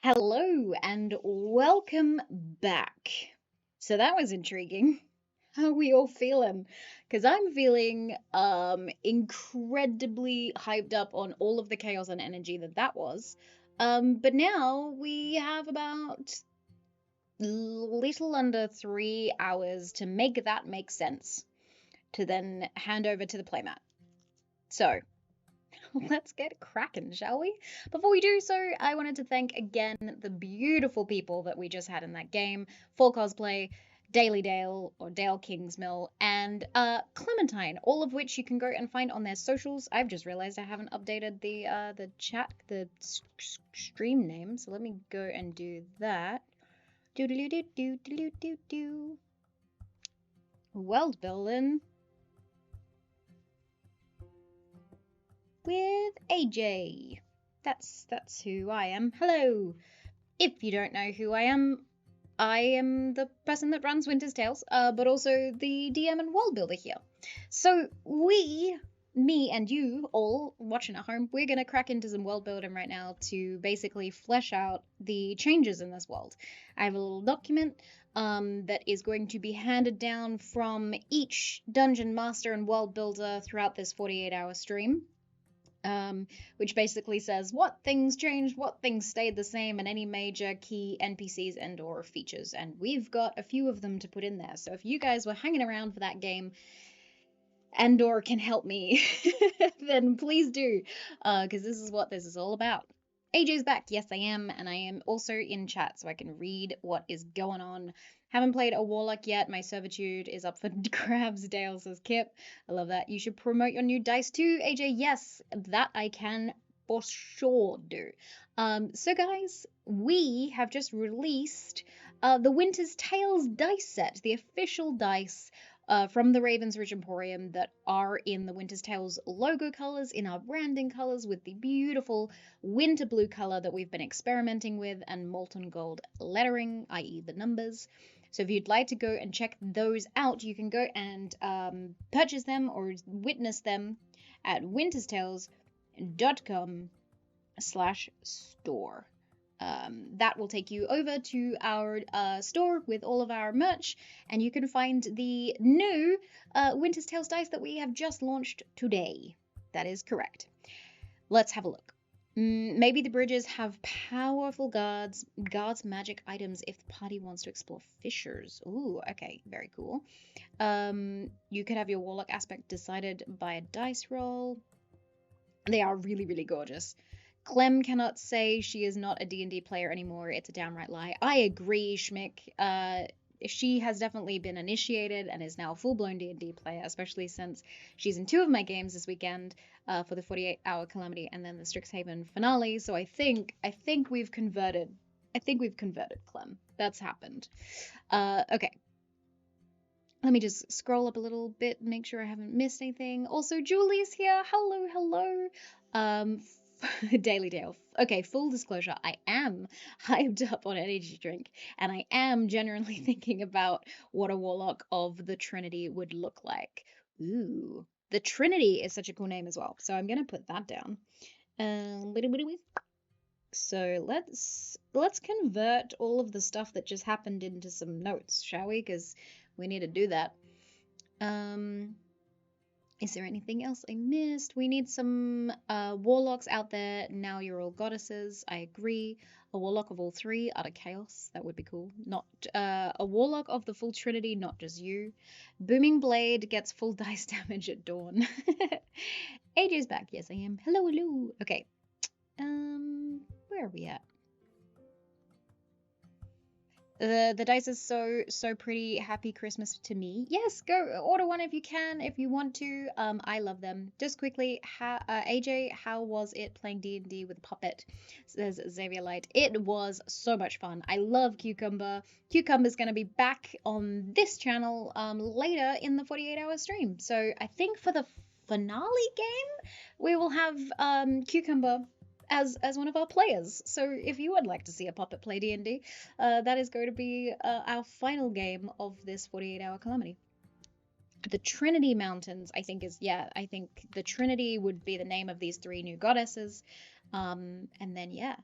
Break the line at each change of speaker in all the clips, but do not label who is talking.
Hello and welcome back. So that was intriguing. How are we all feeling? Because I'm feeling incredibly hyped up on all of the chaos and energy that was. But now we have about little under 3 hours to make that make sense, to then hand over to the playmat. So let's get cracking, shall we? Before we do so, I wanted to thank again the beautiful people that we just had in that game for cosplay. Daily Dale or Dale Kingsmill and Clementine, all of which you can go and find on their socials. I've just realized I haven't updated the chat, the stream name, so let me go and do that. Do do do do do do do do. Worldbuilding with AJ. That's who I am. Hello. If you don't know who I am the person that runs Winter's Tales, but also the DM and world builder here. So me and you all watching at home, we're gonna crack into some world building right now to basically flesh out the changes in this world. I have a little document that is going to be handed down from each dungeon master and world builder throughout this 48-hour stream. Which basically says what things changed, what things stayed the same, and any major key NPCs and or features. And we've got a few of them to put in there. So if you guys were hanging around for that game and or can help me, then please do, because this is what this is all about. AJ's back. Yes, I am. And I am also in chat so I can read what is going on. Haven't played a Warlock yet. My servitude is up for grabs, Dale says Kip. I love that. You should promote your new dice too, AJ. Yes, that I can for sure do. So guys, we have just released the Winter's Tales dice set, the official dice from the Ravensridge Emporium that are in the Winter's Tales logo colors, in our branding colors, with the beautiful winter blue color that we've been experimenting with, and molten gold lettering, i.e. the numbers. So if you'd like to go and check those out, you can go and purchase them or witness them at winterstales.com/store. That will take you over to our store with all of our merch, and you can find the new Winter's Tales dice that we have just launched today. That is correct. Let's have a look. Maybe the bridges have powerful guards magic items if the party wants to explore fissures. Ooh, okay, very cool. You could have your warlock aspect decided by a dice roll. They are really, really gorgeous. Clem cannot say she is not a D&D player anymore. It's a downright lie. I agree, Schmick. She has definitely been initiated and is now a full-blown D&D player, especially since she's in 2 of my games this weekend for the 48-hour Calamity and then the Strixhaven finale. So I think we've converted. I think we've converted Clem. That's happened. Okay. Let me just scroll up a little bit, make sure I haven't missed anything. Also, Julie's here. Hello, hello. Daily Dale. Okay, full disclosure, I am hyped up on energy drink, and I am genuinely thinking about what a warlock of the Trinity would look like. Ooh, the Trinity is such a cool name as well, so I'm gonna put that down. So let's convert all of the stuff that just happened into some notes, shall we? Because we need to do that. Is there anything else I missed? We need some warlocks out there. Now you're all goddesses. I agree. A warlock of all 3 out of chaos. That would be cool. Not a warlock of the full trinity, not just you. Booming blade gets full dice damage at dawn. AJ's back. Yes, I am. Hello, hello. Okay. Where are we at? The dice is so pretty. Happy Christmas to me. Yes, go order one if you can, if you want to. I love them. Just quickly, AJ, how was it playing D&D with Puppet? Says Xavier Light. It was so much fun. I love Cucumber. Cucumber's going to be back on this channel later in the 48-hour stream. So I think for the finale game, we will have Cucumber as one of our players. So if you would like to see a puppet play D&D, that is going to be our final game of this 48-hour Calamity. The Trinity Mountains, I think the Trinity would be the name of these 3 new goddesses. And then, yeah.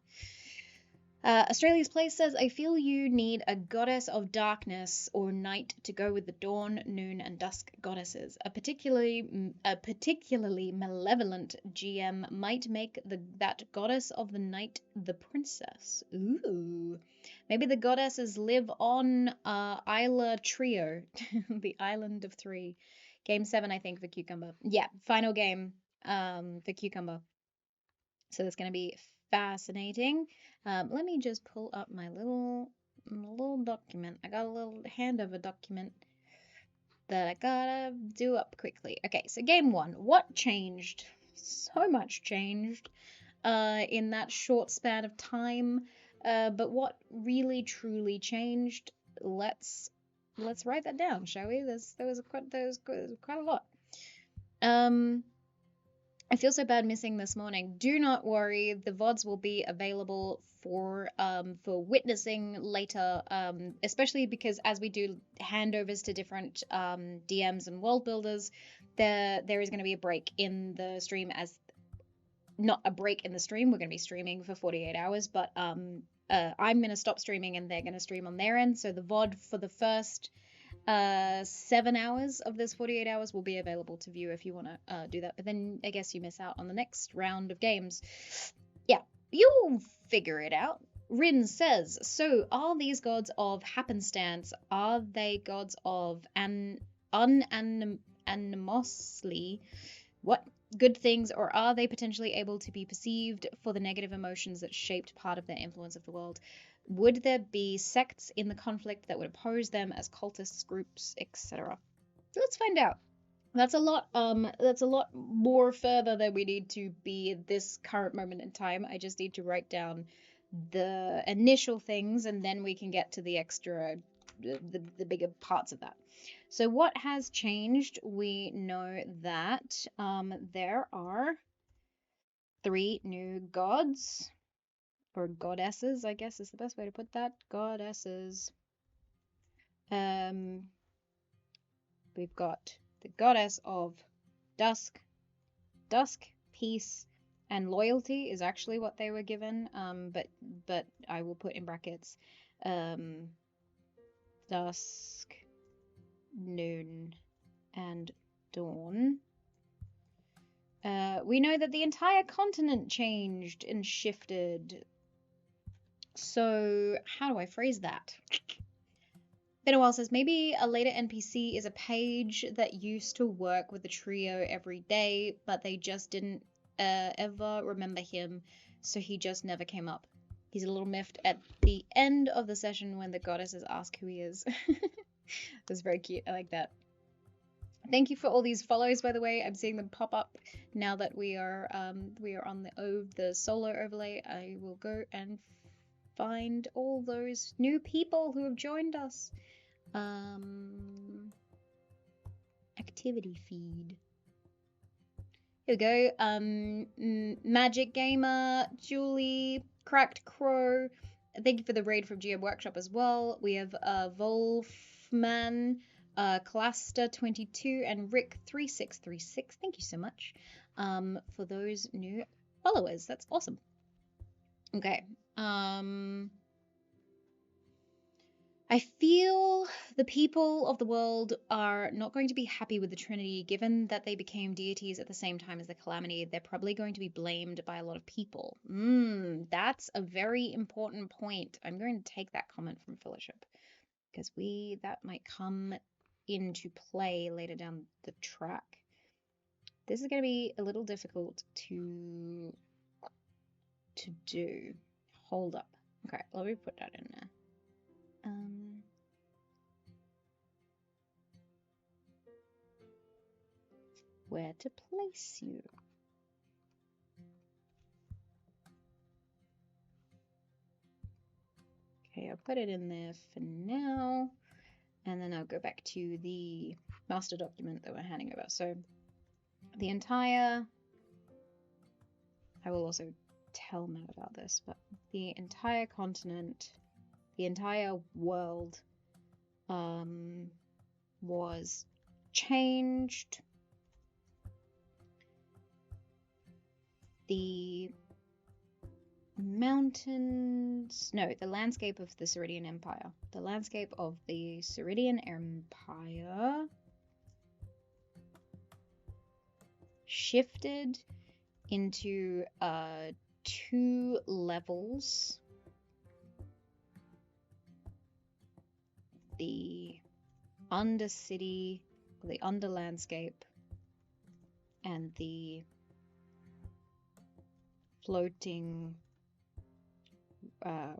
Australia's Place says, I feel you need a goddess of darkness or night to go with the dawn, noon, and dusk goddesses. A particularly malevolent GM might make that goddess of the night the princess. Ooh. Maybe the goddesses live on Isla Trio, the Island of Three. Game 7, I think, for Cucumber. Yeah, final game for Cucumber. So that's going to be fascinating. Let me just pull up my little document. I got a little handover document that I gotta do up quickly. Okay, so game 1. What changed? So much changed in that short span of time. But what really truly changed? Let's write that down, shall we? There was quite a lot. I feel so bad missing this morning. Do not worry, the VODs will be available for witnessing later, especially because as we do handovers to different DMs and world builders, there is going to be a break in the stream. As not a break in the stream, we're going to be streaming for 48 hours, but I'm going to stop streaming and they're going to stream on their end. So the VOD for the first 7 hours of this 48 hours will be available to view if you want to do that, but then I guess you miss out on the next round of games. Yeah, you'll figure it out. Rin says, so are these gods of happenstance, are they gods of unanimously what good things, or are they potentially able to be perceived for the negative emotions that shaped part of their influence of the world? Would there be sects in the conflict that would oppose them as cultists, groups, etc.? Let's find out. That's a lot. That's a lot more further than we need to be at this current moment in time. I just need to write down the initial things, and then we can get to the extra, the bigger parts of that. So what has changed? We know that there are 3 new gods. Or goddesses, I guess is the best way to put that. Goddesses. We've got the goddess of dusk, peace, and loyalty is actually what they were given. But I will put in brackets dusk, noon, and dawn. We know that the entire continent changed and shifted. So how do I phrase that? Been a while says, maybe a later NPC is a page that used to work with the trio every day, but they just didn't ever remember him, so he just never came up. He's a little miffed at the end of the session when the goddesses ask who he is. That's very cute. I like that. Thank you for all these follows, by the way. I'm seeing them pop up now that we are on the solo overlay. I will go and find all those new people who have joined us. Activity feed. Here we go. Magic Gamer, Julie, Cracked Crow. Thank you for the raid from GM Workshop as well. We have Wolfman, Cluster22, and Rick3636. Thank you so much for those new followers. That's awesome. Okay. I feel the people of the world are not going to be happy with the Trinity, given that they became deities at the same time as the Calamity. They're probably going to be blamed by a lot of people. That's a very important point. I'm going to take that comment from Fellowship, because that might come into play later down the track. This is going to be a little difficult to do. Hold up. Okay, let me put that in there. Where to place you? Okay, I'll put it in there for now, and then I'll go back to the master document that we're handing over. So the entire, I will also tell Matt about this, but the entire continent, the entire world was changed. The mountains. No, the landscape of the Ceridian Empire. The landscape of the Ceridian Empire shifted into 2 levels. The undercity, the under landscape, and the floating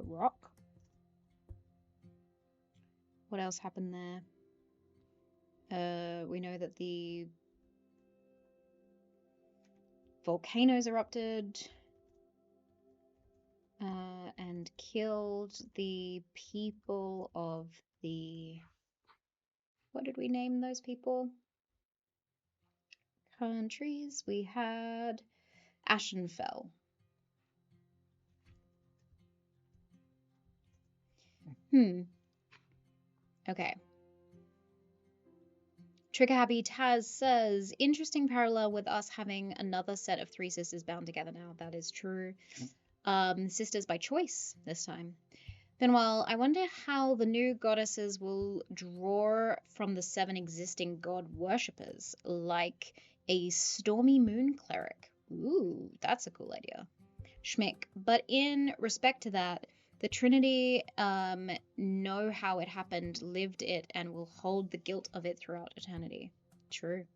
rock. What else happened there? We know that the volcanoes erupted and killed the people of the... What did we name those people? Countries. We had Ashenfell. Okay. Trigger Happy Taz says, interesting parallel with us having another set of 3 sisters bound together now. That is true. Sisters by choice this time. Meanwhile, I wonder how the new goddesses will draw from the 7 existing god worshippers, like a stormy moon cleric. Ooh, that's a cool idea. Schmick. But in respect to that, the Trinity know how it happened, lived it, and will hold the guilt of it throughout eternity. True.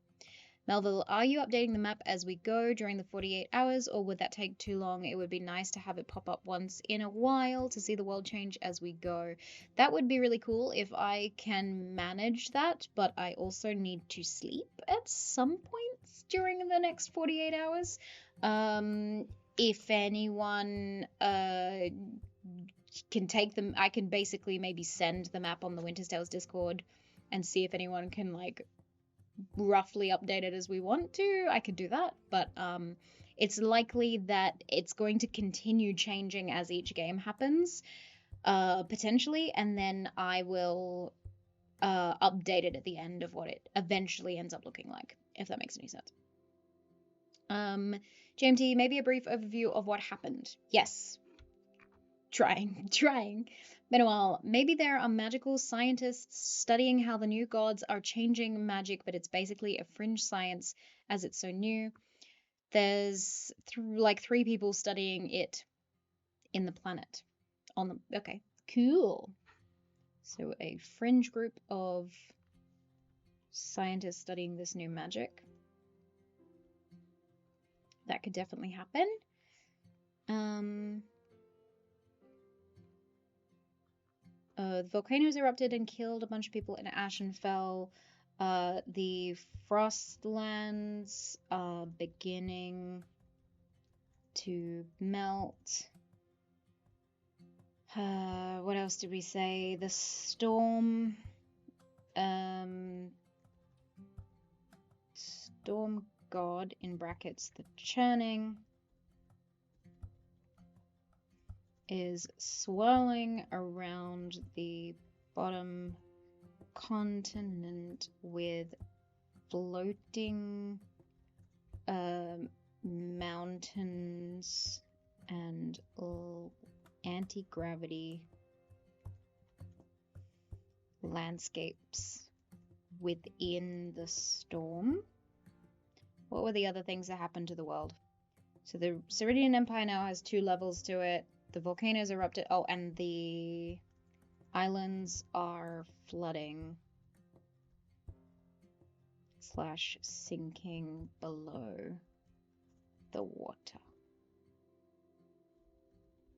Melville, are you updating the map as we go during the 48 hours, or would that take too long? It would be nice to have it pop up once in a while to see the world change as we go. That would be really cool if I can manage that, but I also need to sleep at some points during the next 48 hours. If anyone can take them, I can basically maybe send the map on the Winterstale's Discord and see if anyone can, like, roughly update it as we want to. I could do that, but it's likely that it's going to continue changing as each game happens, potentially, and then I will update it at the end of what it eventually ends up looking like, if that makes any sense. JMT, maybe a brief overview of what happened. Yes. Trying. Meanwhile, maybe there are magical scientists studying how the new gods are changing magic, but it's basically a fringe science as it's so new. There's like 3 people studying it in the planet. Okay, cool. So a fringe group of scientists studying this new magic. That could definitely happen. The volcanoes erupted and killed a bunch of people in Ashenfell. The Frostlands are beginning to melt. What else did we say? The storm god, in brackets, the churning, is swirling around the bottom continent with floating mountains and anti-gravity landscapes within the storm. What were the other things that happened to the world? So the Ceridian Empire now has 2 levels to it. The volcanoes erupted. Oh, and the islands are flooding / sinking below the water.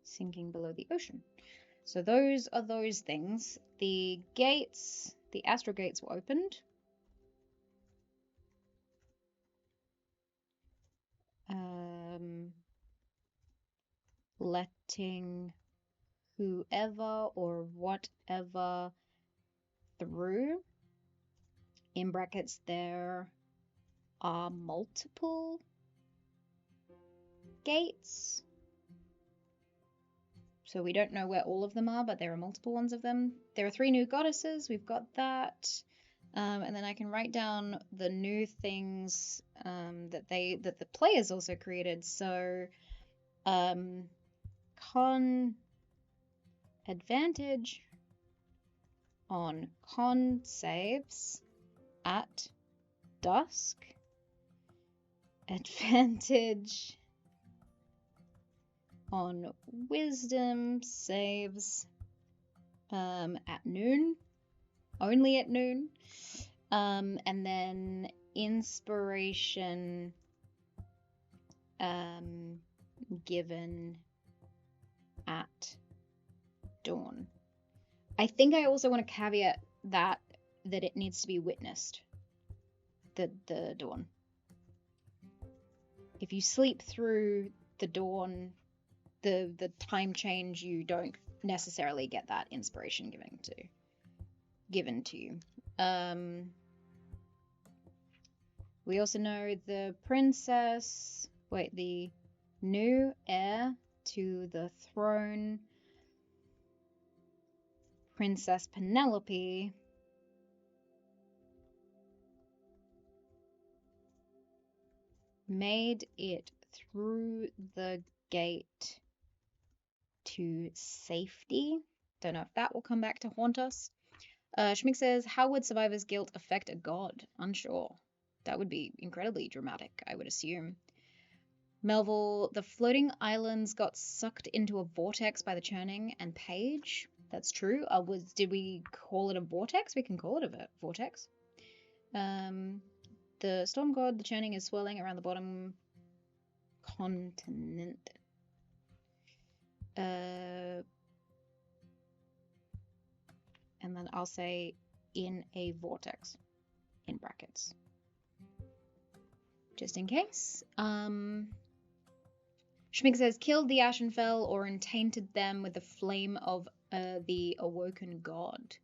Sinking below the ocean. So those are those things. The gates, the astral gates were opened. Letting whoever or whatever through. In brackets, there are multiple gates. So we don't know where all of them are, but there are multiple ones of them. There are 3 new goddesses. We've got that. And then I can write down the new things that the players also created. So advantage on con saves at dusk. Advantage on wisdom saves at noon. Only at noon. And then inspiration given at dawn. I think I also want to caveat that it needs to be witnessed. The dawn. If you sleep through the dawn, the time change, you don't necessarily get that inspiration given to you. We also know the new heir to the throne, Princess Penelope, made it through the gate to safety. Don't know if that will come back to haunt us. Schmick says, how would survivor's guilt affect a god? Unsure. That would be incredibly dramatic, I would assume. Melville, the floating islands got sucked into a vortex by the churning and Page. That's true. Did we call it a vortex? We can call it a vortex. The storm god, the churning is swirling around the bottom continent. And then I'll say in a vortex, in brackets. Just in case. Schmick says, killed the Ashenfell or tainted them with the flame of the awoken god.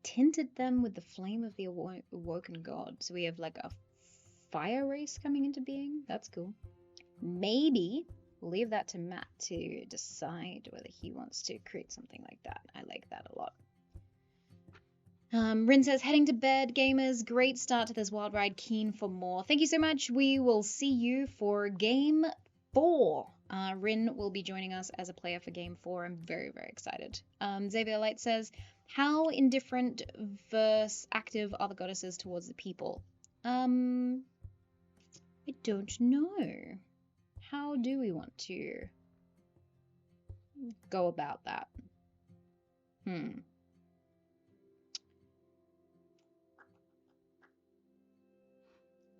Tinted them with the flame of the awoken god. So we have like a fire race coming into being. That's cool. Maybe we'll leave that to Matt to decide whether he wants to create something like that. I like that a lot. Rin says, heading to bed, gamers. Great start to this wild ride. Keen for more. Thank you so much. We will see you for game 4. Rin will be joining us as a player for game 4. I'm very, very excited. Xavier Light says, how indifferent versus active are the goddesses towards the people? I don't know. How do we want to go about that? Let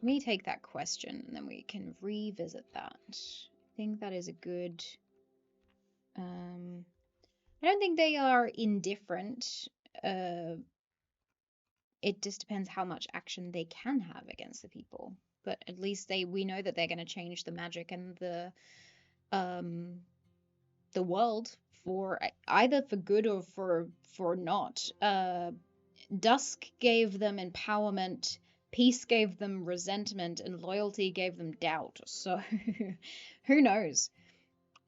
me take that question and then we can revisit that. I think that is a good... I don't think they are indifferent. It just depends how much action they can have against the people. But at least we know that they're going to change the magic and the world for either for good or for not. Dusk gave them empowerment. Peace gave them resentment, and loyalty gave them doubt. So, who knows?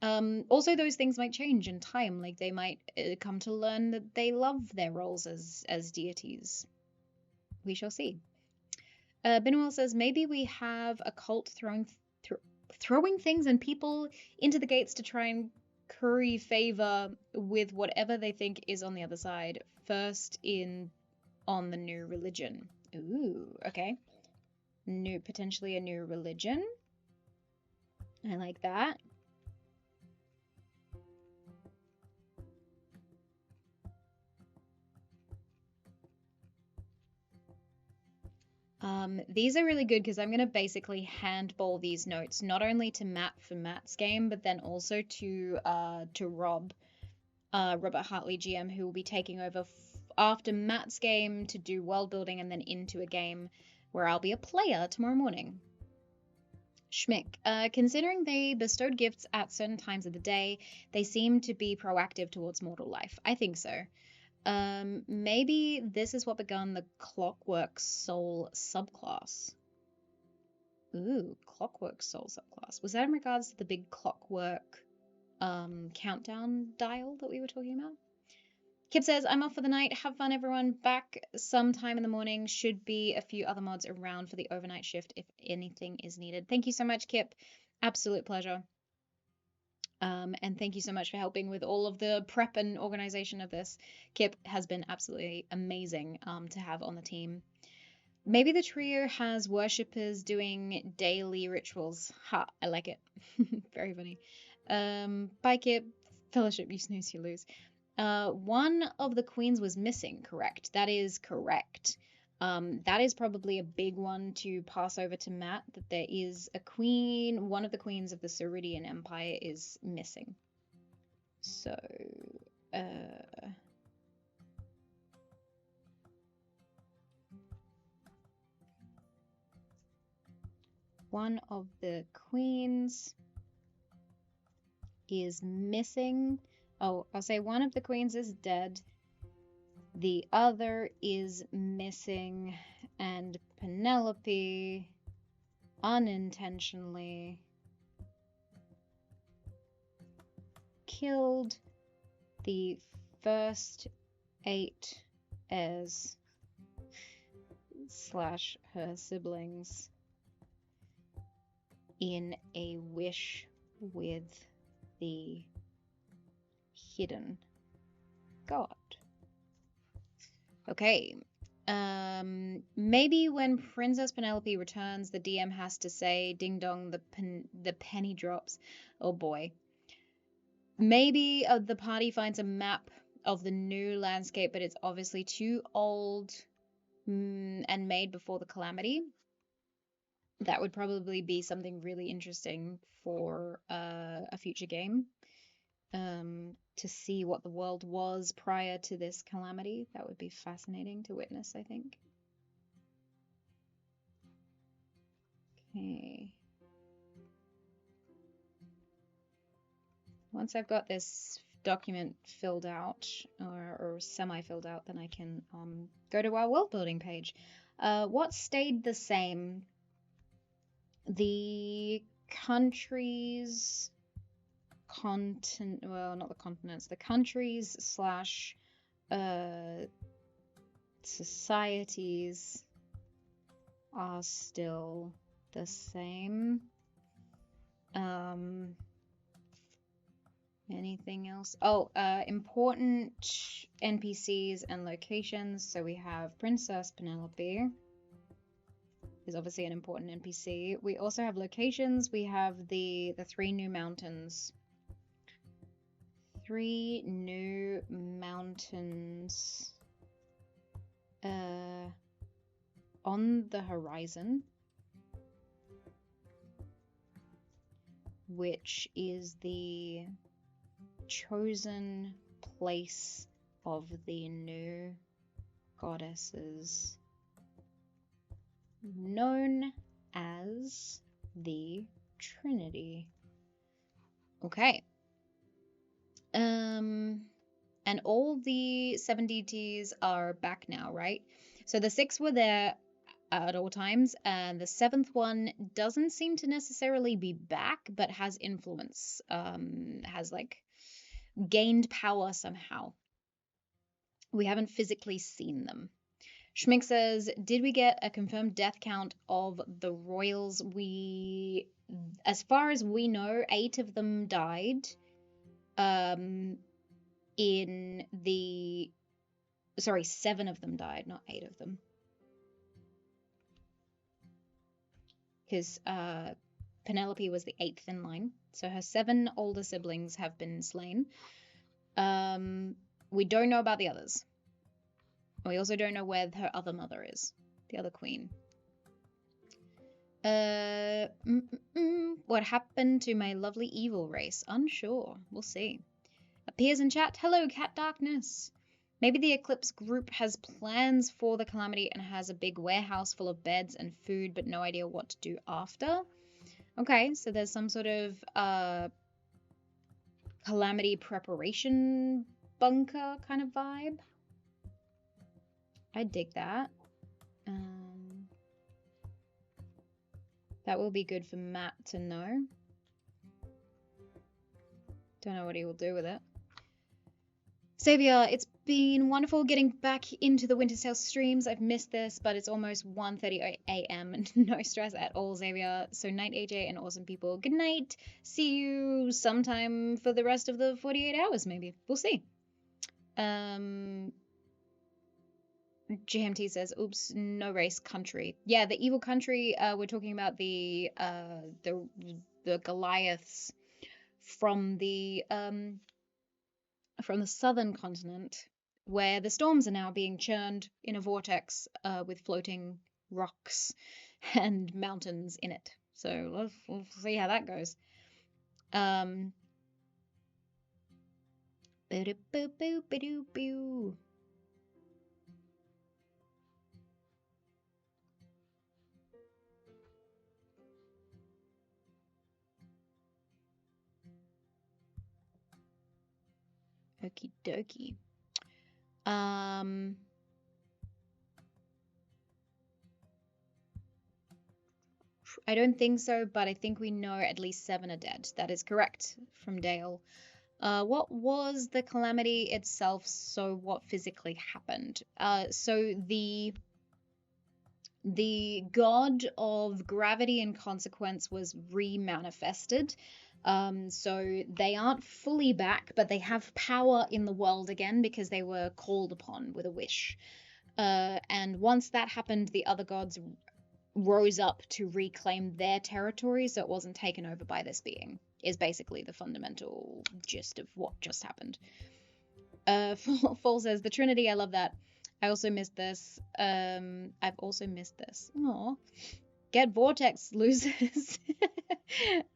Also, those things might change in time. Like, they might come to learn that they love their roles as deities. We shall see. Binuel says, maybe we have a cult throwing things and people into the gates to try and curry favor with whatever they think is on the other side, first on the new religion. Ooh, okay. Potentially a new religion. I like that. These are really good because I'm going to basically handball these notes not only to Matt for Matt's game, but then also to Rob, Robert Hartley GM, who will be taking over after Matt's game to do world building and then into a game where I'll be a player tomorrow morning. Schmick, considering they bestowed gifts at certain times of the day, they seem to be proactive towards mortal life. I think so. Maybe this is what begun the Clockwork Soul subclass. Ooh, Clockwork Soul subclass. Was that in regards to the big clockwork countdown dial that we were talking about? Kip says, I'm off for the night. Have fun, everyone. Back sometime in the morning. Should be a few other mods around for the overnight shift if anything is needed. Thank you so much, Kip. Absolute pleasure. And thank you so much for helping with all of the prep and organization of this. Kip has been absolutely amazing to have on the team. Maybe the trio has worshippers doing daily rituals. Ha, I like it. Very funny. Bye, Kip. Fellowship, you snooze, you lose. One of the queens was missing, correct? That is correct. That is probably a big one to pass over to Matt, that there is a queen, one of the queens of the Ceridian Empire is missing. So, one of the queens is missing. Oh, I'll say one of the queens is dead. The other is missing, and Penelope unintentionally killed the first 8 heirs / her siblings in a wish with the hidden god. Okay. Maybe when Princess Penelope returns, the DM has to say, "Ding dong, the penny drops." Oh boy. Maybe the party finds a map of the new landscape, but it's obviously too old and made before the Calamity. That would probably be something really interesting for a future game. To see what the world was prior to this Calamity. That would be fascinating to witness, I think. Okay. Once I've got this document filled out, or semi-filled out, then I can go to our world building page. What stayed the same? The countries... well, not the continents, the countries / societies are still the same. Anything else? Oh, important NPCs and locations. So we have Princess Penelope is obviously an important NPC. We also have locations. We have the 3 new mountains. 3 new mountains on the horizon, which is the chosen place of the new goddesses, known as the Trinity. Okay. And all the 7 deities are back now, right? So the 6 were there at all times, and the 7th one doesn't seem to necessarily be back, but has influence, has like gained power somehow. We haven't physically seen them. Schmink says, did we get a confirmed death count of the royals? As far as we know, 8 of them died. Sorry, 7 of them died, not 8 of them. Because Penelope was the 8th in line, so her 7 older siblings have been slain. We don't know about the others. We also don't know where her other mother is, the other queen. What happened to my lovely evil race? Unsure. We'll see. Appears in chat. Hello, Cat Darkness. Maybe the Eclipse group has plans for the Calamity and has a big warehouse full of beds and food, but no idea what to do after. Okay, so there's some sort of Calamity preparation bunker kind of vibe. I dig that. That will be good for Matt to know. Don't know what he will do with it. Xavier, it's been wonderful getting back into the Winter's Tale streams. I've missed this, but it's almost 1:30 a.m. and no stress at all, Xavier. So night, AJ, and awesome people. Good night. See you sometime for the rest of the 48 hours, maybe. We'll see. GMT says, "Oops, no race, country." Yeah, the evil country. We're talking about the Goliaths from the southern continent, where the storms are now being churned in a vortex with floating rocks and mountains in it. So we'll see how that goes. Okie dokie. I don't think so, but I think we know at least 7 are dead. That is correct from Dale. What was the calamity itself? So what physically happened? So the god of gravity and consequence was re-manifested. So they aren't fully back, but they have power in the world again because they were called upon with a wish. And once that happened, the other gods rose up to reclaim their territory so it wasn't taken over by this being, is basically the fundamental gist of what just happened. Fall says, the Trinity, I love that. I also missed this. I've also missed this. Aw. Get Vortex, losers.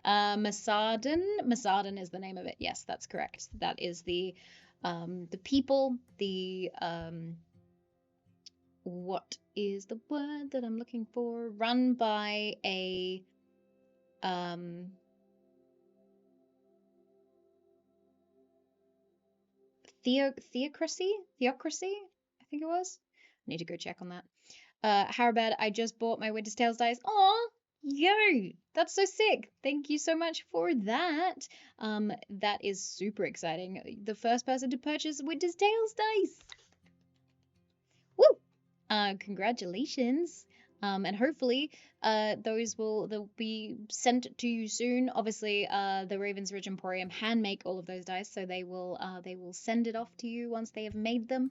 Masadan is the name of it. Yes, that's correct. That is the people, what is the word that I'm looking for? Run by a theocracy, I think it was. I need to go check on that. Harbad, I just bought my Winter's Tales dice. Aw, yo, that's so sick. Thank you so much for that. That is super exciting. The first person to purchase Winter's Tales dice. Woo! Congratulations. And hopefully they'll be sent to you soon. Obviously, the Ravensridge Emporium hand make all of those dice, so they will send it off to you once they have made them.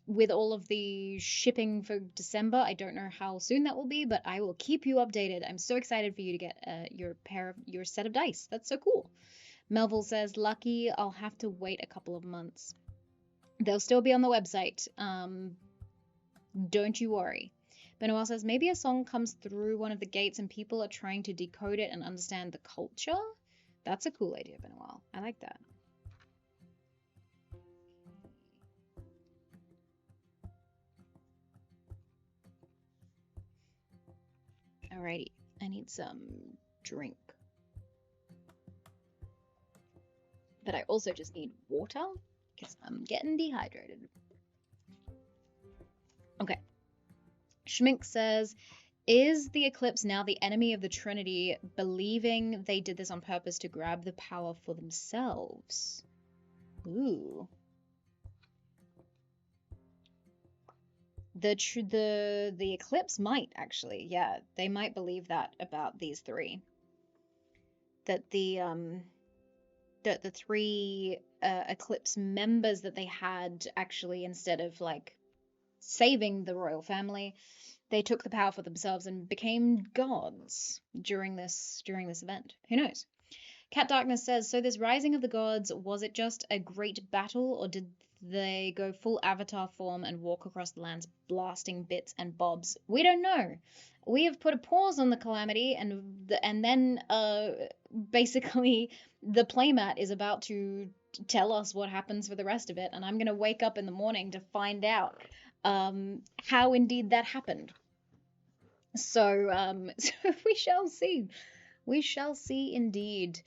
With all of the shipping for December, I don't know how soon that will be, but I will keep you updated. I'm so excited for you to get your set of dice. That's so cool. Melville says, lucky, I'll have to wait a couple of months. They'll still be on the website. Don't you worry. Benoit says, maybe a song comes through one of the gates and people are trying to decode it and understand the culture. That's a cool idea, Benoit. I like that. Alrighty, I need some drink. But I also just need water because I'm getting dehydrated. Okay. Schmink says, is the eclipse now the enemy of the Trinity, believing they did this on purpose to grab the power for themselves? Ooh. The eclipse might actually, yeah, they might believe that about these three. That the 3 eclipse members that they had actually, instead of like saving the royal family, they took the power for themselves and became gods during this event. Who knows? Cat Darkness says, so this rising of the gods, was it just a great battle, or did they go full avatar form and walk across the lands blasting bits and bobs? We don't know. We have put a pause on the calamity, and then basically the playmat is about to tell us what happens for the rest of it, and I'm going to wake up in the morning to find out how indeed that happened. So, so we shall see. We shall see indeed.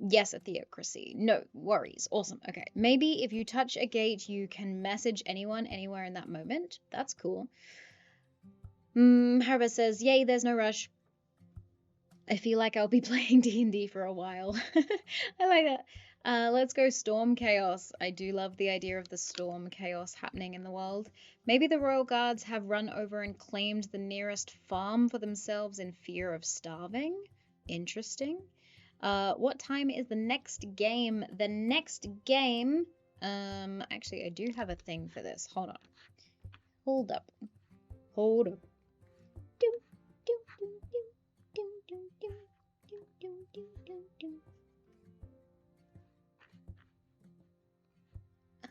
Yes, a theocracy. No worries. Awesome. Okay. Maybe if you touch a gate, you can message anyone, anywhere in that moment. That's cool. Harba says, yay, there's no rush. I feel like I'll be playing D&D for a while. I like that. Let's go storm chaos. I do love the idea of the storm chaos happening in the world. Maybe the royal guards have run over and claimed the nearest farm for themselves in fear of starving. Interesting. What time is the next game? The next game. Actually, I do have a thing for this. Hold on. Hold up. Hold up. Dum, dum, dum, dum, dum, dum, dum, dum, dum, dum, dum.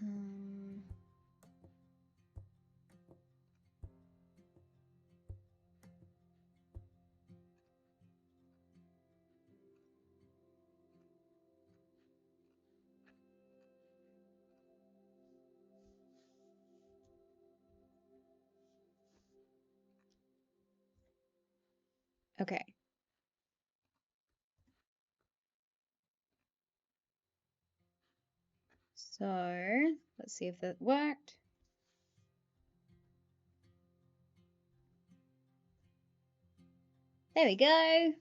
Um, okay. So let's see if that worked. There we go.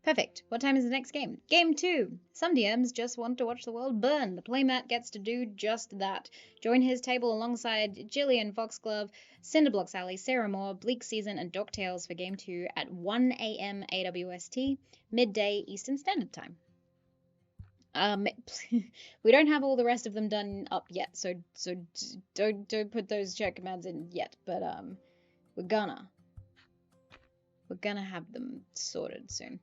Perfect. What time is the next game? Game 2. Some DMs just want to watch the world burn. The playmat gets to do just that. Join his table alongside Jillian, Foxglove, Cinderblock Sally, Sarah Moore, Bleak Season, and Docktales for Game 2 at 1 a.m. AWST, midday Eastern Standard Time. We don't have all the rest of them done up yet, so don't put those chat commands in yet. But we're gonna have them sorted soon.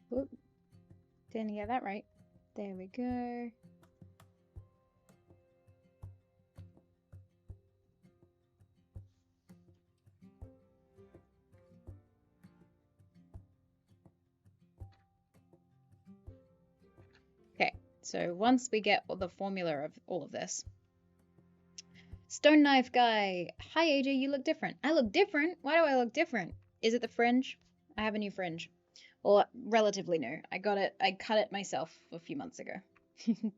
Whoop. Didn't get that right. There we go. Okay, so once we get the formula of all of this. Stone Knife Guy. Hi, AJ, you look different. I look different? Why do I look different? Is it the fringe? I have a new fringe. Well, relatively new. I cut it myself a few months ago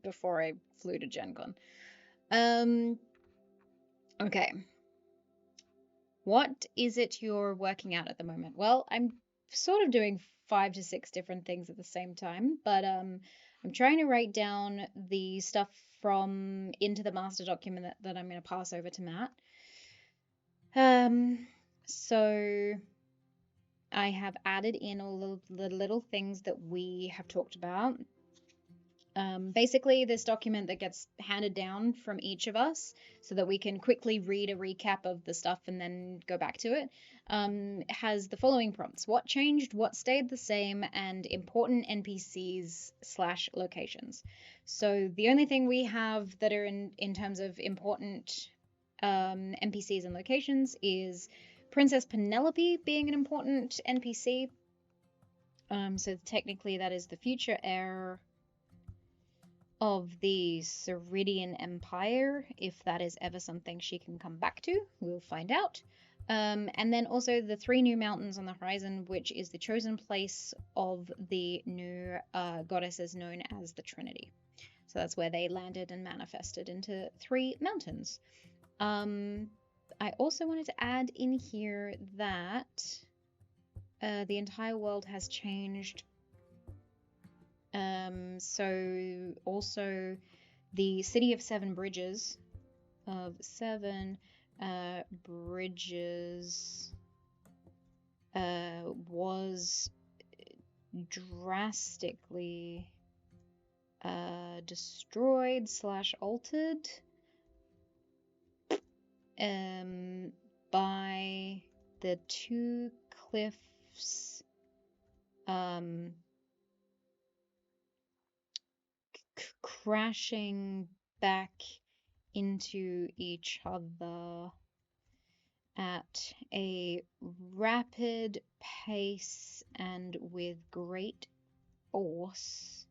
before I flew to Gen Con. Okay. What is it you're working out at the moment? Well, I'm sort of doing 5 to 6 different things at the same time, but I'm trying to write down the stuff from into the master document that I'm going to pass over to Matt. So I have added in all of the little things that we have talked about. Basically, this document that gets handed down from each of us so that we can quickly read a recap of the stuff and then go back to it, has the following prompts: what changed, what stayed the same, and important NPCs/locations. So the only thing we have that are in terms of important NPCs and locations is Princess Penelope being an important NPC. So technically that is the future heir of the Ceridian Empire, if that is ever something she can come back to. We'll find out. And then also the 3 new mountains on the horizon, which is the chosen place of the new goddesses known as the Trinity. So that's where they landed and manifested into 3 mountains. I also wanted to add in here that the entire world has changed. So also the city of 7 bridges, was drastically destroyed/altered by the 2 cliffs crashing back into each other at a rapid pace and with great force,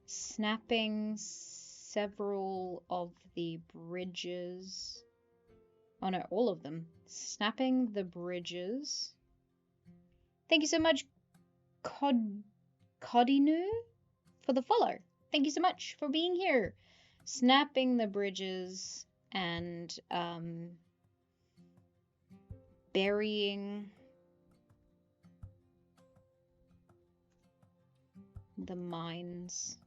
snapping several of the bridges. Oh no, all of them. Snapping the bridges Thank you so much, Codinu, for the follow. Thank you so much for being here. Snapping the bridges and burying the mines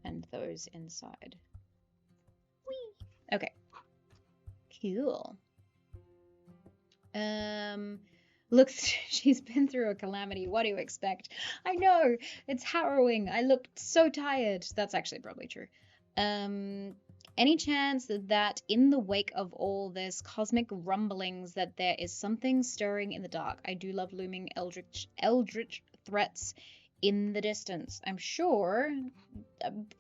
and those inside. Whee! Okay. Cool. Look, she's been through a calamity. What do you expect? I know, it's harrowing. I looked so tired. That's actually probably true. Any chance that in the wake of all this cosmic rumblings that there is something stirring in the dark? I do love looming eldritch threats in the distance. I'm sure,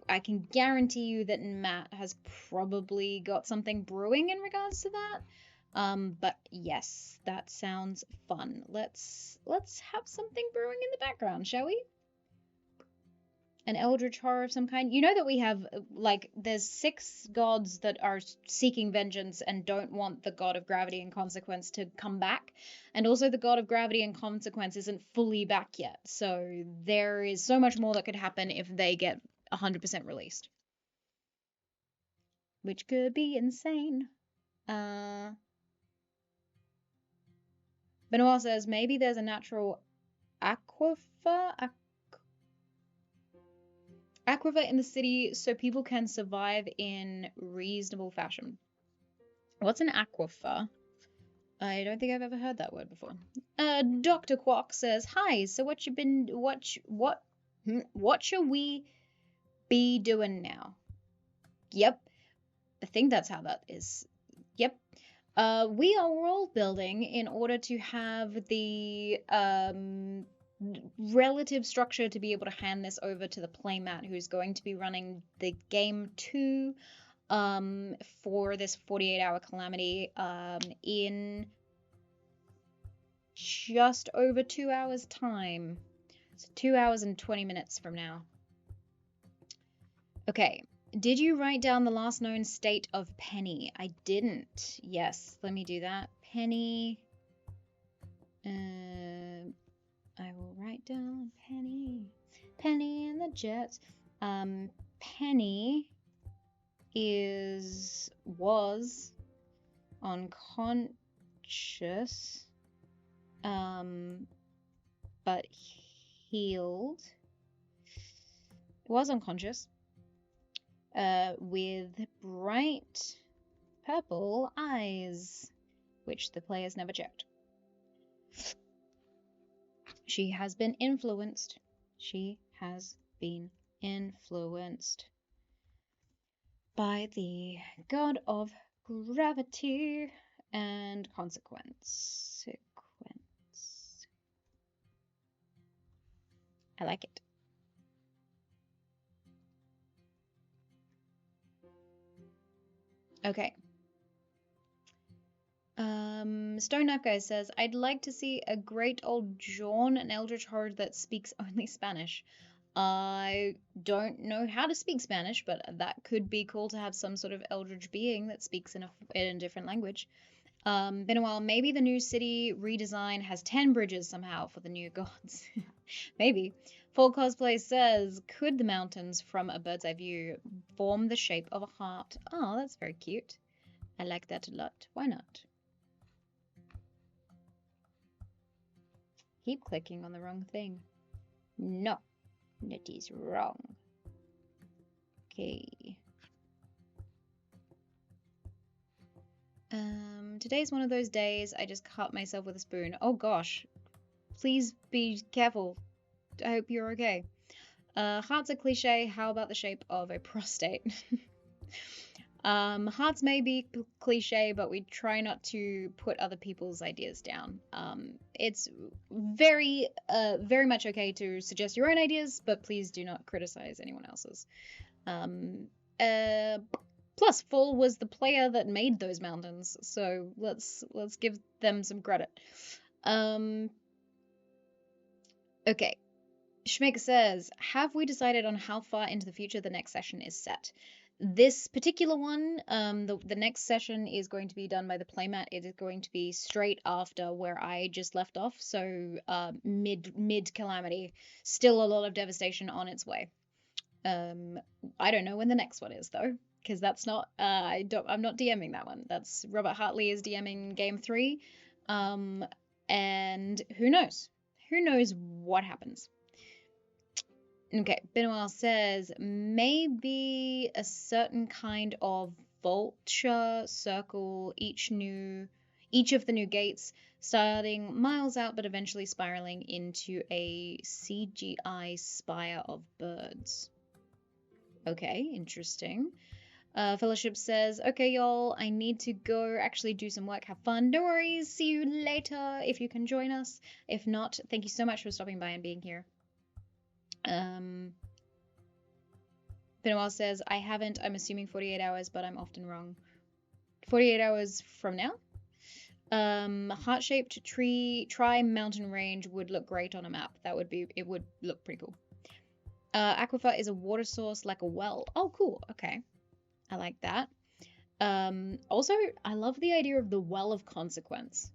I can guarantee you that Matt has probably got something brewing in regards to that. But yes, that sounds fun. Let's have something brewing in the background, shall we? An eldritch horror of some kind. You know that we have, like, there's 6 gods that are seeking vengeance and don't want the god of gravity and consequence to come back. And also the god of gravity and consequence isn't fully back yet. So there is so much more that could happen if they get 100% released. Which could be insane. Benoit says maybe there's a natural aquifer in the city so people can survive in reasonable fashion. What's an aquifer? I don't think I've ever heard that word before. Dr. Quark says, hi, so what shall we be doing now? Yep. I think that's how that is. Yep. We are world building in order to have the relative structure to be able to hand this over to the playmat who's going to be running the game 2 for this 48-hour calamity in just over 2 hours time. So 2 hours and 20 minutes from now. Okay. Did you write down the last known state of Penny? I didn't. Yes, let me do that. Penny. I will write down Penny. Penny and the Jets. Penny was unconscious, but healed. Was unconscious. With bright purple eyes, which the players never checked. She has been influenced. She has been influenced by the god of gravity and consequence. I like it. Okay. Stone Knife Guy says, I'd like to see a great old Jawn, an eldritch horror that speaks only Spanish. I don't know how to speak Spanish, but that could be cool to have some sort of eldritch being that speaks in a different language. Been a while. Maybe the new city redesign has 10 bridges somehow for the new gods. Maybe. Full Cosplay says, could the mountains from a bird's eye view form the shape of a heart? Oh, that's very cute. I like that a lot. Why not? Keep clicking on the wrong thing. No, that is wrong. Okay. Today's one of those days I just cut myself with a spoon. Oh gosh. Please be careful. I hope you're okay. Heart's a cliche. How about the shape of a prostate? Hearts may be cliche, but we try not to put other people's ideas down. It's very much okay to suggest your own ideas, but please do not criticize anyone else's. Plus, Full was the player that made those mountains, so let's give them some credit. Okay. Schmick says, have we decided on how far into the future the next session is set? This particular one, the next session is going to be done by the playmat. It is going to be straight after where I just left off, so mid Calamity. Still a lot of devastation on its way. I don't know when the next one is though, because that's not I'm not DMing that one. That's Robert Hartley is DMing game 3, and who knows? Who knows what happens? Okay, Benoit says maybe a certain kind of vulture circle each of the new gates, starting miles out but eventually spiraling into a CGI spire of birds. Okay, interesting. Fellowship says, okay, y'all, I need to go actually do some work. Have fun. No worries. See you later if you can join us. If not, thank you so much for stopping by and being here. Benoit says, I haven't. I'm assuming 48 hours, but I'm often wrong. 48 hours from now? Heart-shaped tree, mountain range would look great on a map. It would look pretty cool. Aquifer is a water source like a well. Oh, cool. Okay. I like that. Also, I love the idea of the well of consequence.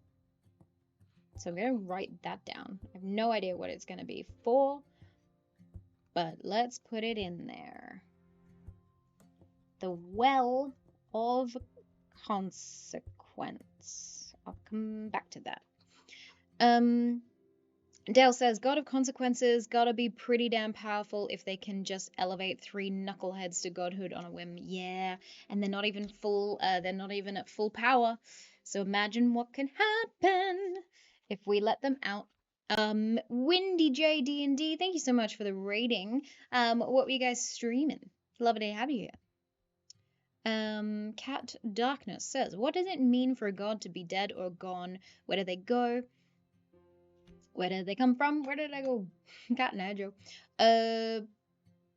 So I'm going to write that down. I have no idea what it's going to be for, but let's put it in there. The well of consequence. I'll come back to that. Dale says, God of consequences, gotta be pretty damn powerful if they can just elevate 3 knuckleheads to godhood on a whim. Yeah, and they're not even at full power. So imagine what can happen if we let them out. Windy JD&D, thank you so much for the rating. What were you guys streaming? Lovely to have you here. Cat Darkness says, what does it mean for a god to be dead or gone? Where do they go? Where did they come from? Where did I go? Cat Najo.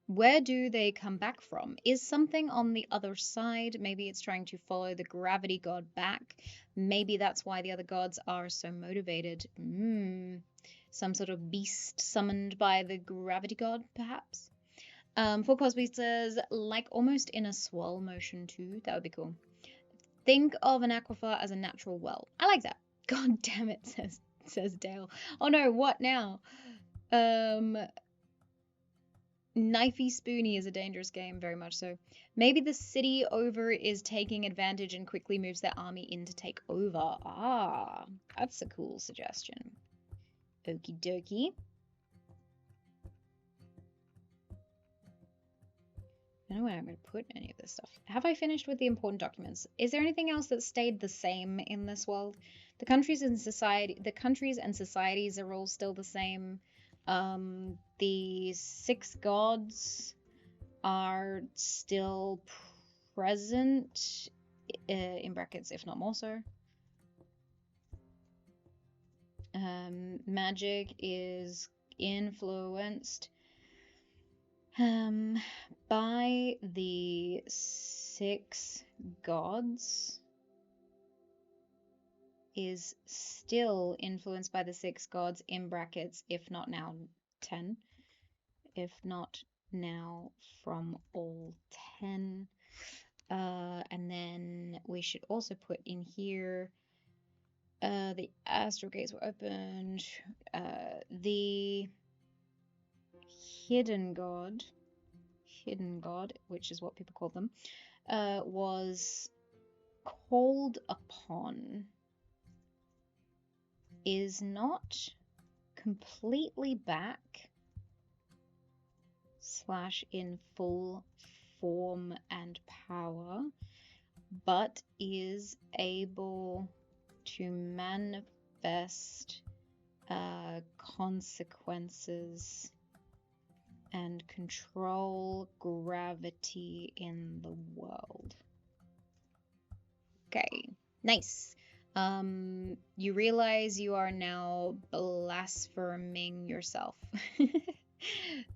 Where do they come back from? Is something on the other side? Maybe it's trying to follow the gravity god back. Maybe that's why the other gods are so motivated. Some sort of beast summoned by the gravity god, perhaps? For Cosby says, like almost in a swirl motion too. That would be cool. Think of an aquifer as a natural well. I like that. God damn it, says Dale. Oh no, what now? Knifey Spoony is a dangerous game, very much so. Maybe the city over is taking advantage and quickly moves their army in to take over. Ah, that's a cool suggestion. Okie dokie. I don't know where I'm going to put any of this stuff. Have I finished with the important documents? Is there anything else that stayed the same in this world? The countries and societies are all still the same. The 6 gods are still present, in brackets, if not more so. Magic is influenced by the 6 gods, is still influenced by the 6 gods, in brackets, if not now 10, if not now from all 10. And then we should also put in here the astral gates were opened, the hidden god, which is what people call them, was called upon, is not completely back / in full form and power, but is able to manifest consequences and control gravity in the world. Okay, nice. You realize you are now blaspheming yourself.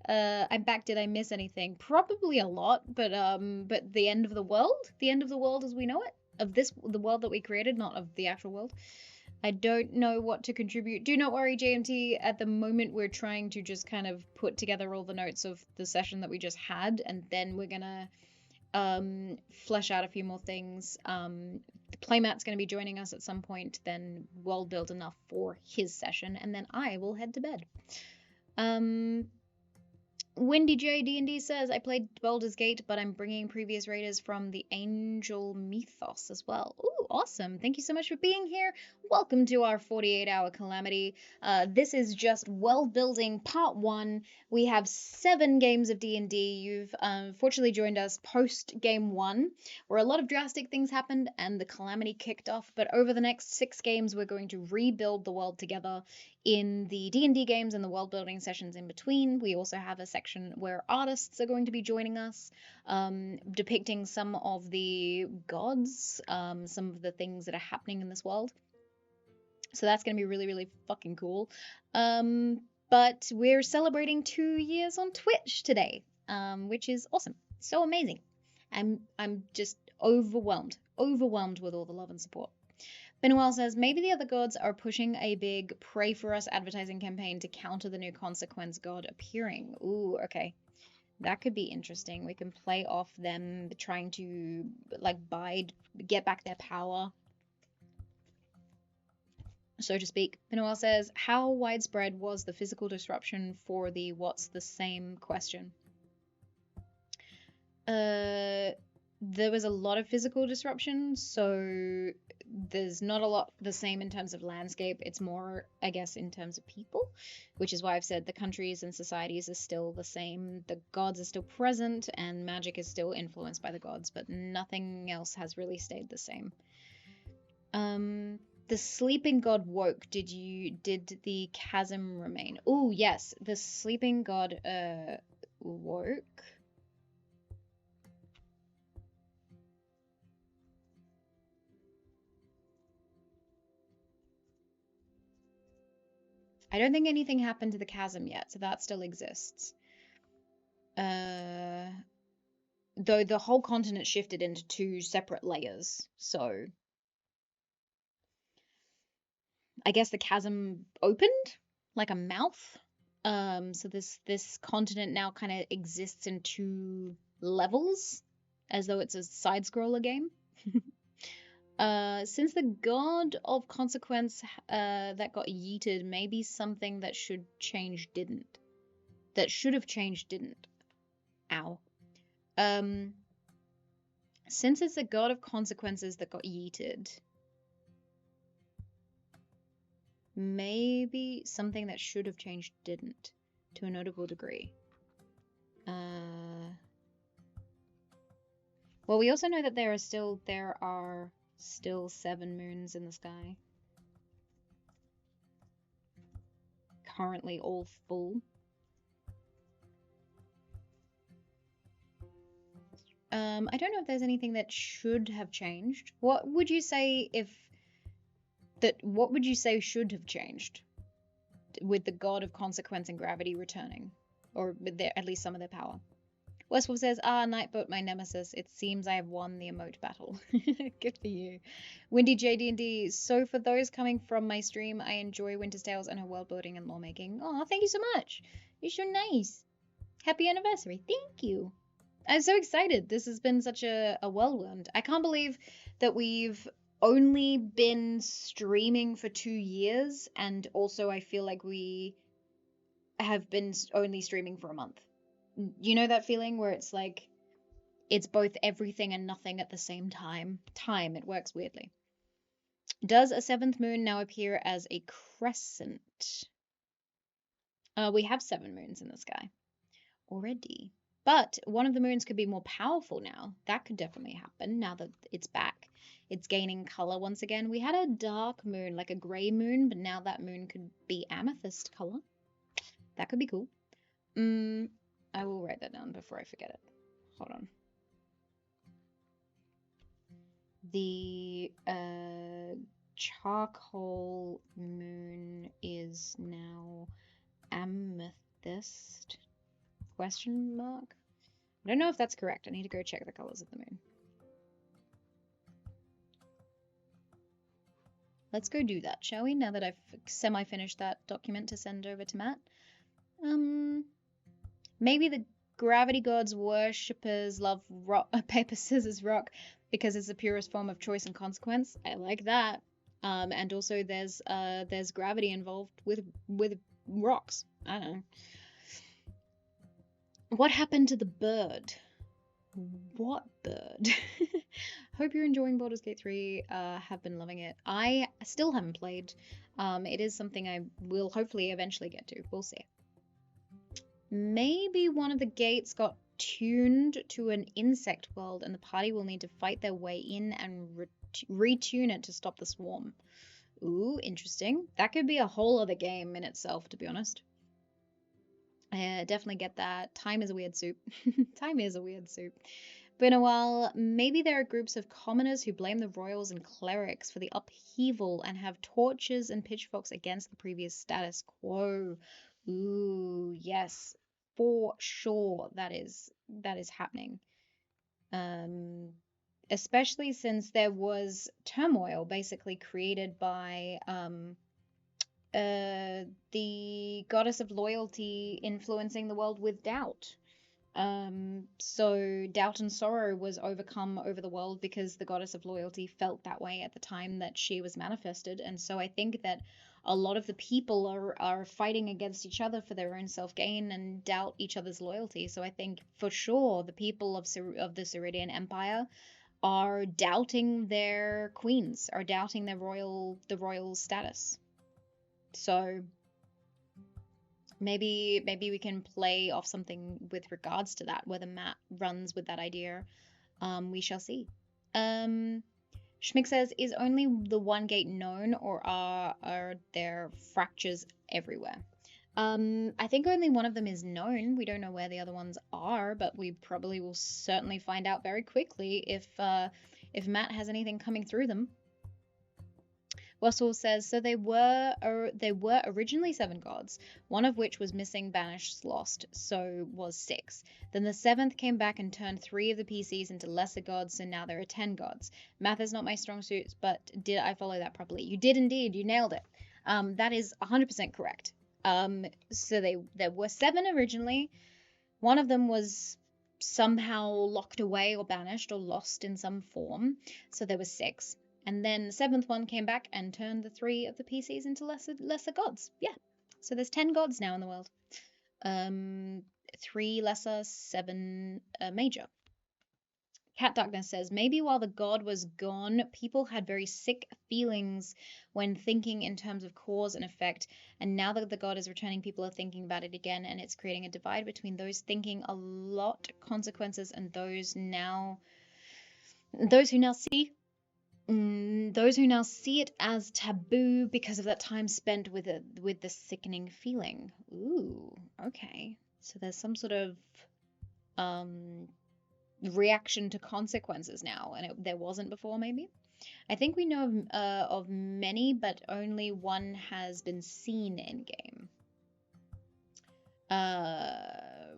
I'm back. Did I miss anything? Probably a lot, but the end of the world as we know it, the world that we created, not of the actual world. I don't know what to contribute. Do not worry, JMT. At the moment, we're trying to just kind of put together all the notes of the session that we just had, and then we're gonna flesh out a few more things. The playmat's going to be joining us at some point, then world build enough for his session, and then I will head to bed. Wendy J D&D says, I played Baldur's Gate, but I'm bringing previous raiders from the Angel Mythos as well. Ooh, awesome. Thank you so much for being here. Welcome to our 48-hour Calamity. This is just world building part 1. We have 7 games of D&D. You've fortunately joined us post game 1, where a lot of drastic things happened and the Calamity kicked off. But over the next 6 games, we're going to rebuild the world together in the D&D games and the world building sessions in between. We also have a section where artists are going to be joining us, depicting some of the gods, some of the things that are happening in this world. So that's going to be really, really fucking cool. But we're celebrating 2 years on Twitch today, which is awesome. So amazing. I'm just overwhelmed with all the love and support. Benoel says, maybe the other gods are pushing a big pray for us advertising campaign to counter the new consequence god appearing. Ooh, okay. That could be interesting. We can play off them trying to, like, get back their power, so to speak. Benoel says, how widespread was the physical disruption for the what's the same question? There was a lot of physical disruption, so there's not a lot the same in terms of landscape. It's more, I guess, in terms of people, which is why I've said the countries and societies are still the same. The gods are still present, and magic is still influenced by the gods, but nothing else has really stayed the same. The sleeping god woke. Did the chasm remain? Oh, yes, the sleeping god woke. I don't think anything happened to the chasm yet, so that still exists. Though the whole continent shifted into 2 separate layers, so I guess the chasm opened like a mouth. So this continent now kind of exists in 2 levels, as though it's a side-scroller game. Since the god of consequence that got yeeted, maybe something that should change didn't. That should have changed didn't. Ow. Since it's the god of consequences that got yeeted, maybe something that should have changed didn't, to a notable degree. Well, we also know that there are still 7 moons in the sky. Currently all full. I don't know if there's anything that should have changed. What would you say should have changed with the god of consequence and gravity returning? Or with at least some of their power? Westwolf says, Nightboat, my nemesis. It seems I have won the emote battle. Good for you. Windy JD&D. So for those coming from my stream, I enjoy Winter's Tales and her world building and lawmaking. Oh, thank you so much. You're so nice. Happy anniversary. Thank you. I'm so excited. This has been such a whirlwind. I can't believe that we've only been streaming for 2 years, and also I feel like we have been only streaming for a month. You know that feeling where it's like it's both everything and nothing at the same time? It works weirdly. Does a 7th moon now appear as a crescent? We have 7 moons in the sky already. But one of the moons could be more powerful now. That could definitely happen now that it's back. It's gaining color once again. We had a dark moon, like a gray moon, but now that moon could be amethyst color. That could be cool. I will write that down before I forget it. Hold on. The charcoal moon is now amethyst? Question mark? I don't know if that's correct. I need to go check the colors of the moon. Let's go do that, shall we? Now that I've semi-finished that document to send over to Matt. Maybe the gravity gods worshippers love rock, paper, scissors, rock because it's the purest form of choice and consequence. I like that. And also there's gravity involved with rocks. I don't know. What happened to the bird? What bird? Hope you're enjoying Baldur's Gate 3. Have been loving it. I still haven't played. It is something I will hopefully eventually get to. We'll see. Maybe one of the gates got tuned to an insect world and the party will need to fight their way in and retune it to stop the swarm. Ooh, interesting. That could be a whole other game in itself, to be honest. I definitely get that. Time is a weird soup. Time is a weird soup. Been a while. Maybe there are groups of commoners who blame the royals and clerics for the upheaval and have torches and pitchforks against the previous status quo. Ooh, yes, for sure. That is happening. Especially since there was turmoil basically created by the goddess of loyalty influencing the world with doubt. So doubt and sorrow was overcome over the world because the goddess of loyalty felt that way at the time that she was manifested. And so I think that a lot of the people are fighting against each other for their own self-gain and doubt each other's loyalty. So I think for sure the people of the Ceridian Empire are doubting their queens, are doubting the royal status. So maybe we can play off something with regards to that, whether Matt runs with that idea. We shall see. Schmick says, is only the one gate known or are there fractures everywhere? I think only one of them is known. We don't know where the other ones are, but we probably will certainly find out very quickly if Matt has anything coming through them. Wassel says, so they were originally 7 gods, one of which was missing, banished, lost, so was 6. Then the 7th came back and turned 3 of the PCs into lesser gods, so now there are 10 gods. Math is not my strong suit, but did I follow that properly? You did indeed, you nailed it. That is 100% correct. So there were 7 originally. One of them was somehow locked away or banished or lost in some form, so there were 6. And then the 7th one came back and turned the 3 of the PCs into lesser gods. Yeah. So there's 10 gods now in the world. 3 lesser, 7 major. Cat Darkness says, maybe while the god was gone, people had very sick feelings when thinking in terms of cause and effect. And now that the god is returning, people are thinking about it again. And it's creating a divide between those thinking a lot consequences and those who now see it as taboo because of that time spent with the sickening feeling. Ooh, okay. So there's some sort of reaction to consequences now, and there wasn't before, maybe. I think we know of many, but only one has been seen in game.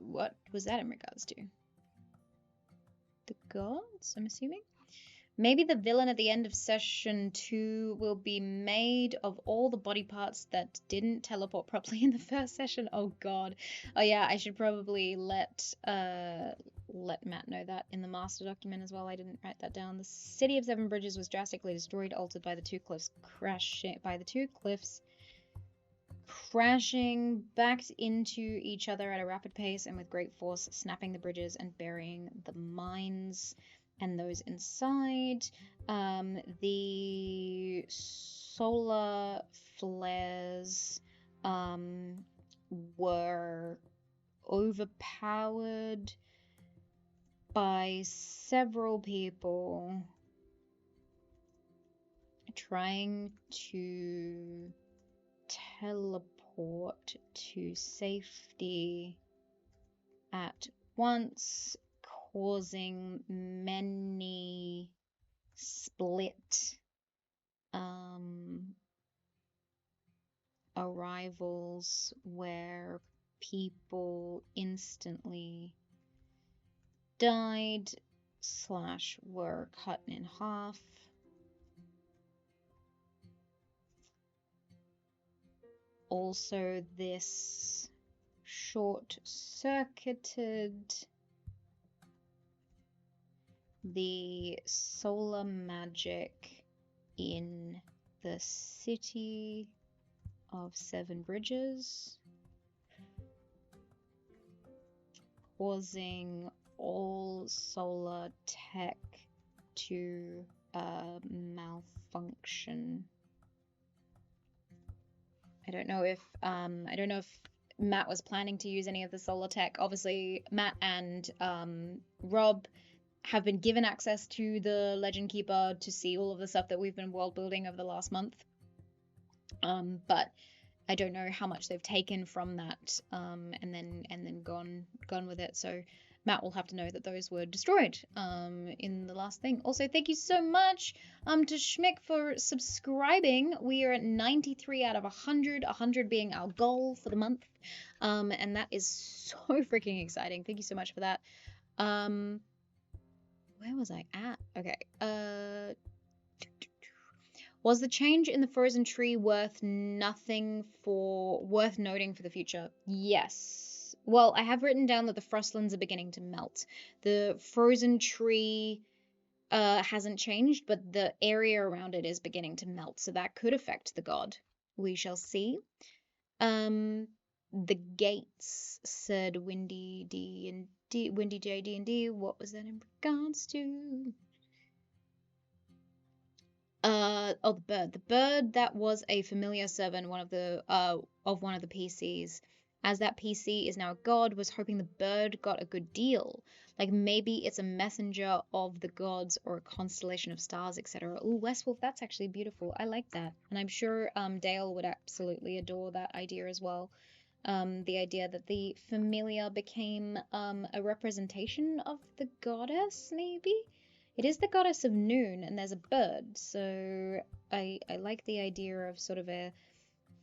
What was that in regards to? The gods, I'm assuming? Maybe the villain at the end of session 2 will be made of all the body parts that didn't teleport properly in the first session. Oh god. Oh yeah, I should probably let Matt know that in the master document as well. I didn't write that down. The city of 7 bridges was drastically destroyed, altered by the 2 cliffs crashing back into each other at a rapid pace and with great force, snapping the bridges and burying the mines and those inside. The solar flares were overpowered by several people trying to teleport to safety at once, causing many split arrivals where people instantly died / were cut in half. Also, this short-circuited the solar magic in the city of Seven Bridges, causing all solar tech to malfunction. I don't know if Matt was planning to use any of the solar tech. Obviously, Matt and Rob have been given access to the Legend Keeper to see all of the stuff that we've been world building over the last month. But I don't know how much they've taken from that and then gone with it. So Matt will have to know that those were destroyed in the last thing. Also, thank you so much to Schmick for subscribing. We are at 93 out of 100, 100 being our goal for the month. And that is so freaking exciting. Thank you so much for that. Where was I at? Okay. Was the change in the frozen tree worth noting for the future? Yes. Well, I have written down that the frostlands are beginning to melt. The frozen tree hasn't changed, but the area around it is beginning to melt, so that could affect the god. We shall see. The gates, said Windy J D&D. What was that in regards to? Oh, the bird. The bird that was a familiar servant, one of the PCs. As that PC is now a god, was hoping the bird got a good deal. Like maybe it's a messenger of the gods or a constellation of stars, etc. Ooh, Westwolf, that's actually beautiful. I like that. And I'm sure Dale would absolutely adore that idea as well. The idea that the familiar became a representation of the goddess, maybe? It is the goddess of noon, and there's a bird, so I like the idea of sort of a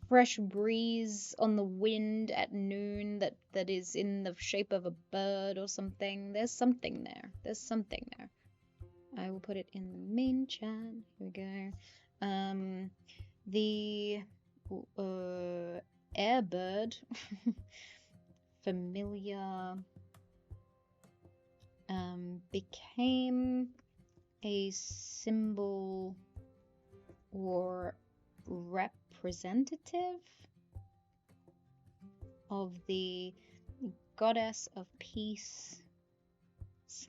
fresh breeze on the wind at noon that is in the shape of a bird or something. There's something there. There's something there. I will put it in the main chat. Here we go. The airbird, familiar, became a symbol or representative of the goddess of peace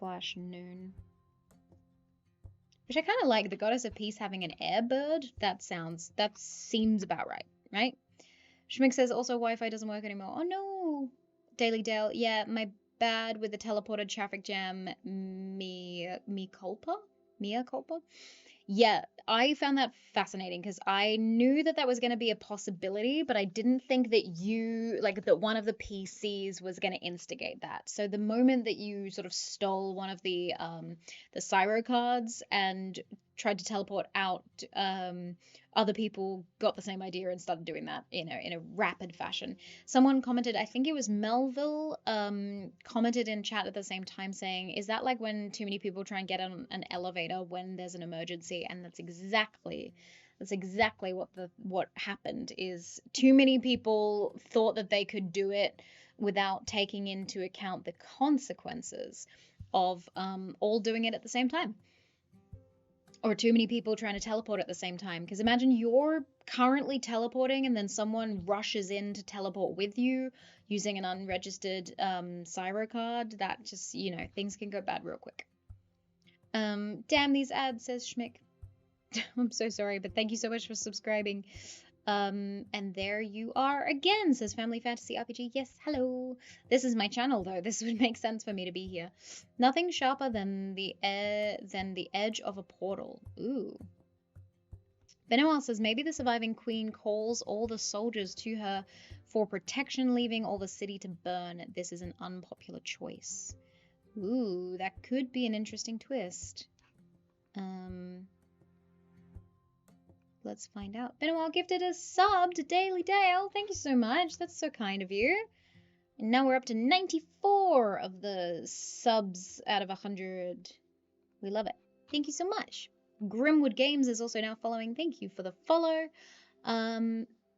/ noon. Which I kind of like, the goddess of peace having an airbird. That seems about right? Schmick says also Wi-Fi doesn't work anymore. Oh no! Daily Dale, yeah, my bad with the teleported traffic jam. Mea culpa? Yeah, I found that fascinating because I knew that was going to be a possibility, but I didn't think that that one of the PCs was going to instigate that. So the moment that you sort of stole one of the Cyro cards and tried to teleport out, other people got the same idea and started doing that in a rapid fashion. Someone commented, I think it was Melville, commented in chat at the same time saying, is that like when too many people try and get on an elevator when there's an emergency? And that's exactly what happened. Is too many people thought that they could do it without taking into account the consequences of all doing it at the same time. Or too many people trying to teleport at the same time. Because imagine you're currently teleporting and then someone rushes in to teleport with you using an unregistered Cyro card. That just, things can go bad real quick. Damn these ads, says Schmick. I'm so sorry, but thank you so much for subscribing. And there you are again, says Family Fantasy RPG. Yes, hello. This is my channel, though. This would make sense for me to be here. Nothing sharper than the edge of a portal. Ooh. Benoit says maybe the surviving queen calls all the soldiers to her for protection, leaving all the city to burn. This is an unpopular choice. Ooh, that could be an interesting twist. Let's find out. Benoit gifted a sub to Daily Dale. Thank you so much. That's so kind of you. And now we're up to 94 of the subs out of 100. We love it. Thank you so much. Grimwood Games is also now following. Thank you for the follow.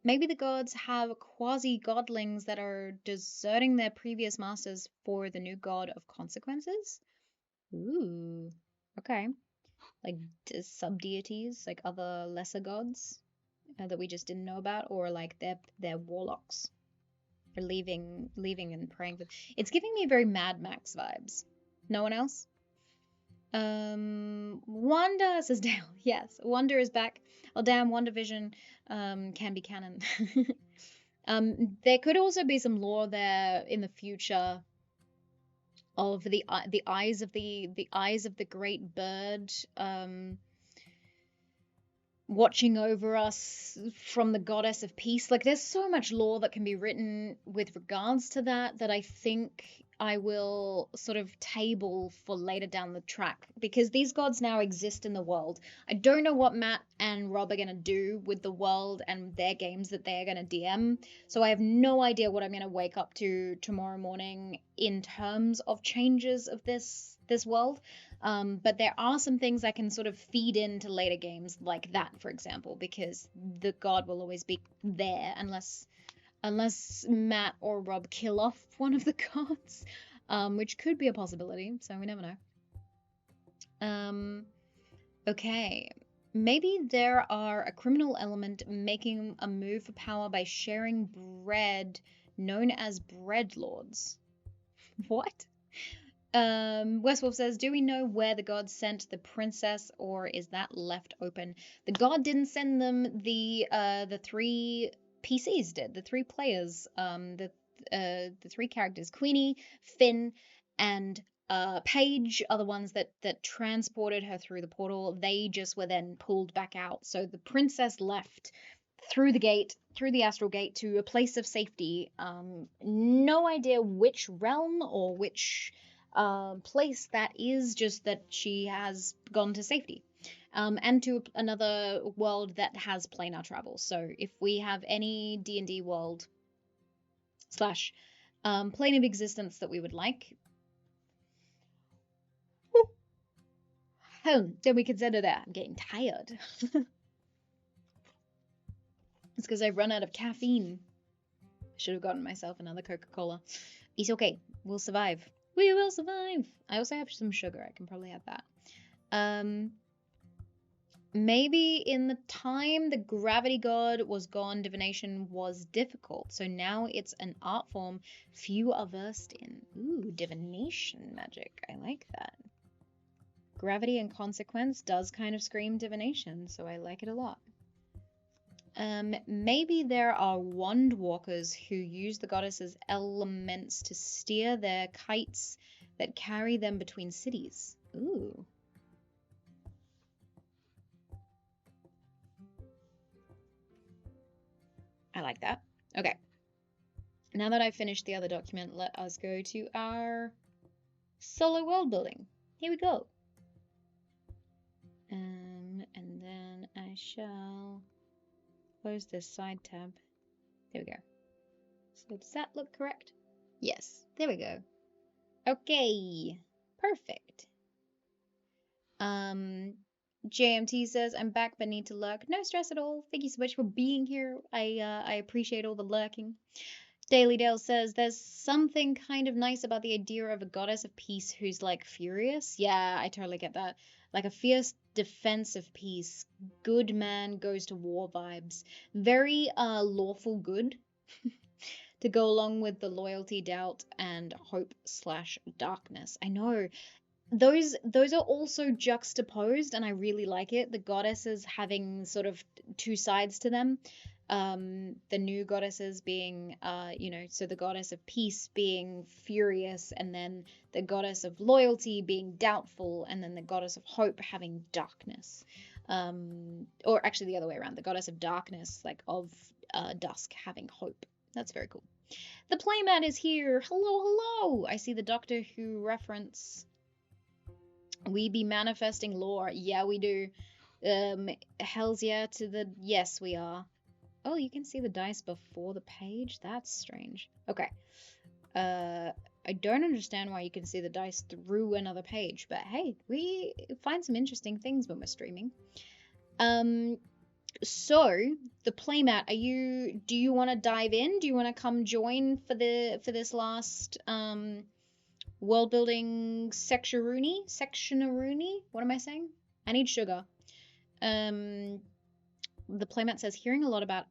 Maybe the gods have quasi-godlings that are deserting their previous masters for the new god of consequences. Ooh, okay. Like sub-deities, like other lesser gods that we just didn't know about, or like they're warlocks for leaving and praying for. It's giving me very Mad Max vibes. No one else? Wanda, says Dale. Yes, Wanda is back. Oh damn, WandaVision can be canon. There could also be some lore there in the future of the eyes of the eyes of the great bird watching over us from the goddess of peace. Like there's so much lore that can be written with regards to that I think I will sort of table for later down the track, because these gods now exist in the world. I don't know what Matt and Rob are going to do with the world and their games that they're going to DM, so I have no idea what I'm going to wake up to tomorrow morning in terms of changes of this world. But there are some things I can sort of feed into later games, like that, for example, because the god will always be there unless Matt or Rob kill off one of the gods, which could be a possibility, so we never know. Okay. Maybe there are a criminal element making a move for power by sharing bread, known as bread lords. What? Westwolf says, do we know where the god sent the princess, or is that left open? The god didn't send them. The three PCs did. The three players, the three characters, Queenie, Finn, and Paige, are the ones that transported her through the portal. They just were then pulled back out. So the princess left through the gate, through the astral gate, to a place of safety. No idea which realm or which place that is, just that she has gone to safety. And to another world that has planar travel. So if we have any D&D world slash plane of existence that we would like, then we can send her there. I'm getting tired. It's because I've run out of caffeine. I should have gotten myself another Coca-Cola. It's okay. We'll survive. We will survive. I also have some sugar. I can probably have that. Maybe in the time the gravity god was gone, divination was difficult. So now it's an art form few are versed in. Ooh, divination magic. I like that. Gravity and consequence does kind of scream divination, so I like it a lot. Maybe there are wand walkers who use the goddess's elements to steer their kites that carry them between cities. Ooh. I like that. Okay. Now that I've finished the other document, let us go to our solo world building. Here we go. And then I shall close this side tab. There we go. So does that look correct? Yes, there we go. Okay, perfect. JMT says, I'm back but need to lurk. No stress at all. Thank you so much for being here. I appreciate all the lurking. Daily Dale says, there's something kind of nice about the idea of a goddess of peace who's like furious. Yeah, I totally get that. Like a fierce defense of peace. Good man goes to war vibes. Very lawful good. To go along with the loyalty, doubt, and hope / darkness. I know. Those are also juxtaposed, and I really like it. The goddesses having sort of two sides to them. The new goddesses being, so the goddess of peace being furious, and then the goddess of loyalty being doubtful, and then the goddess of hope having darkness. Or actually the other way around, the goddess of darkness, like of dusk, having hope. That's very cool. The playmat is here. Hello, hello. I see the Doctor Who reference. We be manifesting lore. Yeah, we do. Hells yeah to the... Yes, we are. Oh, you can see the dice before the page? That's strange. Okay. I don't understand why you can see the dice through another page, but hey, we find some interesting things when we're streaming. So the playmat, do you want to dive in? Do you want to come join for this last world building sectionaroonie? What am I saying? I need sugar. Um the playmat says, hearing a lot about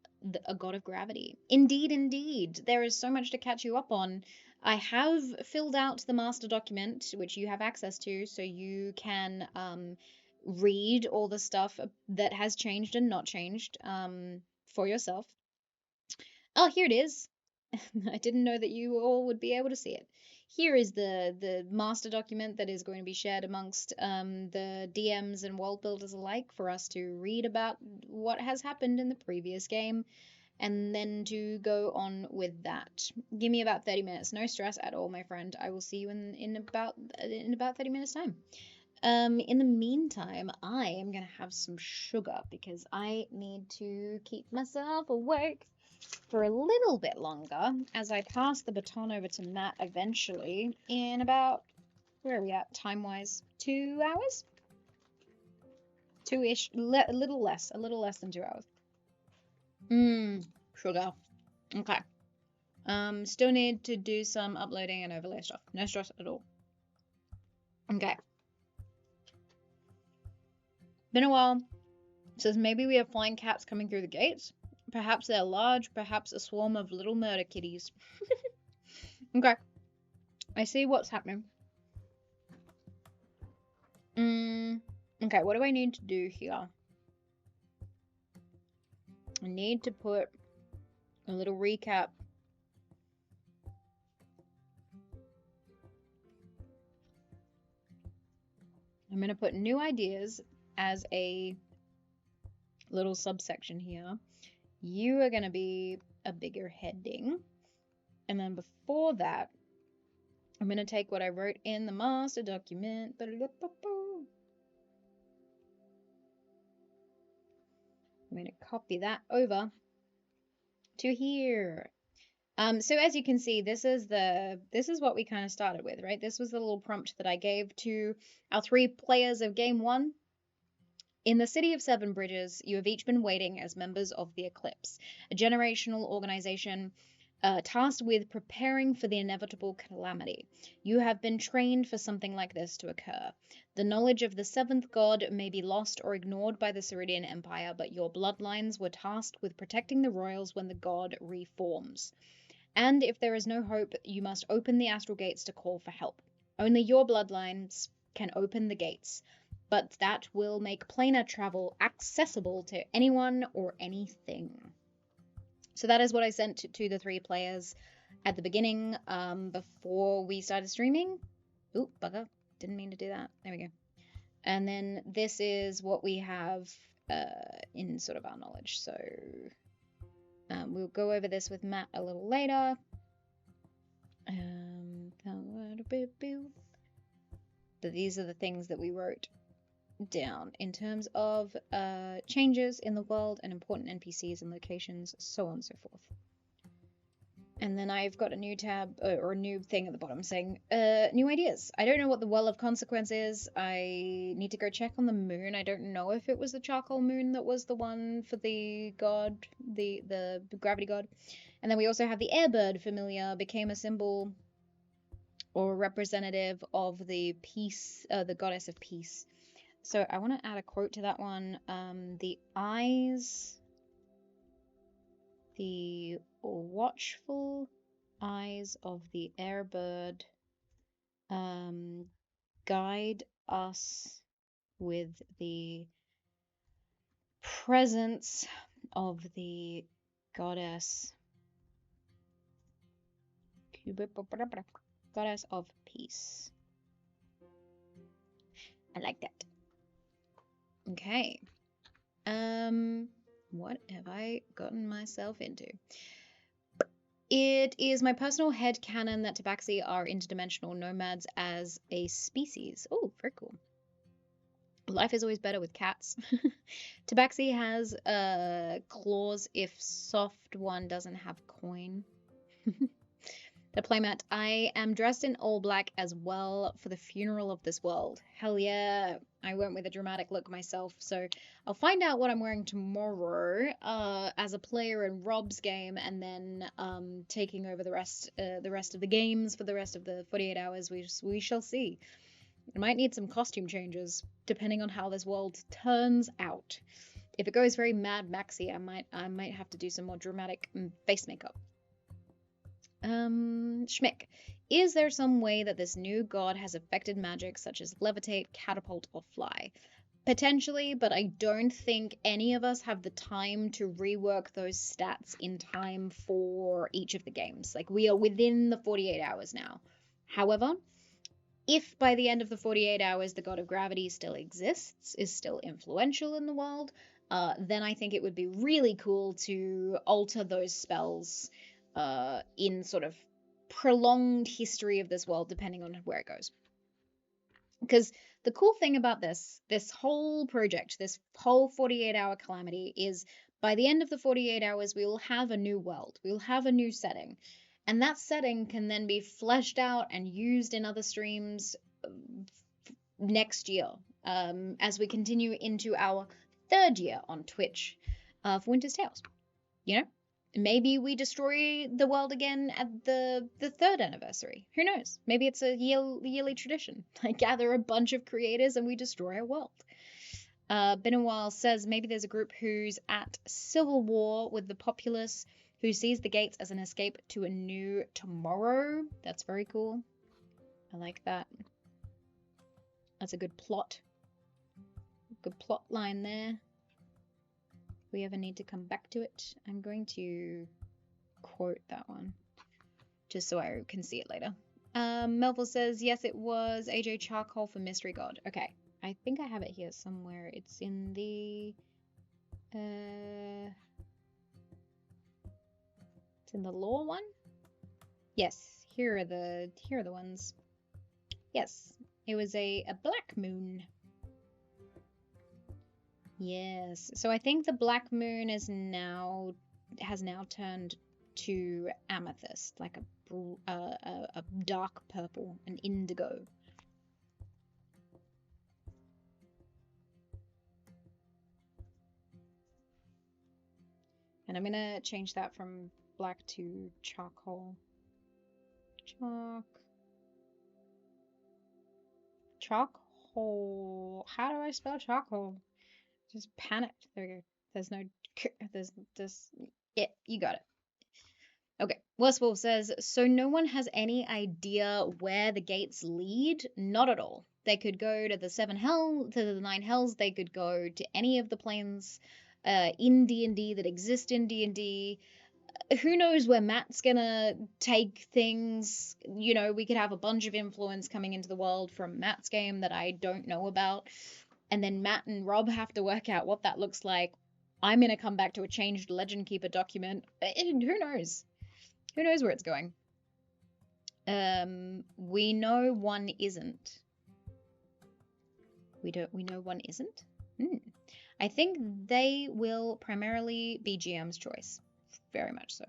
a god of gravity. Indeed, indeed. There is so much to catch you up on. I have filled out the master document, which you have access to, so you can read all the stuff that has changed and not changed for yourself. Oh, here it is. I didn't know that you all would be able to see it. Here is the master document that is going to be shared amongst the DMs and world builders alike for us to read about what has happened in the previous game, and then to go on with that. Give me about 30 minutes. No stress at all, my friend. I will see you in about 30 minutes time. In the meantime, I am gonna have some sugar because I need to keep myself awake for a little bit longer as I pass the baton over to Matt eventually in about, where are we at time wise? 2 hours? Two-ish, a little less than 2 hours. Sugar. Okay. Still need to do some uploading and overlay stuff. No stress at all. Okay. Been a while. Says maybe we have flying cats coming through the gates. Perhaps they're large, perhaps a swarm of little murder kitties. Okay. I see what's happening. Okay, what do I need to do here? I need to put a little recap. I'm going to put new ideas as a little subsection here. You are going to be a bigger heading. And then before that, I'm going to take what I wrote in the master document. I'm going to copy that over to here. So as you can see, this is what we kind of started with, right? This was the little prompt that I gave to our 3 players of game 1. In the city of Seven Bridges, you have each been waiting as members of the Eclipse, a generational organization tasked with preparing for the inevitable calamity. You have been trained for something like this to occur. The knowledge of the 7th god may be lost or ignored by the Ceridian Empire, but your bloodlines were tasked with protecting the royals when the god reforms. And if there is no hope, you must open the astral gates to call for help. Only your bloodlines can open the gates, but that will make planar travel accessible to anyone or anything. So that is what I sent to the 3 players at the beginning before we started streaming. Oop, bugger. Didn't mean to do that. There we go. And then this is what we have in sort of our knowledge. So we'll go over this with Matt a little later. But these are the things that we wrote down in terms of changes in the world and important NPCs and locations, so on and so forth. And then I've got a new tab or a new thing at the bottom saying new ideas. I don't know what the Well of Consequence is. I need to go check on the moon. I don't know if it was the charcoal moon that was the one for the god, the gravity god. And then we also have the airbird familiar, became a symbol or representative of the peace, the goddess of peace. So I want to add a quote to that one. The eyes, the watchful eyes of the airbird guide us with the presence of the goddess of peace. I like that. Okay. What have I gotten myself into? It is my personal headcanon that tabaxi are interdimensional nomads as a species. Oh, very cool. Life is always better with cats. Tabaxi has claws if soft one doesn't have coin. The playmat. I am dressed in all black as well for the funeral of this world. Hell yeah. I went with a dramatic look myself, so I'll find out what I'm wearing tomorrow as a player in Rob's game, and then taking over the rest of the games for the rest of the 48 hours. We shall see. I might need some costume changes depending on how this world turns out. If it goes very Mad Maxy, I might have to do some more dramatic face makeup. Schmick. Is there some way that this new god has affected magic such as levitate, catapult, or fly? Potentially, but I don't think any of us have the time to rework those stats in time for each of the games. Like, we are within the 48 hours now. However, if by the end of the 48 hours the god of gravity still exists, is still influential in the world, then I think it would be really cool to alter those spells in sort of prolonged history of this world, depending on where it goes. Because the cool thing about this whole project, this whole 48-hour calamity, is by the end of the 48 hours, we will have a new world. We will have a new setting. And that setting can then be fleshed out and used in other streams next year, as we continue into our 3rd year on Twitch of Winter's Tales. You know? Maybe we destroy the world again at the 3rd anniversary. Who knows? Maybe it's a yearly tradition. I gather a bunch of creators and we destroy a world. Been a while says maybe there's a group who's at civil war with the populace who sees the gates as an escape to a new tomorrow. That's very cool. I like that. That's a good plot. Good plot line there. If we ever need to come back to it, I'm going to quote that one just so I can see it later. Melville says, yes, it was AJ Charcoal for Mystery God. Okay, I think I have it here somewhere. It's in the it's in the lore one. Yes, here are the ones. Yes, it was a black moon. Yes, so I think the black moon has now turned to amethyst, like a dark purple, an indigo. And I'm gonna change that from black to charcoal. Charcoal. How do I spell charcoal? Just panicked. There we go. Yeah, you got it. Okay. Westwolf says, so no one has any idea where the gates lead? Not at all. They could go to the 9 hells. They could go to any of the planes in D&D that exist in D&D. Who knows where Matt's gonna take things? You know, we could have a bunch of influence coming into the world from Matt's game that I don't know about. And then Matt and Rob have to work out what that looks like. I'm going to come back to a changed Legend Keeper document. Who knows? Who knows where it's going? We know one isn't. We know one isn't? I think they will primarily be GM's choice. Very much so.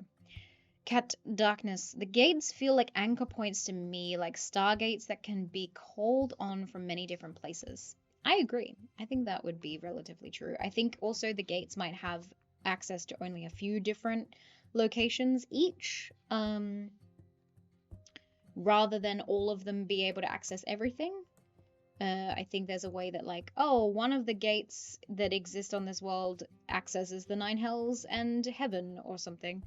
Cat Darkness. The gates feel like anchor points to me, like stargates that can be called on from many different places. I agree. I think that would be relatively true. I think also the gates might have access to only a few different locations each, rather than all of them be able to access everything. I think there's a way that, like, oh, one of the gates that exist on this world accesses the 9 hells and heaven or something.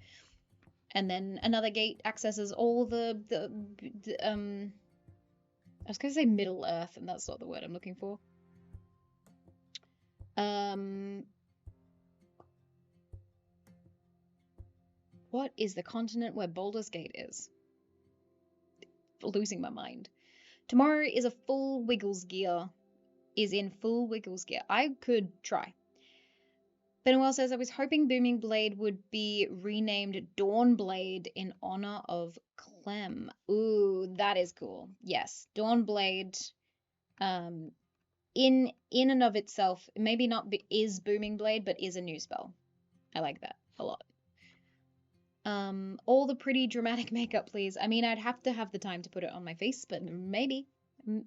And then another gate accesses all the I was going to say Middle Earth, and that's not the word I'm looking for. What is the continent where Baldur's Gate is? Losing my mind. Tomorrow is a full Wiggles gear. Is in full Wiggles gear. I could try. Benoel says, I was hoping Booming Blade would be renamed Dawnblade in honor of Clem. Ooh, that is cool. Yes, Dawnblade, in and of itself, maybe not is Booming Blade, but is a new spell. I like that a lot. All the pretty dramatic makeup, please. I mean, I'd have to have the time to put it on my face, but maybe.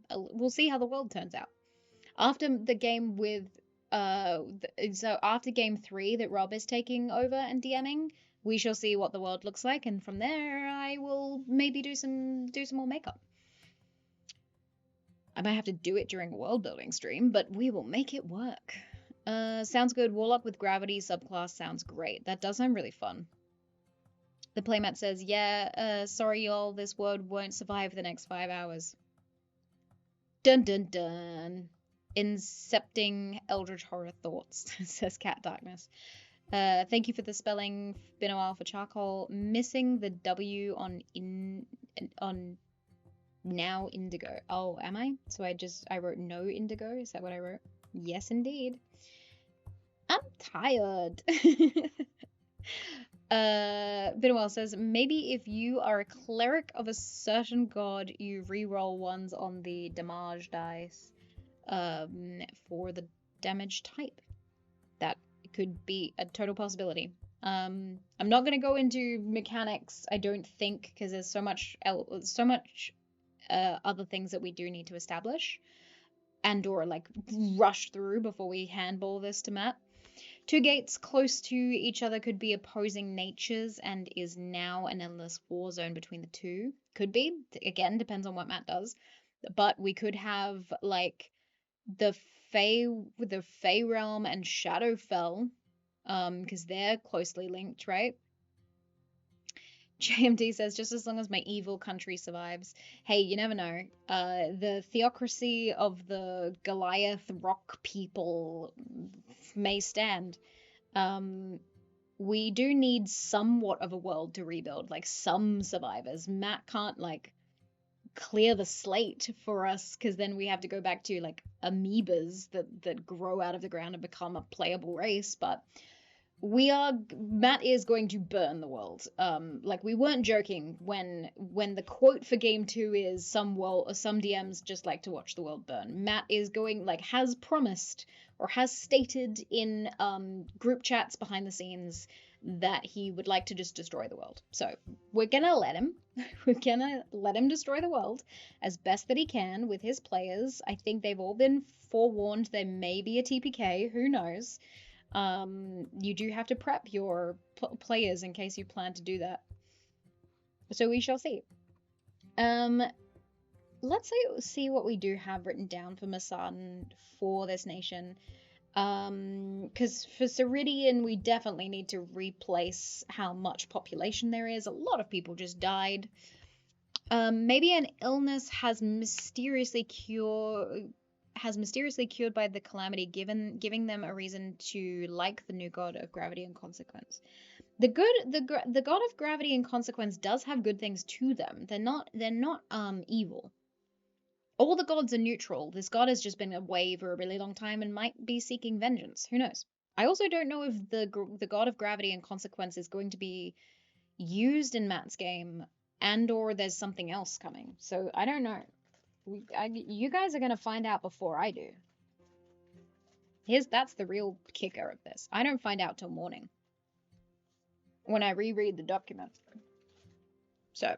We'll see how the world turns out. After the game with so after game 3 that Rob is taking over and DMing, we shall see what the world looks like, and from there I will maybe do some more makeup. I might have to do it during a world building stream, but we will make it work. Sounds good. Warlock with gravity subclass sounds great. That does sound really fun. The playmat says, yeah, sorry y'all, this world won't survive the next 5 hours. Dun dun dun. Incepting Eldritch Horror Thoughts, says Cat Darkness. Thank you for the spelling. Been a while for charcoal. Missing the W on now indigo. Oh, am I? So I wrote no indigo. Is that what I wrote? Yes, indeed. I'm tired. Binwell says, maybe if you are a cleric of a certain god, you reroll ones on the damage dice for the damage type. That could be a total possibility. I'm not going to go into mechanics, I don't think, because there's so much other things that we do need to establish and or like rush through before we handball this to Matt. 2 gates close to each other could be opposing natures and is now an endless war zone between the two. Could be. Again, depends on what Matt does. But we could have like the Fey realm and Shadowfell, because they're closely linked, right? JMD says, just as long as my evil country survives. Hey, you never know. The theocracy of the Goliath rock people may stand. We do need somewhat of a world to rebuild, like some survivors. Matt can't like clear the slate for us, because then we have to go back to like amoebas that grow out of the ground and become a playable race. But Matt is going to burn the world. Like, we weren't joking when the quote for game 2 is some DMs just like to watch the world burn. Matt is going, like, has promised or has stated in group chats behind the scenes that he would like to just destroy the world. So we're gonna let him. We're gonna let him destroy the world as best that he can with his players. I think they've all been forewarned there may be a TPK. Who knows? You do have to prep your players in case you plan to do that. So we shall see. Let's see what we do have written down for Masardan for this nation. Because for Ceridian, we definitely need to replace how much population there is. A lot of people just died. Maybe an illness has mysteriously cured by the calamity, giving them a reason to like the new god of gravity and consequence. The god of gravity and consequence does have good things to them. They're not evil. All the gods are neutral. This god has just been away for a really long time and might be seeking vengeance. Who knows? I also don't know if the god of gravity and consequence is going to be used in Matt's game, and or there's something else coming. So I don't know. You guys are going to find out before I do. That's the real kicker of this. I don't find out till morning when I reread the document. So,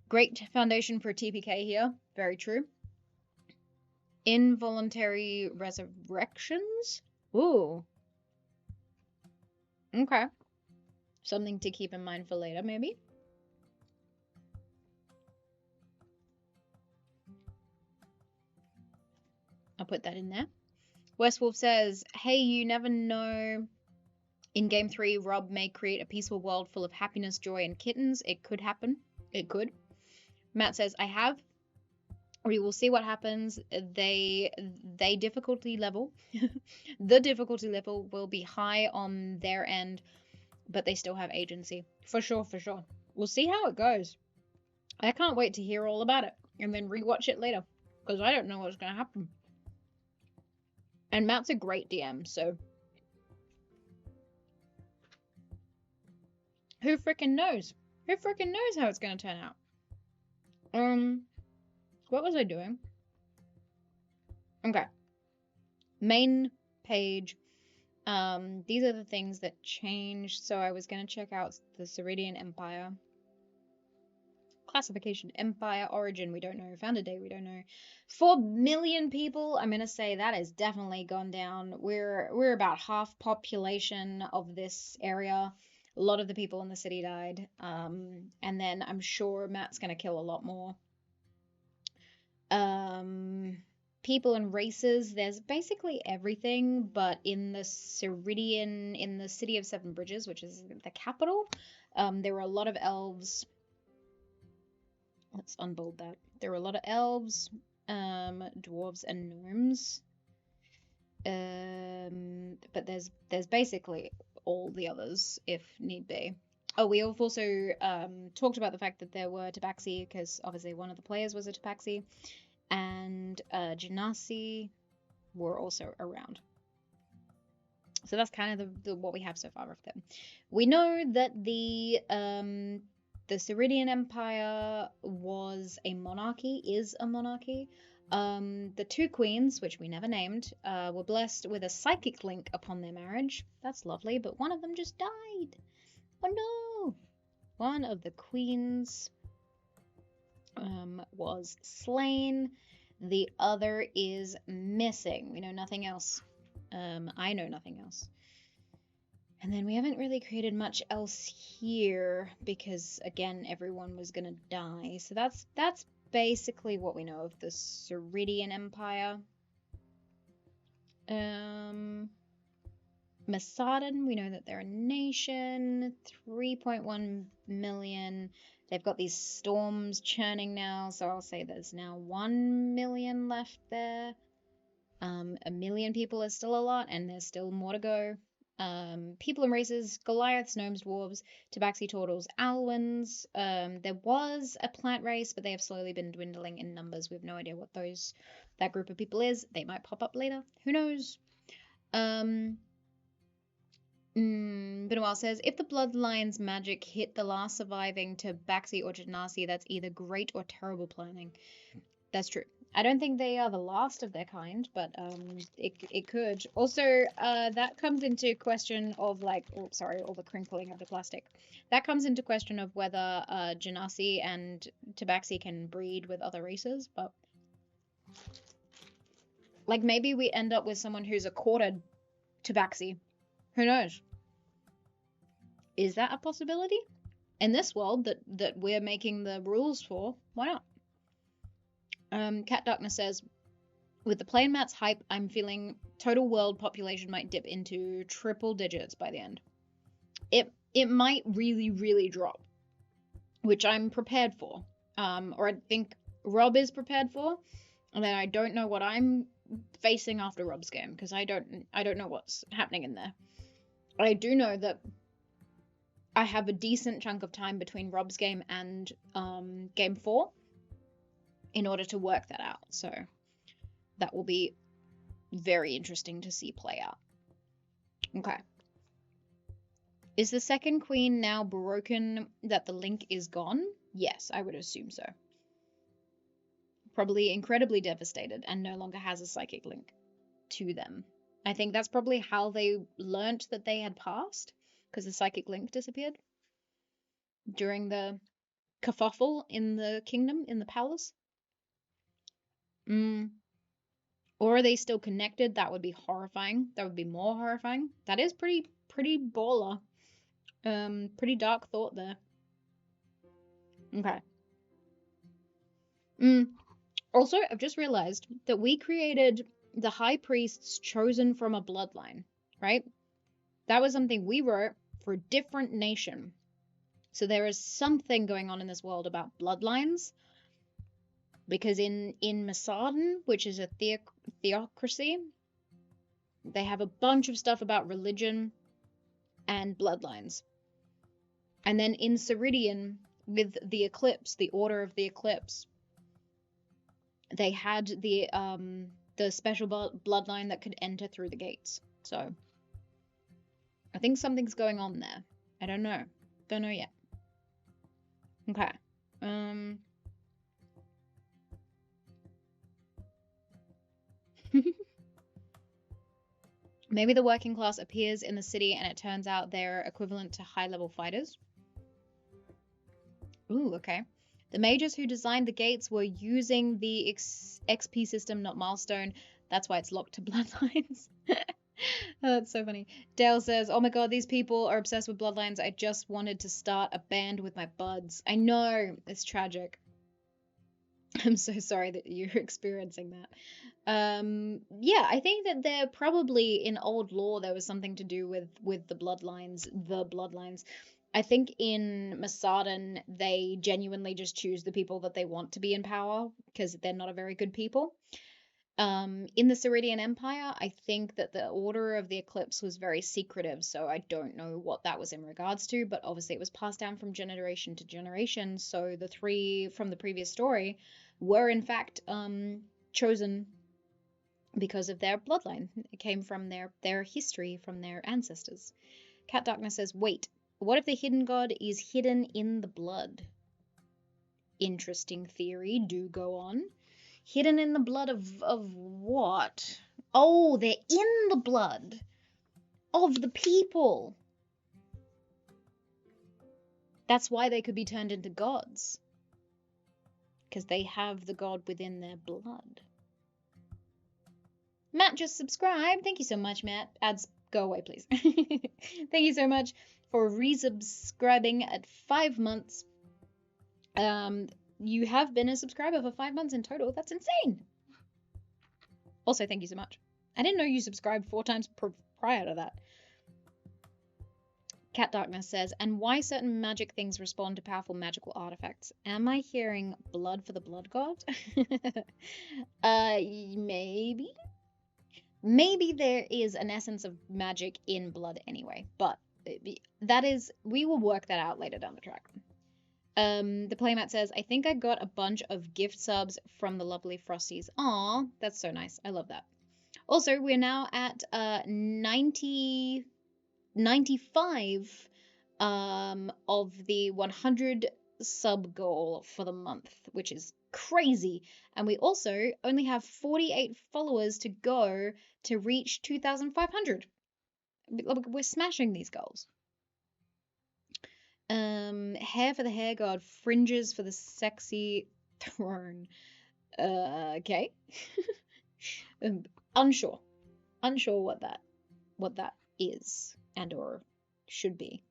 great foundation for TPK here. Very true. Involuntary resurrections? Ooh. Okay. Something to keep in mind for later, maybe. I'll put that in there. Westwolf says, hey, you never know. In game 3, Rob may create a peaceful world full of happiness, joy, and kittens. It could happen. It could. Matt says, I have. We will see what happens. They difficulty level. The difficulty level will be high on their end, but they still have agency. For sure, for sure. We'll see how it goes. I can't wait to hear all about it and then rewatch it later, because I don't know what's going to happen. And Matt's a great DM, so who freaking knows? Who freaking knows how it's going to turn out? What was I doing? Okay. Main page. These are the things that changed. So I was going to check out the Ceridian Empire. Classification, Empire, Origin, we don't know. Founder date, we don't know. 4 million people, I'm gonna say that has definitely gone down. We're about half population of this area. A lot of the people in the city died. And then I'm sure Matt's gonna kill a lot more. People and races, there's basically everything, but in the Ceridian, in the city of Seven Bridges, which is the capital, there were a lot of elves. Let's unbold that. There were a lot of elves, dwarves, and gnomes. But there's basically all the others if need be. Oh, we have also talked about the fact that there were tabaxi, because obviously one of the players was a tabaxi, and genasi were also around. So that's kind of the what we have so far of them. We know that the Ceridian Empire was a monarchy, is a monarchy. The two queens, which we never named, were blessed with a psychic link upon their marriage. That's lovely, but one of them just died. Oh no! One of the queens was slain. The other is missing. We know nothing else. I know nothing else. And then we haven't really created much else here because, again, everyone was gonna die. So that's basically what we know of the Ceridian Empire. Masadan, we know that they're a nation, 3.1 million. They've got these storms churning now, so I'll say there's now 1 million left there. 1 million people is still a lot, and there's still more to go. People and races, Goliaths, Gnomes, Dwarves, Tabaxi, Turtles, Alwins. There was a plant race, but they have slowly been dwindling in numbers. We have no idea what that group of people is. They might pop up later. Who knows? Benoit says, if the Bloodline's magic hit the last surviving Tabaxi or Genasi, that's either great or terrible planning. That's true. I don't think they are the last of their kind, but it could. Also, that comes into question of all the crinkling of the plastic. That comes into question of whether Genasi and Tabaxi can breed with other races, but maybe we end up with someone who's a quarter Tabaxi. Who knows? Is that a possibility? In this world that we're making the rules for, why not? Cat Darkness says, with the plain Matt's hype, I'm feeling total world population might dip into triple digits by the end. It might really, really drop, which I'm prepared for. Or I think Rob is prepared for. And then I don't know what I'm facing after Rob's game, because I don't know what's happening in there. I do know that I have a decent chunk of time between Rob's game and game 4 in order to work that out. So that will be very interesting to see play out. Okay. Is the second queen now broken that the link is gone? Yes, I would assume so. Probably incredibly devastated and no longer has a psychic link to them. I think that's probably how they learnt that they had passed, because the psychic link disappeared during the kerfuffle in the kingdom, in the palace. Or are they still connected? That would be horrifying. That would be more horrifying. That is pretty baller. Pretty dark thought there. Okay. Also, I've just realized that we created the high priests chosen from a bloodline, right? That was something we wrote for a different nation. So there is something going on in this world about bloodlines. Because in Masadan, which is a theocracy, they have a bunch of stuff about religion and bloodlines. And then in Ceridian, with the Eclipse, the Order of the Eclipse, they had the special bloodline that could enter through the gates. So I think something's going on there. I don't know. Don't know yet. Okay. Maybe the working class appears in the city and it turns out they're equivalent to high-level fighters. Ooh, okay. The mages who designed the gates were using the XP system, not milestone. That's why it's locked to bloodlines. Oh, that's so funny. Dale says, oh my god, these people are obsessed with bloodlines. I just wanted to start a band with my buds. I know, it's tragic. I'm so sorry that you're experiencing that. Yeah, I think that there probably in old lore there was something to do with the bloodlines. I think in Masadan they genuinely just choose the people that they want to be in power because they're not a very good people. In the Ceridian Empire, I think that the Order of the Eclipse was very secretive, so I don't know what that was in regards to, but obviously it was passed down from generation to generation, so the three from the previous story were in fact chosen because of their bloodline. It came from their history, from their ancestors. Cat Darkness says, wait, what if the hidden god is hidden in the blood? Interesting theory, do go on. Hidden in the blood of what? Oh, they're in the blood of the people. That's why they could be turned into gods. Because they have the god within their blood. Matt just subscribed. Thank you so much, Matt. Ads, go away, please. Thank you so much for resubscribing at 5 months. You have been a subscriber for 5 months in total. That's insane. Also, thank you so much. I didn't know you subscribed 4 times prior to that. Cat Darkness says, and why certain magic things respond to powerful magical artifacts? Am I hearing blood for the blood god? Maybe. Maybe there is an essence of magic in blood anyway, but that is, we will work that out later down the track. The playmat says, I think I got a bunch of gift subs from the lovely Frosties. Aw, that's so nice. I love that. Also, we're now at 95 of the 100 sub goal for the month, which is crazy. And we also only have 48 followers to go to reach 2,500. We're smashing these goals. Hair for the hair god, fringes for the sexy throne. Okay. Unsure what that is and or should be.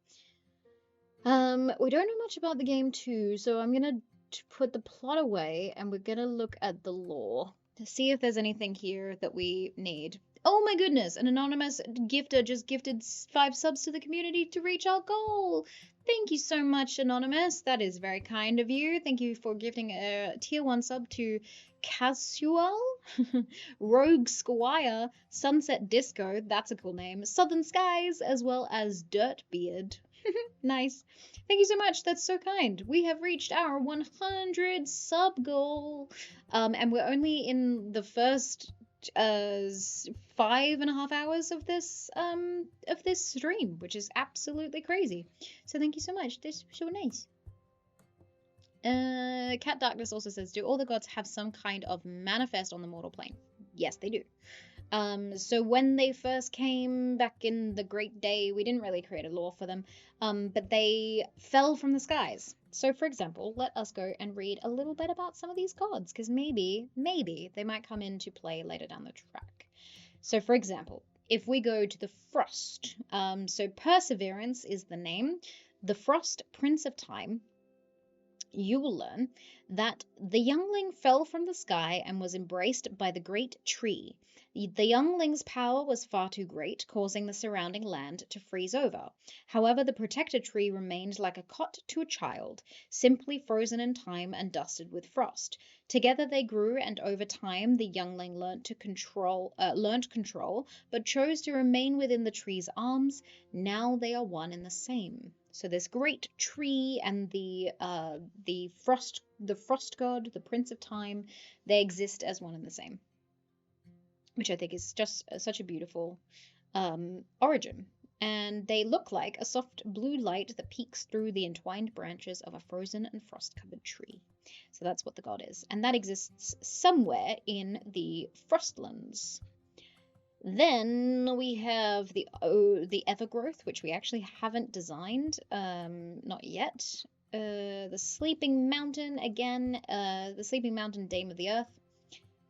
We don't know much about the game too, so I'm gonna put the plot away and we're gonna look at the lore to see if there's anything here that we need. Oh my goodness, an anonymous gifter just gifted 5 subs to the community to reach our goal. Thank you so much, Anonymous. That is very kind of you. Thank you for gifting a tier 1 sub to Casual, Rogue Squire, Sunset Disco, that's a cool name, Southern Skies, as well as Dirtbeard. Nice. Thank you so much. That's so kind. We have reached our 100 sub goal. And we're only in the first 5.5 hours of this stream, which is absolutely crazy. So thank you so much. This is so nice. Cat Darkness also says, do all the gods have some kind of manifest on the mortal plane? Yes, they do. So when they first came back in the Great Day, we didn't really create a lore for them, but they fell from the skies. So, for example, let us go and read a little bit about some of these gods, because maybe they might come into play later down the track. So, for example, if we go to the Frost, so Perseverance is the name, the Frost, Prince of Time, you will learn that the youngling fell from the sky and was embraced by the great tree. The youngling's power was far too great, causing the surrounding land to freeze over. However, the protector tree remained like a cot to a child, simply frozen in time and dusted with frost. Together they grew, and over time the youngling learnt control, but chose to remain within the tree's arms. Now they are one and the same. So this great tree and the frost god, the Prince of Time, they exist as one and the same, which I think is just such a beautiful origin. And they look like a soft blue light that peeks through the entwined branches of a frozen and frost-covered tree. So that's what the god is, and that exists somewhere in the Frostlands. Then we have the Evergrowth, which we actually haven't designed, not yet. The Sleeping Mountain, again, the Sleeping Mountain, Dame of the Earth.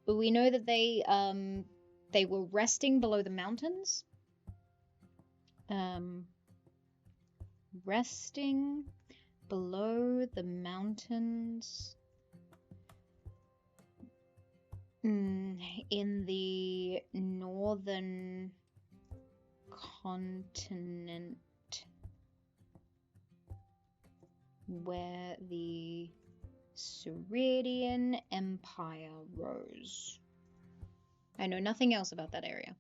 But we know that they were resting below the mountains. Resting below the mountains in the northern continent where the Ceridian Empire rose. I know nothing else about that area.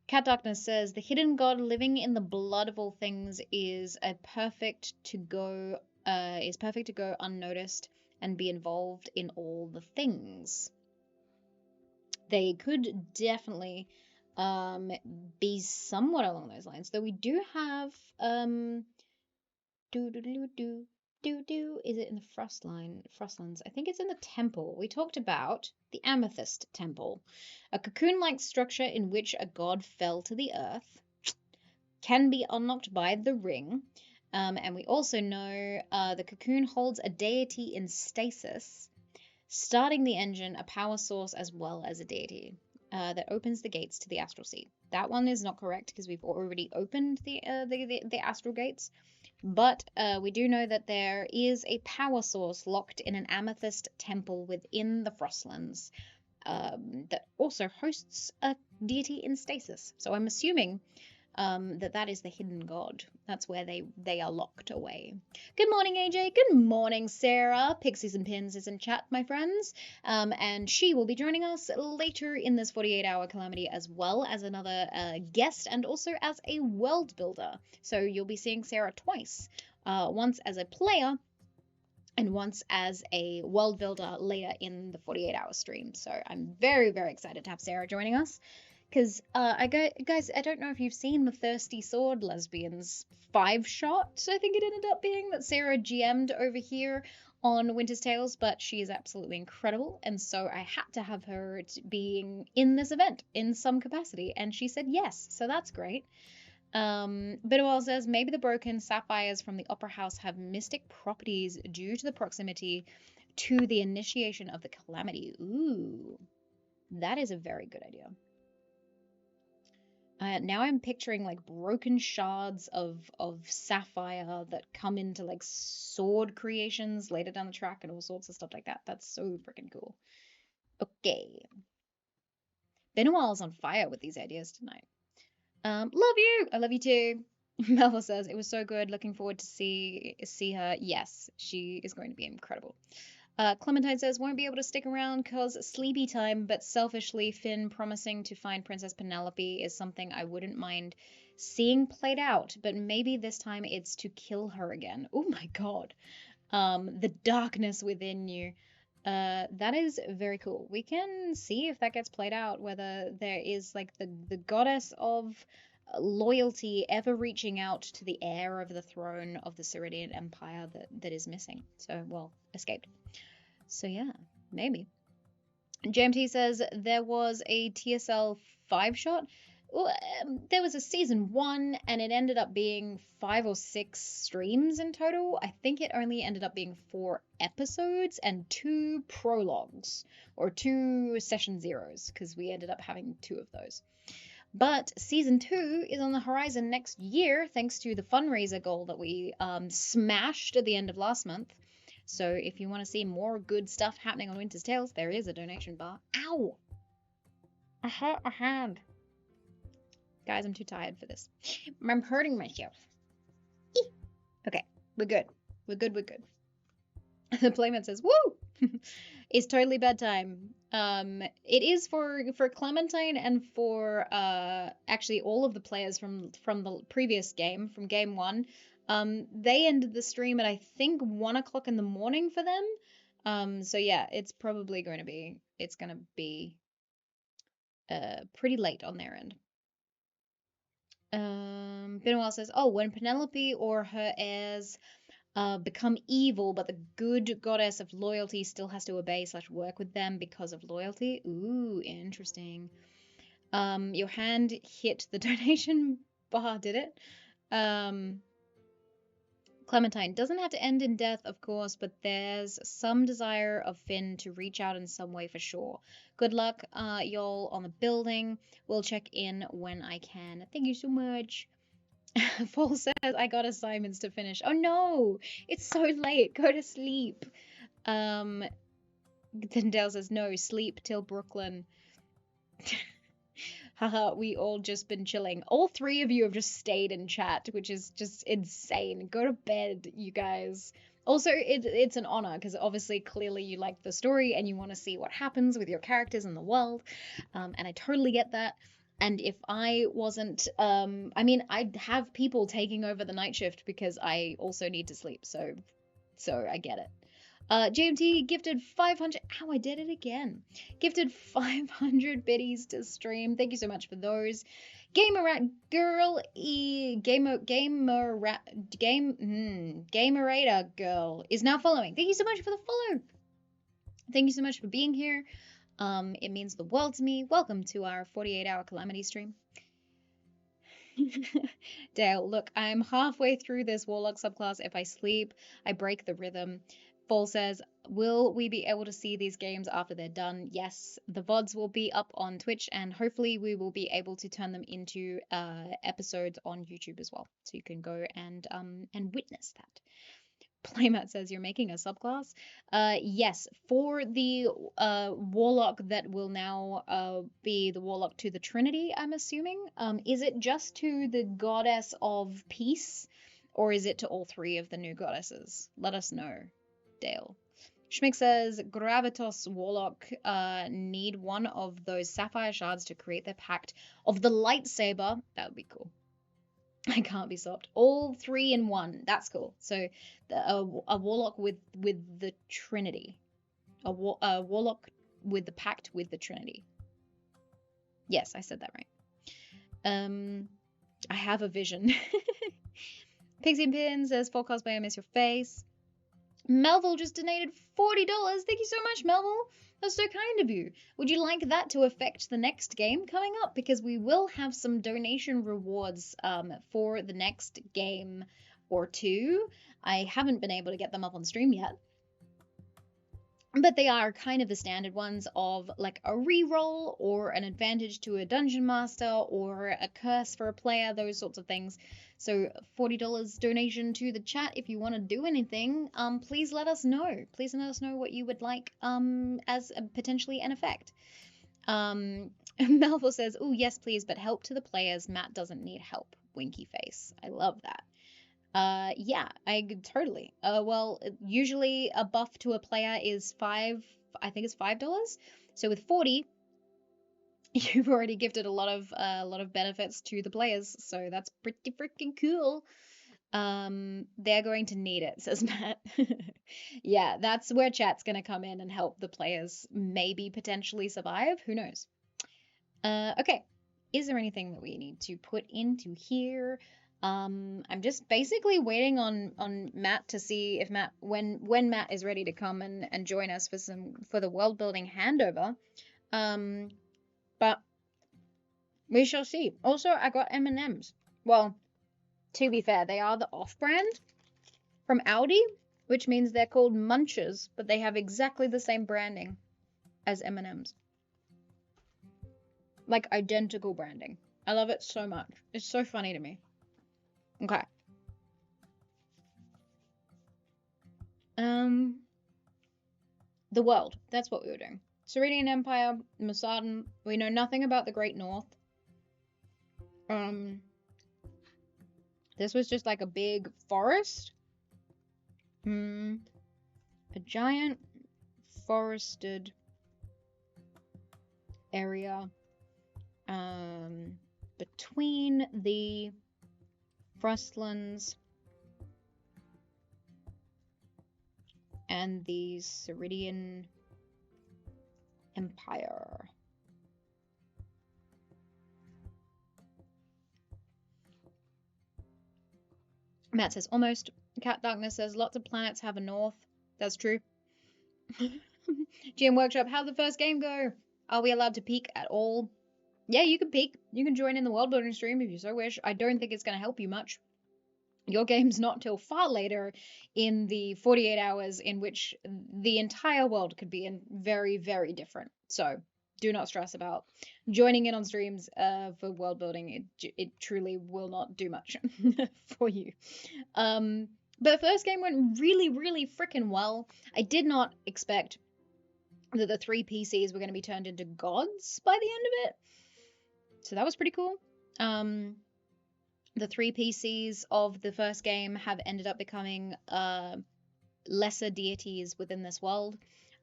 Cat Darkness says, the hidden god living in the blood of all things is perfect to go unnoticed and be involved in all the things. They could definitely be somewhat along those lines, though we do have is it in the Frostlands? I think it's in the temple. We talked about the Amethyst Temple, a cocoon-like structure in which a god fell to the earth, can be unlocked by the ring, and we also know the cocoon holds a deity in stasis, starting the engine, a power source, as well as a deity that opens the gates to the astral sea. That one is not correct because we've already opened the astral gates. But we do know that there is a power source locked in an amethyst temple within the Frostlands that also hosts a deity in stasis. So I'm assuming that is the hidden god. That's where they are locked away. Good morning, AJ. Good morning, Sarah. Pixies and Pins is in chat, my friends. And she will be joining us later in this 48-hour calamity as well as another guest and also as a world builder. So you'll be seeing Sarah twice. Once as a player and once as a world builder later in the 48-hour stream. So I'm very, very excited to have Sarah joining us. Because, guys, I don't know if you've seen the Thirsty Sword Lesbians 5-shot, I think it ended up being, that Sarah GM'd over here on Winter's Tales, but she is absolutely incredible, and so I had to have her being in this event in some capacity, and she said yes, so that's great. Bidwell says, maybe the broken sapphires from the Opera House have mystic properties due to the proximity to the initiation of the calamity. Ooh, that is a very good idea. Now I'm picturing like broken shards of sapphire that come into like sword creations later down the track and all sorts of stuff like that. That's so freaking cool. Okay. Benoit's on fire with these ideas tonight. Love you! I love you too. Melva says, it was so good. Looking forward to see her. Yes, she is going to be incredible. Clementine says, won't be able to stick around because sleepy time, but selfishly, Finn promising to find Princess Penelope is something I wouldn't mind seeing played out, but maybe this time it's to kill her again. Oh my god. The darkness within you. That is very cool. We can see if that gets played out, whether there is like the goddess of loyalty ever reaching out to the heir of the throne of the Ceridian Empire that is missing. So, well, escaped. So yeah, maybe. JMT says there was a TSL 5-shot. Well, there was a season 1 and it ended up being 5 or 6 streams in total. I think it only ended up being 4 episodes and 2 prologues or 2 session zeros because we ended up having 2 of those. But season 2 is on the horizon next year thanks to the fundraiser goal that we smashed at the end of last month. So if you want to see more good stuff happening on Winter's Tales, there is a donation bar. Ow! I hurt my hand. Guys, I'm too tired for this. I'm hurting myself. Okay, we're good. We're good. The Playmat says, woo! It's totally bedtime. It is for Clementine and for actually all of the players from the previous game, from game 1. They ended the stream at I think 1 o'clock in the morning for them. So yeah, it's probably going to be pretty late on their end. Benoit says, oh, when Penelope or her heirs become evil, but the good goddess of loyalty still has to obey / work with them because of loyalty. Ooh, interesting. Your hand hit the donation bar, did it? Clementine, doesn't have to end in death, of course, but there's some desire of Finn to reach out in some way for sure. Good luck, y'all, on the building. We'll check in when I can. Thank you so much. Paul says, I got assignments to finish. Oh no, it's so late. Go to sleep. Then Dale says, no, sleep till Brooklyn. Haha, we all just been chilling. All three of you have just stayed in chat, which is just insane. Go to bed, you guys. Also, it's an honor, because obviously, clearly you like the story and you want to see what happens with your characters in the world. And I totally get that. And if I wasn't, I mean, I'd have people taking over the night shift because I also need to sleep. So I get it. GMT gifted 500. Ow, I did it again. Gifted 500 biddies to stream. Thank you so much for those. Gamerat girl, Gamerator girl is now following. Thank you so much for the follow. Thank you so much for being here. It means the world to me. Welcome to our 48-hour Calamity stream. Dale, look, I'm halfway through this Warlock subclass. If I sleep, I break the rhythm. Paul says, will we be able to see these games after they're done? Yes, the VODs will be up on Twitch, and hopefully we will be able to turn them into episodes on YouTube as well. So you can go and witness that. Playmat says you're making a subclass. Yes, for the Warlock that will now be the Warlock to the Trinity, I'm assuming. Is it just to the Goddess of Peace, or is it to all three of the new goddesses? Let us know, Dale. Schmick says, Gravitos Warlock need one of those sapphire shards to create their pact of the lightsaber. That would be cool. I can't be stopped. All three in one. That's cool. So a warlock with the Trinity. A warlock with the pact with the Trinity. Yes, I said that right. I have a vision. Pixie Pin says, "For cosplay, I miss your face." Melville just donated $40. Thank you so much, Melville. That's so kind of you. Would you like that to affect the next game coming up? Because we will have some donation rewards for the next game or two. I haven't been able to get them up on stream yet. But they are kind of the standard ones of like a reroll or an advantage to a dungeon master or a curse for a player, those sorts of things. So $40 donation to the chat. If you want to do anything, please let us know. Please let us know what you would like as potentially an effect. Melville says, oh, yes, please, but help to the players. Matt doesn't need help. Winky face. I love that. Yeah, I totally. Well, usually a buff to a player is I think it's $5. So with 40, you've already gifted a lot of benefits to the players. So that's pretty freaking cool. They're going to need it, says Matt. Yeah, that's where chat's going to come in and help the players maybe potentially survive. Who knows? Okay. Is there anything that we need to put into here? I'm just basically waiting on Matt to see if when Matt is ready to come and join us for the world building handover. But we shall see. Also, I got M&Ms. Well, to be fair, they are the off-brand from Aldi, which means they're called Munchers, but they have exactly the same branding as M&Ms. Like identical branding. I love it so much. It's so funny to me. Okay. The world. That's what we were doing. Ceridian Empire, Masardan. We know nothing about the Great North. This was just like a big forest. A giant forested area between the Frostlands and the Ceridian Empire. Matt says almost. Cat Darkness says lots of planets have a north. That's true. GM Workshop, how'd the first game go? Are we allowed to peek at all? Yeah, you can peek. You can join in the world building stream if you so wish. I don't think it's going to help you much. Your game's not till far later in the 48 hours in which the entire world could be in very, very different. So do not stress about joining in on streams for world building. It truly will not do much for you. But the first game went really, really freaking well. I did not expect that the 3 PCs were going to be turned into gods by the end of it. So that was pretty cool. The 3 PCs of the first game have ended up becoming lesser deities within this world.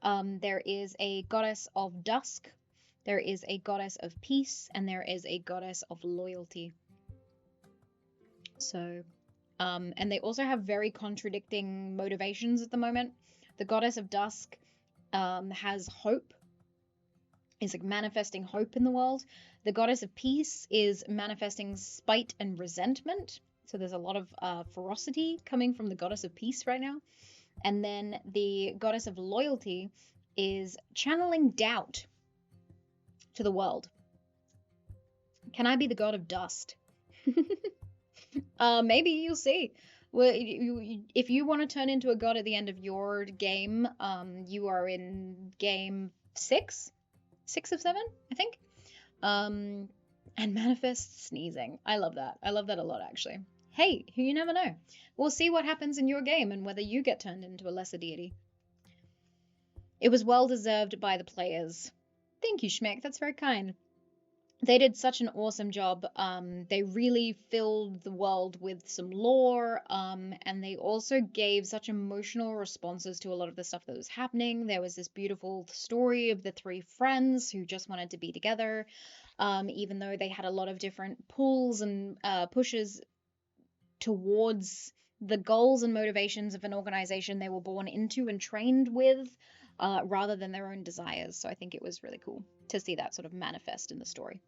There is a goddess of dusk, there is a goddess of peace, and there is a goddess of loyalty. So, and they also have very contradicting motivations at the moment. The goddess of dusk has hope, is like manifesting hope in the world. The goddess of peace is manifesting spite and resentment. So there's a lot of ferocity coming from the goddess of peace right now. And then the goddess of loyalty is channeling doubt to the world. Can I be the god of dust? Maybe you'll see. Well, if you want to turn into a god at the end of your game, you are in game 6 of 7, I think. And manifest sneezing. I love that. I love that a lot, actually. Hey, you never know. We'll see what happens in your game and whether you get turned into a lesser deity. It was well deserved by the players. Thank you, Schmeck. That's very kind. They did such an awesome job. They really filled the world with some lore, and they also gave such emotional responses to a lot of the stuff that was happening. There was this beautiful story of the 3 friends who just wanted to be together, even though they had a lot of different pulls and pushes towards the goals and motivations of an organization they were born into and trained with, rather than their own desires. So I think it was really cool to see that sort of manifest in the story.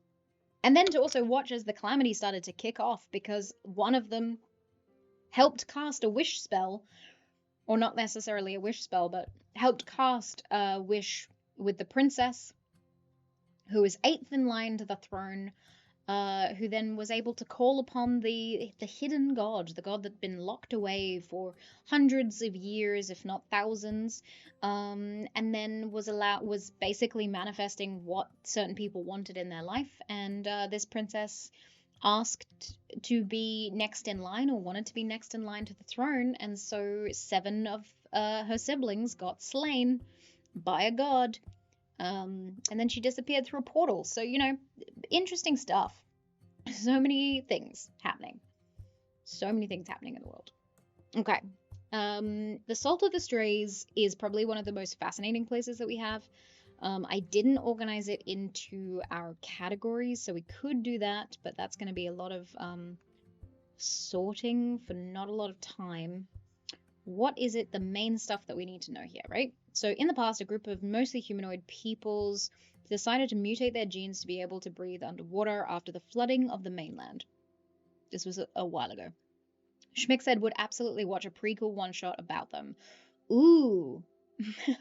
And then to also watch as the Calamity started to kick off, because one of them helped cast a wish spell, or not necessarily a wish spell, but helped cast a wish with the princess, who is 8th in line to the throne, who then was able to call upon the hidden god, the god that had been locked away for hundreds of years, if not thousands, and then was basically manifesting what certain people wanted in their life. And this princess asked to be next in line, or wanted to be next in line to the throne, and so 7 of her siblings got slain by a god. And then she disappeared through a portal. So, you know, interesting stuff. So many things happening. So many things happening in the world. Okay. The Salt of the Strays is probably one of the most fascinating places that we have. I didn't organize it into our categories, so we could do that, but that's going to be a lot of sorting for not a lot of time. What is it, the main stuff that we need to know here, right? So in the past, a group of mostly humanoid peoples decided to mutate their genes to be able to breathe underwater after the flooding of the mainland. This was a while ago. Schmick said would absolutely watch a prequel one-shot about them. Ooh.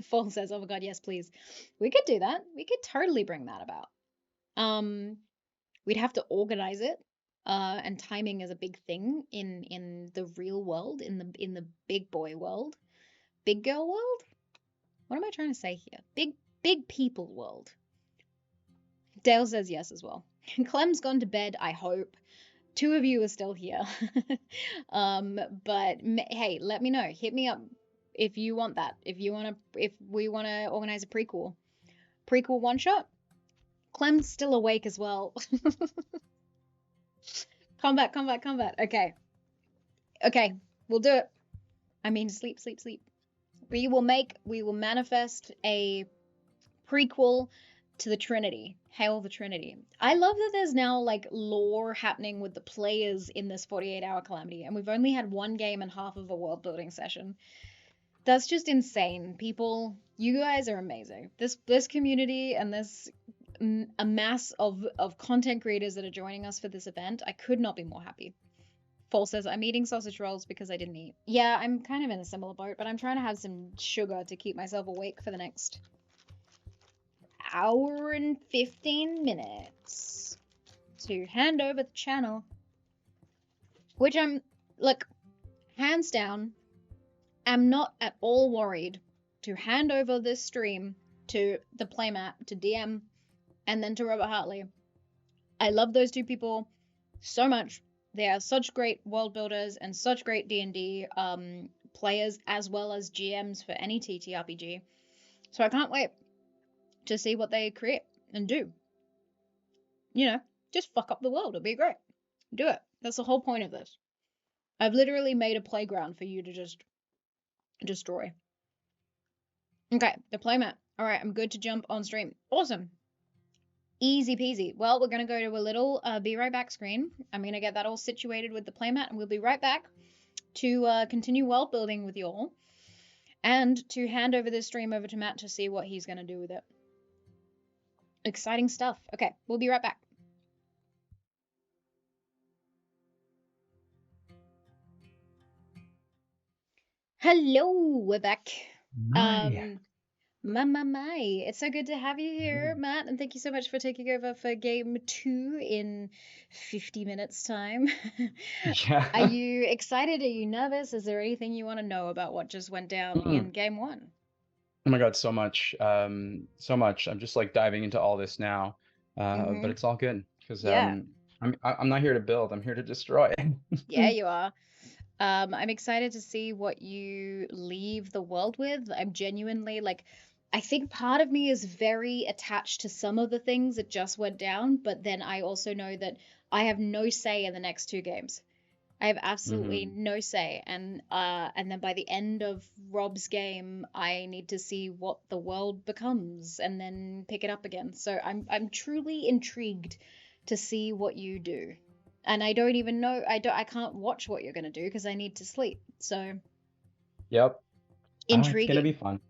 Fall says, oh my god, yes, please. We could do that. We could totally bring that about. We'd have to organize it. And timing is a big thing in the real world, in the big boy world. Big girl world? What am I trying to say here? Big people world. Dale says yes as well. Clem's gone to bed, I hope. 2 of you are still here. But hey, let me know. Hit me up if you want that. If we want to organize a prequel one shot. Clem's still awake as well. Combat. Okay, we'll do it. I mean, sleep. We will manifest a prequel to the Trinity. Hail the Trinity. I love that there's now like lore happening with the players in this 48-hour Calamity, and we've only had 1 game and half of a world building session. That's just insane. People, you guys are amazing. This community and this a mass of content creators that are joining us for this event, I could not be more happy. Fall says, I'm eating sausage rolls because I didn't eat. Yeah, I'm kind of in a similar boat, but I'm trying to have some sugar to keep myself awake for the next hour and 15 minutes to hand over the channel. Which look, hands down, am not at all worried to hand over this stream to the playmat, to DM, and then to Robert Hartley. I love those two people so much. They are such great world builders and such great D&D players, as well as GMs for any TTRPG. So I can't wait to see what they create and do. You know, just fuck up the world. It'll be great. Do it. That's the whole point of this. I've literally made a playground for you to just destroy. Okay, the playmat. All right, I'm good to jump on stream. Awesome. Easy peasy. Well, we're going to go to a little be right back screen. I'm going to get that all situated with the playmat, and we'll be right back to continue world building with you all, and to hand over this stream over to Matt to see what he's going to do with it. Exciting stuff. Okay, we'll be right back. Hello, we're back. My. It's so good to have you here, Matt, and thank you so much for taking over for game 2 in 50 minutes time.
Yeah.
Are you excited? Are you nervous? Is there anything you want to know about what just went down in game 1?
Oh my god, so much. So much. I'm just like diving into all this now. But it's all good because I'm not here to build, I'm here to destroy.
Yeah, you are. I'm excited to see what you leave the world with. I'm genuinely like, I think part of me is very attached to some of the things that just went down, but then I also know that I have no say in the next 2 games. I have absolutely no say, and then by the end of Rob's game, I need to see what the world becomes, and then pick it up again. So I'm truly intrigued to see what you do. And I don't even know, I can't watch what you're going to do because I need to sleep. So
Yep.
intriguing.
It's gonna be fun.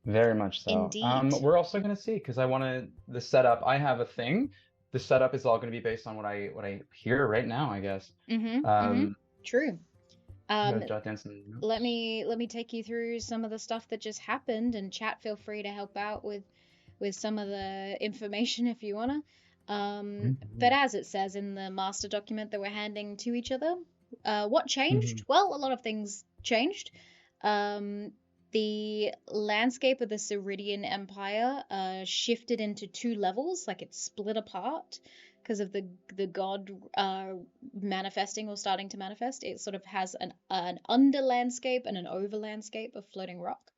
Very much so.
Indeed.
We're also gonna see, because I want the setup. I have a thing. The setup is all gonna be based on what I hear right now, I guess.
True.
Jot down some notes.
Let me take you through some of the stuff that just happened, and chat, feel free to help out with some of the information if you wanna. But as it says in the master document that we're handing to each other, what changed? Well, a lot of things changed. The landscape of the Ceridian Empire shifted into 2 levels, like it split apart because of the god manifesting or starting to manifest. It sort of has an under landscape and an over landscape of floating rock.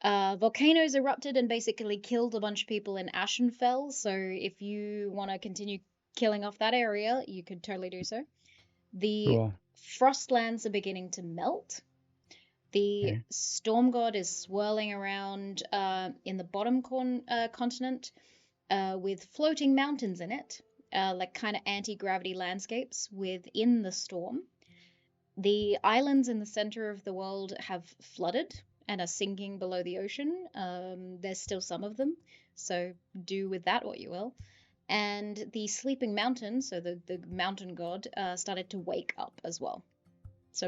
Volcanoes erupted and basically killed a bunch of people in Ashenfell, so if you want to continue killing off that area, you could totally do so. The Frostlands are beginning to melt. The Storm God is swirling around in the bottom continent with floating mountains in it, like kind of anti-gravity landscapes within the storm. The islands in the center of the world have flooded and are sinking below the ocean. There's still some of them, so do with that what you will. And the Sleeping Mountain, so the mountain god, started to wake up as well, so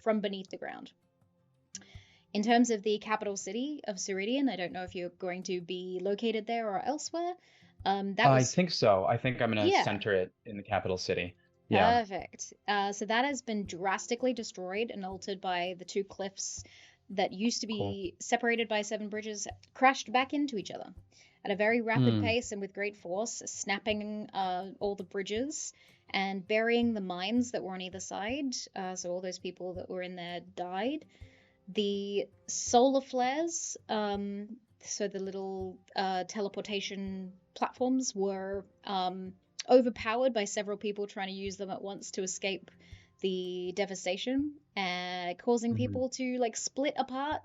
from beneath the ground. In terms of the capital city of Ceridian, I don't know if you're going to be located there or elsewhere.
I think so. I think I'm going to center it in the capital city. Yeah.
Perfect. So that has been drastically destroyed and altered by the 2 cliffs that used to be separated by 7 bridges, crashed back into each other at a very rapid pace and with great force, snapping all the bridges and burying the mines that were on either side. So all those people that were in there died. The solar flares, so the little teleportation platforms, were overpowered by several people trying to use them at once to escape the devastation, causing people to like split apart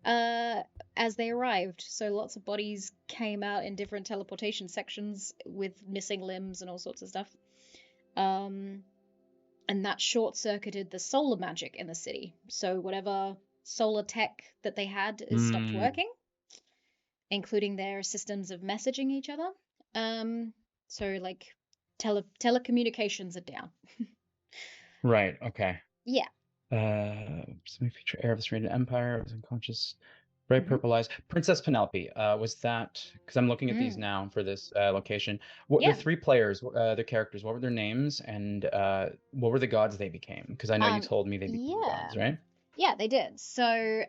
as they arrived. So lots of bodies came out in different teleportation sections with missing limbs and all sorts of stuff. And that short-circuited the solar magic in the city. So whatever solar tech that they had is stopped working, including their systems of messaging each other. So like telecommunications are down.
Right. Okay.
Yeah.
Something feature Ravensridge Empire was unconscious. Bright purple eyes. Princess Penelope. Was that because I'm looking at these
Mm.
now for this location? What the
Yeah.
three players, the characters? What were their names and what were the gods they became? Because I know you told me they became
Yeah.
gods, right?
Yeah, they did. So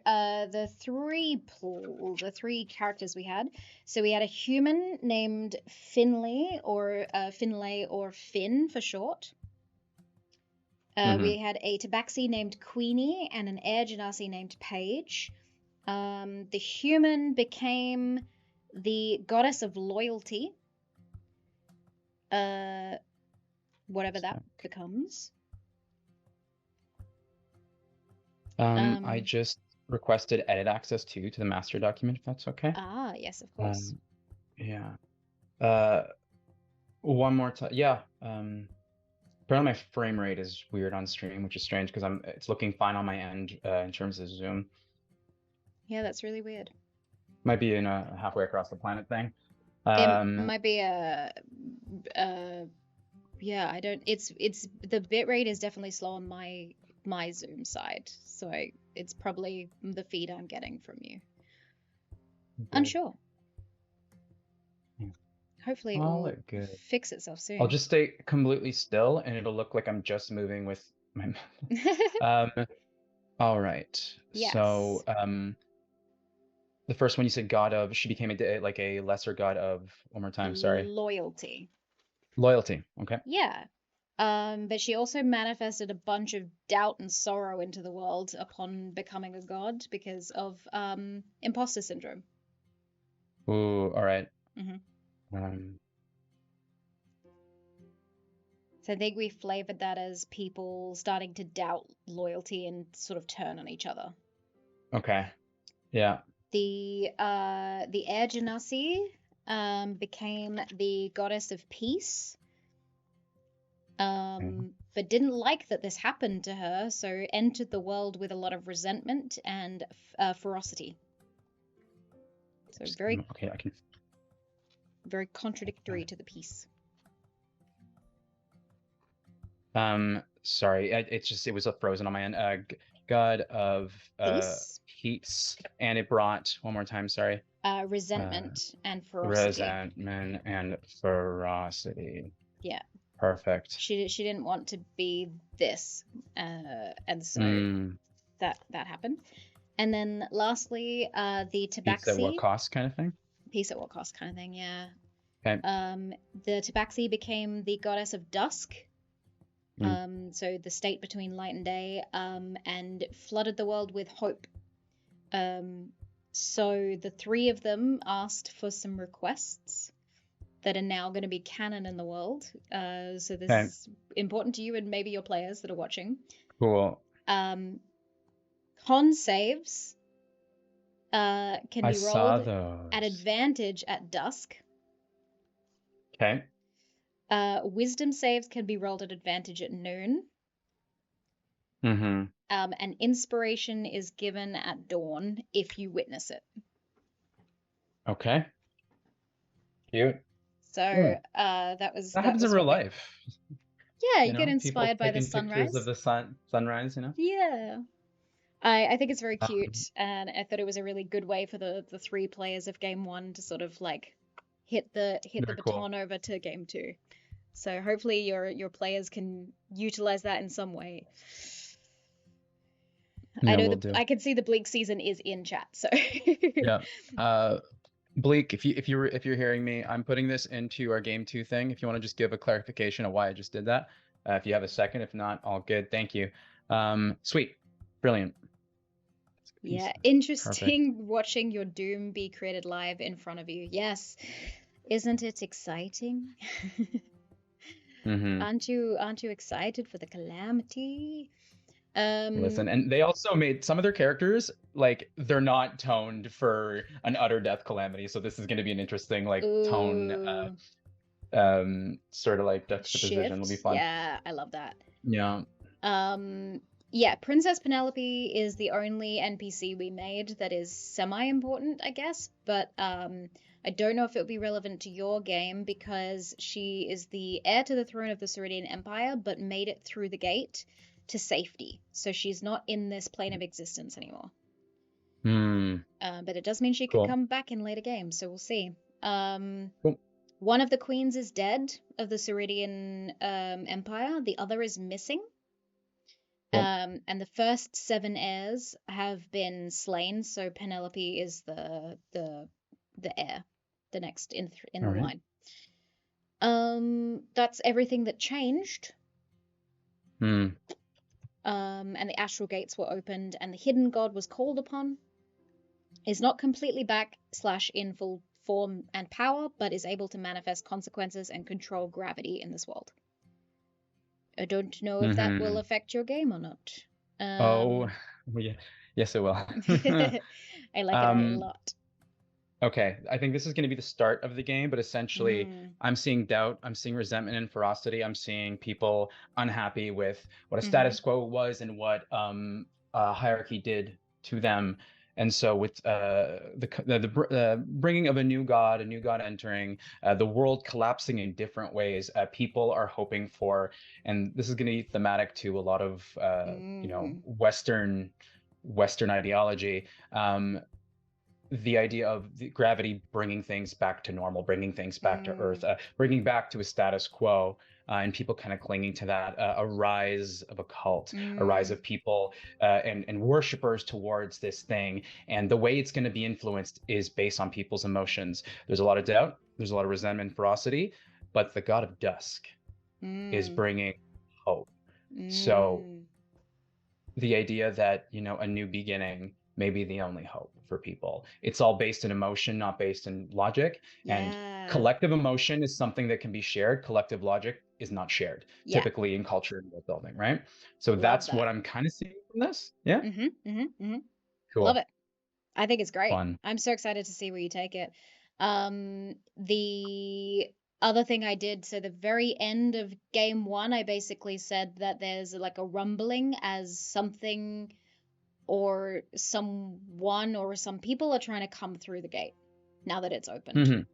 the three characters we had. So we had a human named Finlay or Finn for short. We had a tabaxi named Queenie and an air genasi named Paige. The human became the goddess of loyalty, whatever that becomes.
I just requested edit access to the master document, if that's okay.
Ah, yes, of course.
Yeah. One more time. Yeah. Apparently my frame rate is weird on stream, which is strange because it's looking fine on my end in terms of zoom.
Yeah, that's really weird.
Might be in a halfway across the planet thing.
It might be yeah, I don't. It's the bitrate is definitely slow on my Zoom side, so it's probably the feed I'm getting from you.
Good.
Unsure.
Yeah.
Hopefully it will fix itself soon.
I'll just stay completely still, and it'll look like I'm just moving with my mouth. All right.
Yes.
So the first one you said god of, she became like a lesser god of, one more time, sorry.
Loyalty.
Loyalty, okay.
Yeah. But she also manifested a bunch of doubt and sorrow into the world upon becoming a god because of imposter syndrome.
Ooh, all right.
So I think we flavored that as people starting to doubt loyalty and sort of turn on each other.
Okay. Yeah.
The air genasi became the goddess of peace. But didn't like that this happened to her, so entered the world with a lot of resentment and ferocity. So very very contradictory to the peace.
Sorry, it was frozen on my end. God of peace, and it brought, one more time, sorry.
Resentment and ferocity.
Resentment and ferocity.
Yeah.
Perfect.
She didn't want to be this, and so that happened. And then lastly, the tabaxi.
Peace at what cost kind of thing?
Peace at what cost kind of thing, yeah.
Okay.
The tabaxi became the goddess of dusk. So the state between light and day, and flooded the world with hope. So the three of them asked for some requests that are now going to be canon in the world. So this is important to you and maybe your players that are watching.
Cool.
Con saves can be rolled at advantage at dusk.
Okay.
Wisdom saves can be rolled at advantage at noon.
Mm-hmm.
And inspiration is given at dawn if you witness it.
Okay. Cute.
So that
happens in real life.
Yeah, you get inspired by the sunrise.
Pictures of the sunrise, you know?
Yeah. I think it's very cute, and I thought it was a really good way for the three players of game one to sort of like hit the baton over to game two. So hopefully your players can utilize that in some way. Yeah, I know I can see the Bleak season is in chat, so
yeah. Bleak, if you're hearing me, I'm putting this into our game 2 thing. If you want to just give a clarification of why I just did that, if you have a second. If not, all good. Thank you. Sweet, brilliant.
Yeah, interesting. Perfect. Watching your doom be created live in front of you. Yes, isn't it exciting?
Mm-hmm.
Aren't you excited for the calamity?
Listen, and they also made some of their characters, like, they're not toned for an utter death calamity, so this is going to be an interesting, like, tone, sort of like juxtaposition. Will be fun.
Yeah, I love that.
Yeah.
Yeah, Princess Penelope is the only NPC we made that is semi-important, I guess, but I don't know if it would be relevant to your game because she is the heir to the throne of the Ceridian Empire, but made it through the gate to safety. So she's not in this plane of existence anymore.
Hmm.
But it does mean she could
Cool.
come back in later games, so we'll see.
Cool.
One of the queens is dead of the Ceridian Empire. The other is missing.
Cool.
And the first 7 heirs have been slain, so Penelope is the heir, the next in
All
the
right.
line. That's everything that changed.
Hmm.
And the astral gates were opened, and the hidden god was called upon. Is not completely back / in full form and power, but is able to manifest consequences and control gravity in this world. I don't know if that will affect your game or not.
Oh, yeah. Yes, it will.
I like it a lot.
Okay, I think this is going to be the start of the game, but essentially, I'm seeing doubt, I'm seeing resentment and ferocity, I'm seeing people unhappy with what a status quo was and what hierarchy did to them. And so, with the bringing of a new god entering, the world collapsing in different ways, people are hoping for, and this is going to be thematic to a lot of Western ideology. The idea of the gravity bringing things back to normal, bringing things back to Earth, bringing back to a status quo, and people kind of clinging to that. A rise of a cult, a rise of people and worshipers towards this thing. And the way it's going to be influenced is based on people's emotions. There's a lot of doubt, there's a lot of resentment, ferocity, but the god of dusk is bringing hope. So the idea that, a new beginning may be the only hope for people. It's all based in emotion, not based in logic. And collective emotion is something that can be shared. Collective logic is not shared, typically in culture and world building, right? So that's what I'm kind of seeing from this. Yeah. Cool.
Love it. I think it's great.
Fun.
I'm so excited to see where you take it. The other thing I did, so the very end of game 1, I basically said that there's like a rumbling as something or someone or some people are trying to come through the gate now that it's opened.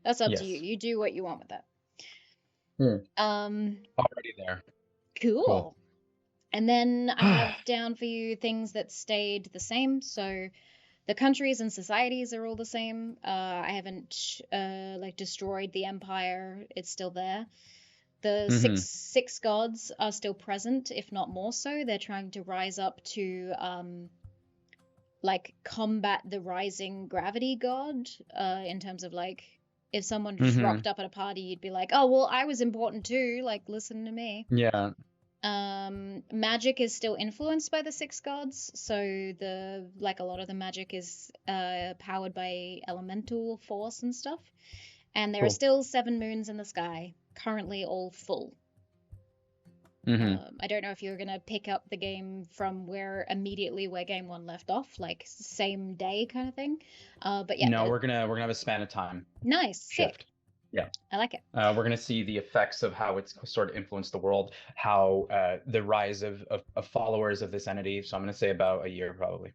That's up to you. You do what you want with that.
Already there.
Cool. And then I have down for you things that stayed the same. So the countries and societies are all the same. I haven't destroyed the empire. It's still there. The six gods are still present, if not more so. They're trying to rise up to combat the rising gravity god. In terms of if someone just rocked up at a party, you'd be like, oh well, I was important too. Like, listen to me.
Yeah.
Magic is still influenced by the 6 gods, so a lot of the magic is powered by elemental force and stuff. And there are still 7 moons in the sky, currently all full. I don't know if you're gonna pick up the game from where game 1 left off, like same day kind of thing. But yeah.
No, we're gonna have a span of time.
Nice.
Shift.
Sick.
Yeah.
I like it.
We're going to see the effects of how it's sort of influenced the world, how the rise of followers of this entity. So I'm going to say about a year, probably.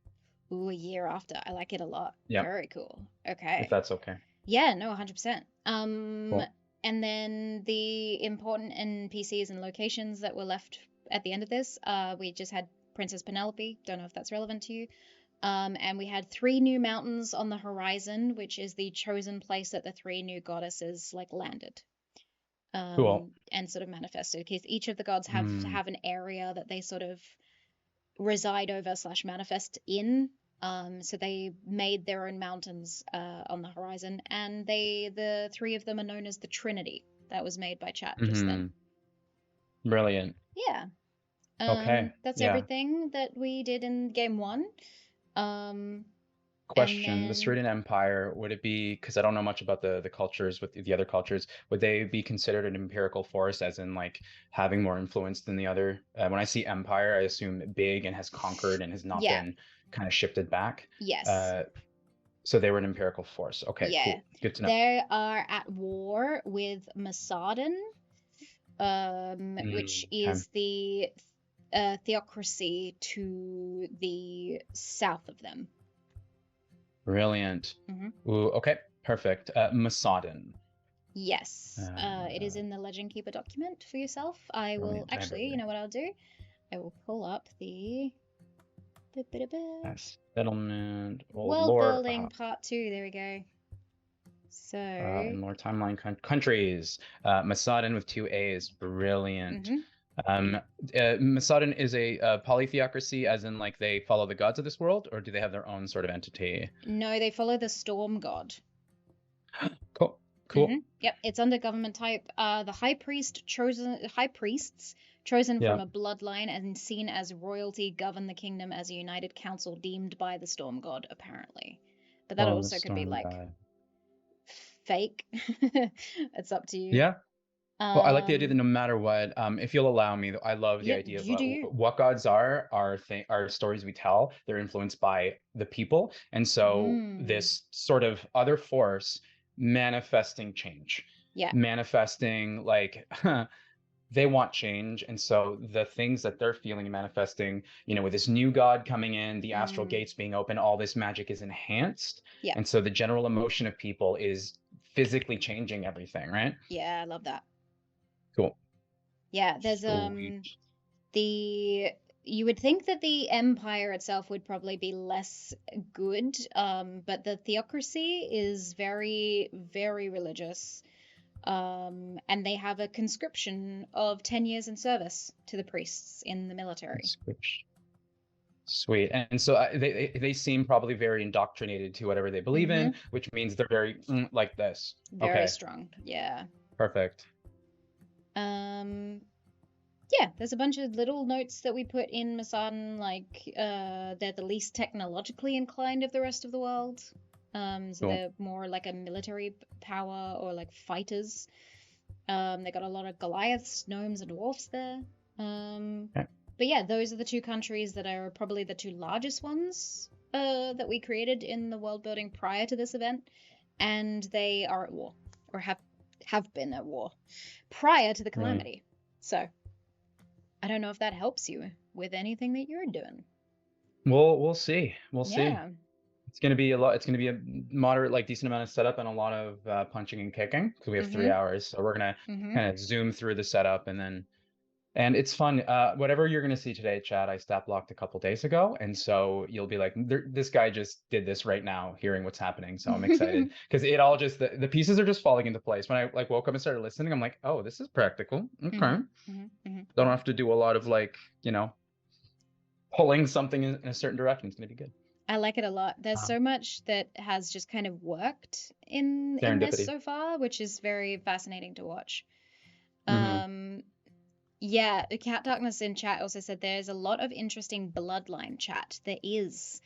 Ooh, a year after. I like it a lot.
Yeah.
Very cool. Okay.
If that's okay.
Yeah, no, 100%.
Cool.
And then the important NPCs and locations that were left at the end of this, we just had Princess Penelope. Don't know if that's relevant to you. And we had 3 new mountains on the horizon, which is the chosen place that the 3 new goddesses landed.
Cool.
And sort of manifested, because each of the gods have an area that they sort of reside over / manifest in. So they made their own mountains on the horizon, and the 3 of them are known as the Trinity. That was made by chat just then.
Brilliant.
Yeah.
Okay.
That's everything that we did in game 1.
Question: the Ceridian Empire, would it be, because I don't know much about the cultures with the other cultures, would they be considered an empirical force, as in having more influence than the other? When I see empire, I assume big and has conquered and has not been kind of shifted back.
Yes.
So they were an empirical force. Okay, cool. Good to know.
They are at war with Massadin, which is the theocracy to the south of them.
Brilliant. Ooh, okay, perfect. Massadin.
Yes. It is in the Legend Keeper document for yourself. I will actually, you know what I'll do? I will pull up the
Settlement, old
World
lore,
building part 2. There we go. So
and lore timeline countries. Masadan with 2 A's, brilliant. Masadan is a polytheocracy, as in like they follow the gods of this world, or do they have their own sort of entity?
No, they follow the storm god.
Cool.
Yep, it's under government type. The high priests chosen from a bloodline and seen as royalty govern the kingdom as a united council deemed by the storm god, apparently. But that also could be like fake. It's up to you.
Yeah. Well, I like the idea that no matter what, if you'll allow me, I love the idea of what gods are stories we tell. They're influenced by the people. And so this sort of other force manifesting change.
Yeah.
Manifesting like they want change. And so the things that they're feeling and manifesting, with this new god coming in, the astral gates being open, all this magic is enhanced.
Yeah.
And so the general emotion of people is physically changing everything, right?
Yeah, I love that.
Cool.
Yeah, there's you would think that the empire itself would probably be less good, but the theocracy is very, very religious. And they have a conscription of 10 years in service to the priests in the military.
Sweet. And so they seem probably very indoctrinated to whatever they believe in, which means they're very like this.
Very strong. Yeah.
Perfect.
Yeah, there's a bunch of little notes that we put in Masadan, like they're the least technologically inclined of the rest of the world. So they're more like a military power or like fighters. They got a lot of Goliaths, gnomes, and dwarfs there. But yeah, those are the 2 countries that are probably the 2 largest ones that we created in the world building prior to this event, and they are at war, or have been at war prior to the calamity. So I don't know if that helps you with anything that you're doing.
We'll see. We'll see. It's going to be a lot. It's going to be a moderate, like decent amount of setup and a lot of punching and kicking because we have 3 hours. So we're going to kind of zoom through the setup and it's fun. Whatever you're going to see today, Chad, I stat blocked a couple days ago. And so you'll be like, this guy just did this right now, hearing what's happening. So I'm excited because it all just, the pieces are just falling into place. When I like woke up and started listening, I'm like, oh, this is practical. Okay. Don't have to do a lot of like, pulling something in a certain direction. It's going to be good.
I like it a lot. There's so much that has just kind of worked in this so far, which is very fascinating to watch. Yeah, Cat Darkness in chat also said there's a lot of interesting bloodline chat. There is.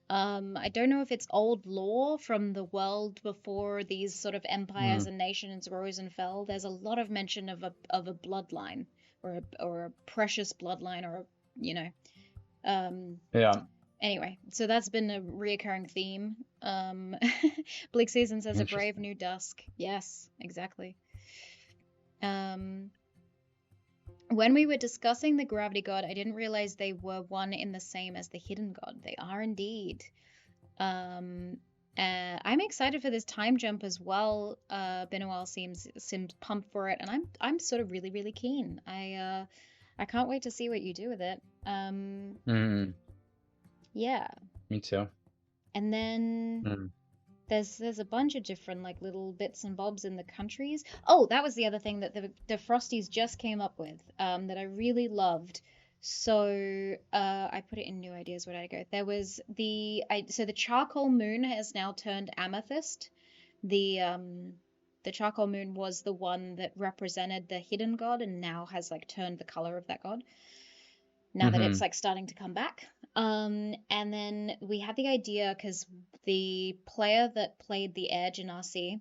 I don't know if it's old lore from the world before these sort of empires and nations rose and fell. There's a lot of mention of a bloodline or a precious bloodline or Anyway, so that's been a reoccurring theme. Bleak Season says a brave new dusk. Yes, exactly. When we were discussing the gravity god, I didn't realize they were one in the same as the hidden god. They are indeed. I'm excited for this time jump as well. Benoel seems pumped for it, and I'm sort of really, really keen. I can't wait to see what you do with it. Yeah.
Me too.
And then there's a bunch of different like little bits and bobs in the countries. Oh, that was the other thing that the Frosties just came up with that I really loved. So I put it in new ideas. Where did I go? There was so the charcoal moon has now turned amethyst. The charcoal moon was the one that represented the hidden god and now has like turned the color of that god. Now that it's like starting to come back. And then we had the idea because the player that played the air genasi,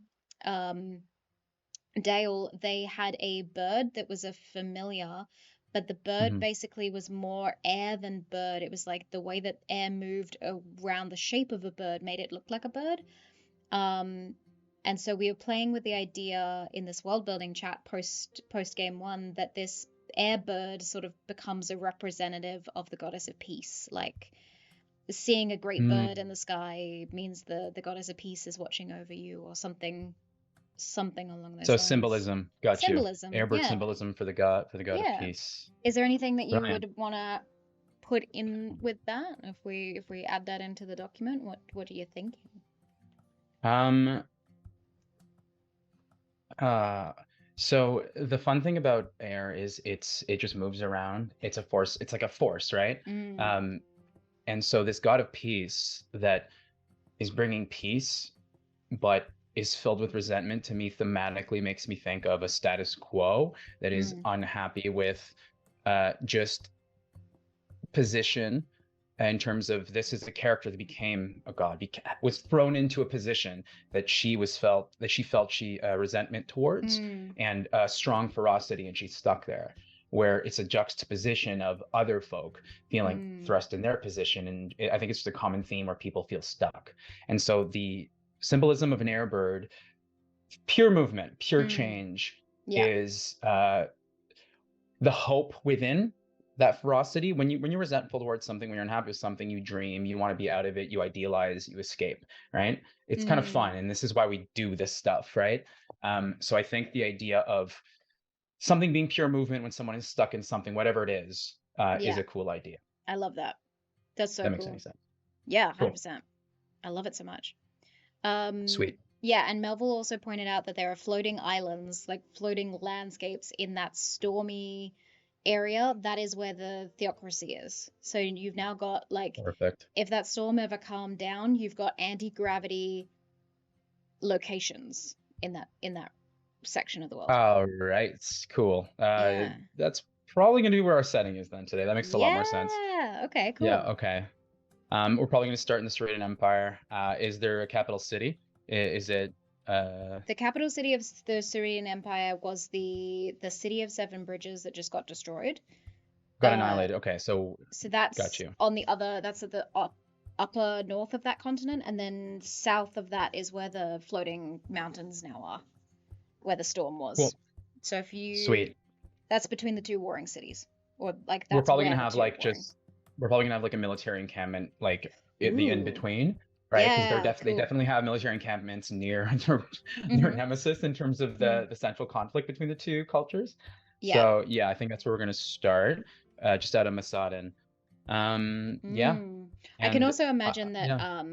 Dale, they had a bird that was a familiar, but the bird basically was more air than bird. It was like the way that air moved around the shape of a bird made it look like a bird. And so we were playing with the idea in this world building chat post game 1 that this air bird sort of becomes a representative of the goddess of peace. Like seeing a great bird in the sky means the goddess of peace is watching over you, or something along those lines.
So symbolism. Got
symbolism,
you. Airbird symbolism for the god of peace.
Is there anything that you would want to put in with that? If we add that into the document, what are you thinking?
So the fun thing about air is it just moves around. It's a force. It's like a force, right?
Mm.
And so this god of peace that is bringing peace, but is filled with resentment, to me thematically makes me think of a status quo that is unhappy with just position, in terms of this is a character that became a god, was thrown into a position that she felt resentment towards, and strong ferocity, and she's stuck there, where it's a juxtaposition of other folk feeling thrust in their position. And I think it's just a common theme where people feel stuck. And so the symbolism of an air bird, pure movement, pure change, is the hope within that ferocity. When you're resentful towards something, when you're unhappy with something, you dream, you want to be out of it, you idealize, you escape, right? It's kind of fun, and this is why we do this stuff, right? So I think the idea of something being pure movement when someone is stuck in something, whatever it is a cool idea.
I love that. That's so
that
cool.
Makes any sense?
Yeah, 100%.
Cool.
I love it so much.
Sweet.
Yeah, and Melville also pointed out that there are floating islands, like floating landscapes in that stormy area. That is where the theocracy is. So you've now got, like,
perfect.
If that storm ever calmed down, you've got anti-gravity locations in that section of the world.
All right, cool. That's probably gonna be where our setting is then today. That makes a lot more sense.
Yeah. Okay. Cool.
Yeah. Okay. We're probably gonna start in the Ceridian Empire. Is there a capital city? Is it?
The capital city of the Ceridian Empire was the city of Seven Bridges that just got destroyed.
Got annihilated. Okay, so
that's
got you.
On the other. That's at the upper north of that continent, and then south of that is where the floating mountains now are, where the storm was. Cool. So if you that's between the two warring cities, or like that's
we're probably gonna have like a military encampment like in the in between. Right, because they definitely have military encampments near their nemesis in terms of the central conflict between the two cultures. Yeah. So yeah, I think that's where we're gonna start, just out of Masadan. Yeah.
I can also imagine that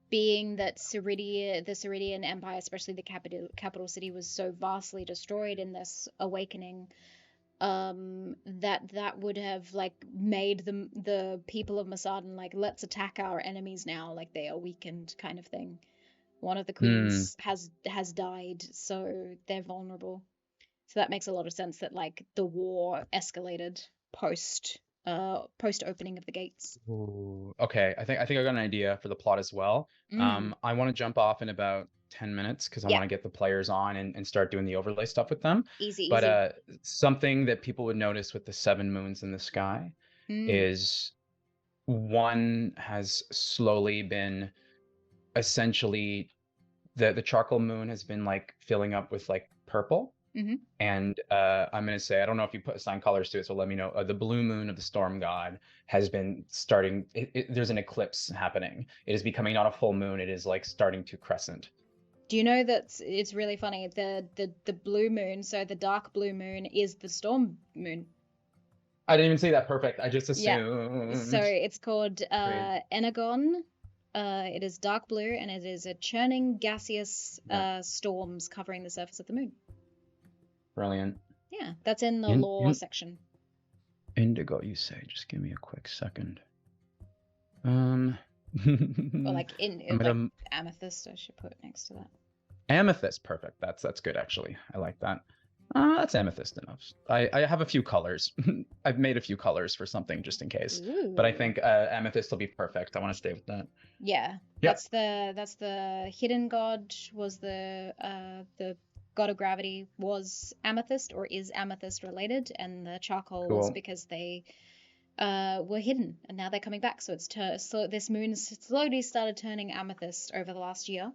being that the Ceridian Empire, especially the capital city, was so vastly destroyed in this awakening. That would have like made the people of Masadan like, let's attack our enemies now, like they are weakened, kind of thing. One of the queens has died, so they're vulnerable. So that makes a lot of sense that like the war escalated post opening of the gates.
Ooh, okay, I think I got an idea for the plot as well. I want to jump off in about 10 minutes because I want to get the players on and start doing the overlay stuff with them.
Easy.
Something that people would notice with the 7 moons in the sky is one has slowly been essentially the charcoal moon has been like filling up with like purple. And I'm going to say, I don't know if you assign colors to it, so let me know. The blue moon of the storm god has been starting. There's an eclipse happening. It is becoming not a full moon. It is like starting to crescent.
Do you know that it's really funny? The blue moon, so the dark blue moon is the storm moon.
I didn't even say that perfect. I just assumed.
Yeah. So it's called Energon. It is dark blue, and it is a churning gaseous storms covering the surface of the moon.
Brilliant.
Yeah, that's in the lore section.
Indigo, you say? Just give me a quick second.
Or like amethyst, I should put next to that.
Amethyst, perfect. That's good actually. I like that. That's amethyst enough. I have a few colors. I've made a few colors for something just in case. Ooh. But I think amethyst will be perfect. I want to stay with that.
Yeah. Yep. That's the hidden god. Was the god of gravity was amethyst, or is amethyst related, and the charcoal was because they were hidden, and now they're coming back. So it's so this moon slowly started turning amethyst over the last year.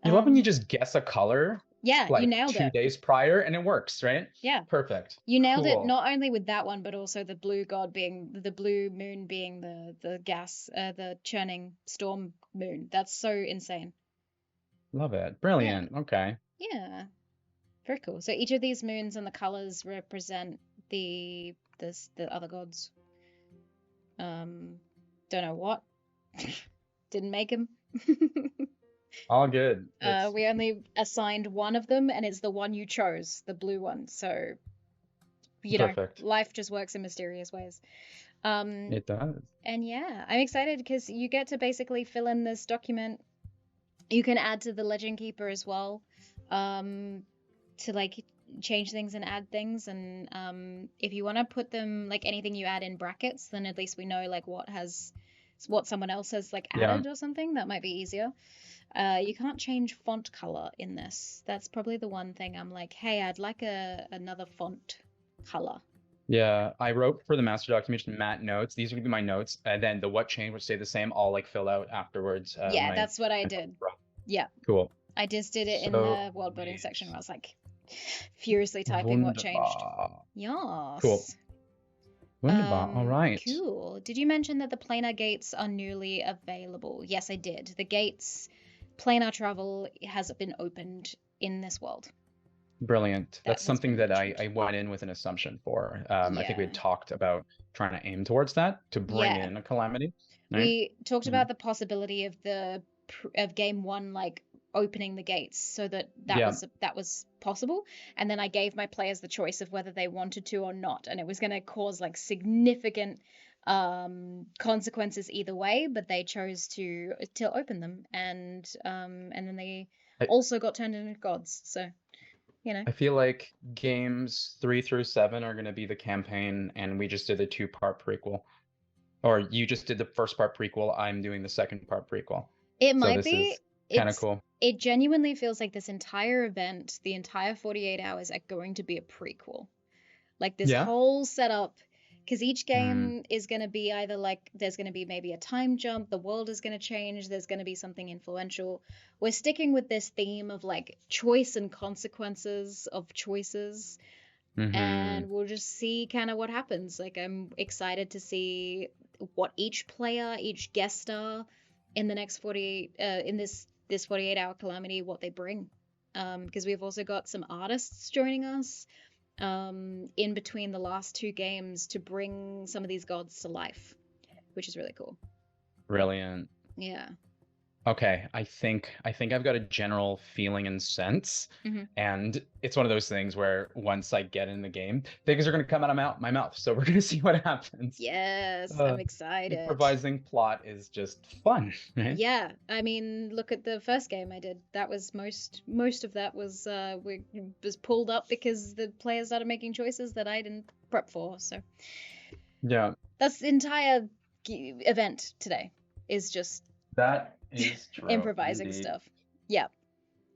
You love when you just guess a color.
Yeah,
like
you nailed it
2 days prior, and it works, right?
Yeah,
perfect.
You nailed it, not only with that one, but also the blue god being the blue moon being the gas, the churning storm moon. That's so insane.
Love it. Brilliant. Yeah. Okay.
Yeah. Very cool. So each of these moons and the colors represent the other gods. Don't know what. Didn't make him.
All good. It's
We only assigned one of them, and it's the one you chose, the blue one. So,
perfect.
life just works in mysterious ways.
It does.
And yeah, I'm excited because you get to basically fill in this document. You can add to the Legend Keeper as well, to like change things and add things. And if you want to put them like anything you add in brackets, then at least we know like what someone else has like added or something. That might be easier. You can't change font color in this. That's probably the one thing I'm like, hey, I'd like another font color.
Yeah, I wrote for the master documentation Matt notes. These would be my notes, and then the what change would stay the same. I'll like fill out afterwards.
Yeah, that's what I did. Yeah.
Cool.
I just did it in the world building section where I was like furiously typing what changed. Yes.
Cool. Wunderbar. All right.
Cool. Did you mention that the planar gates are newly available? Yes, I did. The gates, planar travel has been opened in this world.
Brilliant. That's something that I went in with an assumption for. I think we had talked about trying to aim towards that to bring in a calamity.
Right? We talked about the possibility of game one like opening the gates so that was possible, and then I gave my players the choice of whether they wanted to or not, and it was going to cause like significant consequences either way, but they chose to open them, and then they also got turned into gods. So
I feel like games 3 through 7 are going to be the campaign, and we just did a 2-part prequel. Or you just did the first part prequel, I'm doing the second part prequel.
It might be.
Kind of cool.
It genuinely feels like this entire event, the entire 48 hours, are going to be a prequel. Like this whole setup, because each game is going to be either like there's going to be maybe a time jump, the world is going to change, there's going to be something influential. We're sticking with this theme of like choice and consequences of choices. And we'll just see kind of what happens. Like I'm excited to see what each player, each guest star in the next 48 in this 48-hour calamity, what they bring, because we've also got some artists joining us in between the last 2 games to bring some of these gods to life, which is really cool.
Brilliant.
Yeah.
Okay, I think I've got a general feeling and sense, and it's one of those things where once I get in the game, things are going to come out of my mouth. So we're going to see what happens.
Yes, I'm excited.
Improvising plot is just fun, right?
Yeah, I mean, look at the first game I did. That was most of that was pulled up because the players started making choices that I didn't prep for. So
yeah,
that's the entire event today is just
that. Is true,
improvising stuff. Yeah.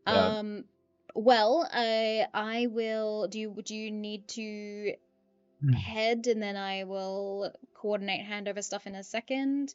Well, I will. Do you need to head, and then I will coordinate handover stuff in a second?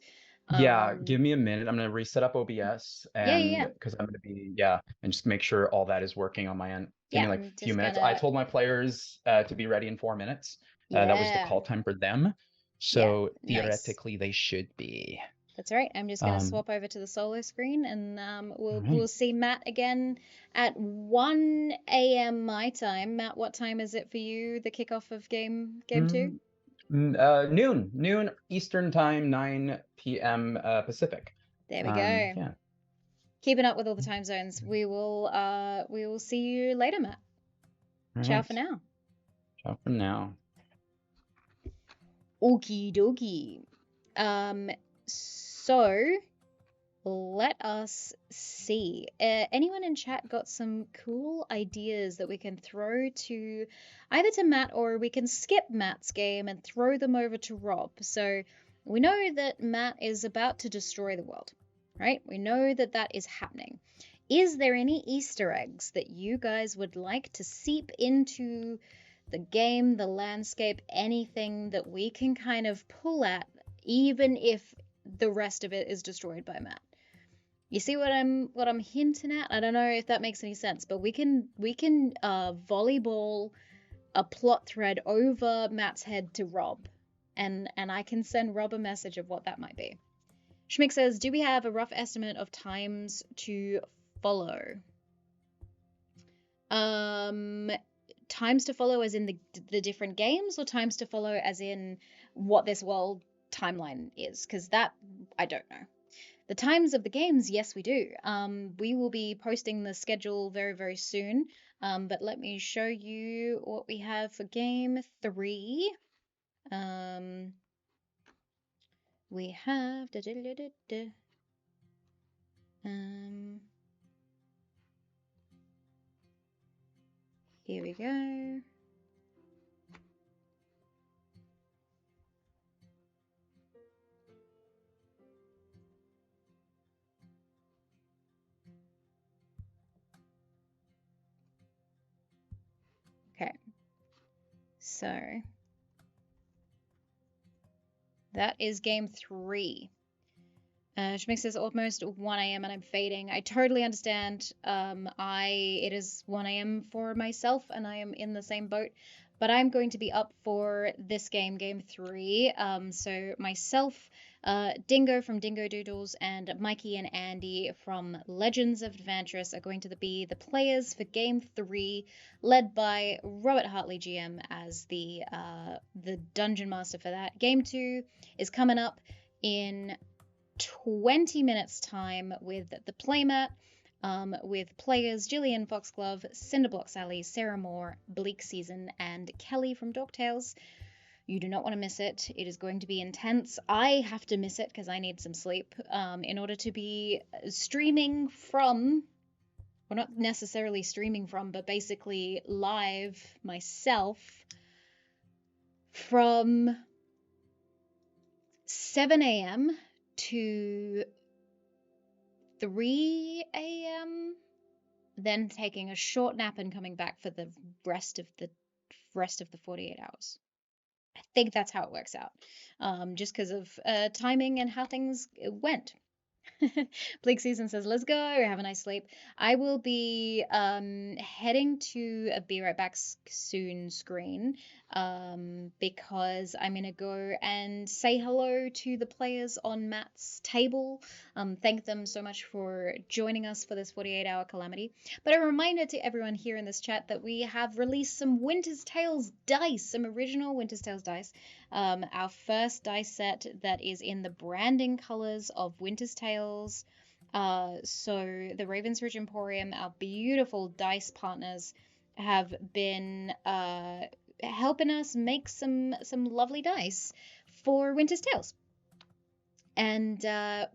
Yeah, give me a minute. I'm gonna reset up OBS, and because I'm gonna be and just make sure all that is working on my end. Give me like a few minutes. I told my players to be ready in 4 minutes. That was the call time for them. So theoretically, they should be.
That's right. I'm just going to swap over to the solo screen, and we'll see Matt again at 1 a.m. my time. Matt, what time is it for you, the kickoff of game 2?
Noon Eastern time, 9 p.m. Pacific.
There we go.
Yeah.
Keeping up with all the time zones. We will see you later, Matt.
All
Ciao
right.
for now.
Ciao for now.
Okie dokie. So, let us see. Anyone in chat got some cool ideas that we can throw to either to Matt, or we can skip Matt's game and throw them over to Rob. So, we know that Matt is about to destroy the world, right? We know that that is happening. Is there any Easter eggs that you guys would like to seep into the game, the landscape, anything that we can kind of pull at, even if the rest of it is destroyed by Matt? You see what I'm hinting at? I don't know if that makes any sense, but we can volleyball a plot thread over Matt's head to Rob, and I can send Rob a message of what that might be. Schmick says, do we have a rough estimate of times to follow? Times to follow as in the different games, or times to follow as in what this world timeline is, because that I don't know. The times of the games, yes, we do. We will be posting the schedule very, very soon. But let me show you what we have for game 3. We have here we go. Okay, so that is game 3. Which makes this almost 1 a.m. and I'm fading. I totally understand. It is 1 a.m. for myself, and I am in the same boat. But I'm going to be up for this game, game 3. So myself, Dingo from Dingo Doodles, and Mikey and Andy from Legends of Adventurous are going to be the players for game 3, led by Robert Hartley GM as the dungeon master for that. Game 2 is coming up in 20 minutes time with the playmat, with players Gillian Foxglove, Cinderblock Sally, Sarah Moore, Bleak Season, and Kelly from Dogtails. You do not want to miss it. It is going to be intense. I have to miss it because I need some sleep in order to be streaming from, or not necessarily streaming from, but basically live myself from 7 a.m. to 3 a.m., then taking a short nap and coming back for the rest of the 48 hours. I think that's how it works out, just because of timing and how things went. Bleak Season says, let's go, have a nice sleep. I will be heading to a Be Right Back soon screen because I'm going to go and say hello to the players on Matt's table. Thank them so much for joining us for this 48-hour calamity. But a reminder to everyone here in this chat that we have released some Winter's Tales dice, some original Winter's Tales dice. Our first dice set that is in the branding colors of Winter's Tales. So the Ravensridge Emporium, our beautiful dice partners, have been helping us make some lovely dice for Winter's Tales. And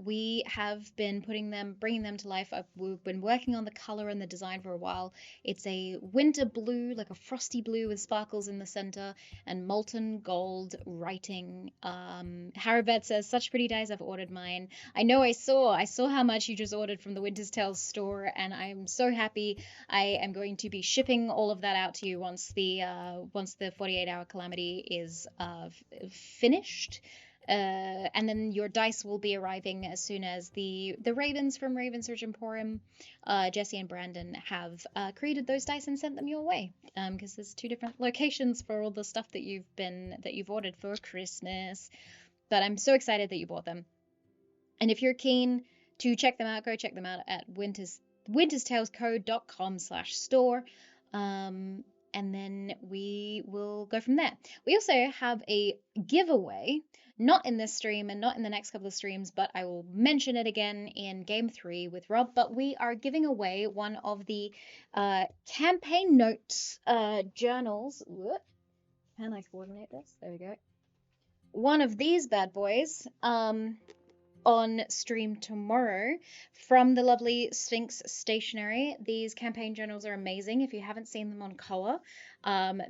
we have been bringing them to life. We've been working on the color and the design for a while. It's a winter blue, like a frosty blue with sparkles in the center and molten gold writing. Harabeth says, such pretty dice, I've ordered mine. I know I saw how much you just ordered from the Winter's Tales store, and I'm so happy. I am going to be shipping all of that out to you once the 48-hour calamity is finished. And then your dice will be arriving as soon as the Ravens from Ravensridge Emporium, Jesse and Brandon, have created those dice and sent them your way. Because there's 2 different locations for all the stuff that you've ordered for Christmas. But I'm so excited that you bought them. And if you're keen to check them out, go check them out at winterstalescode.com/store. And then we will go from there. We also have a giveaway, not in this stream and not in the next couple of streams, but I will mention it again in Game 3 with Rob. But we are giving away one of the campaign notes journals. Whoop. Can I coordinate this? There we go. One of these bad boys on stream tomorrow from the lovely Sphinx Stationary. These campaign journals are amazing. If you haven't seen them on Koa,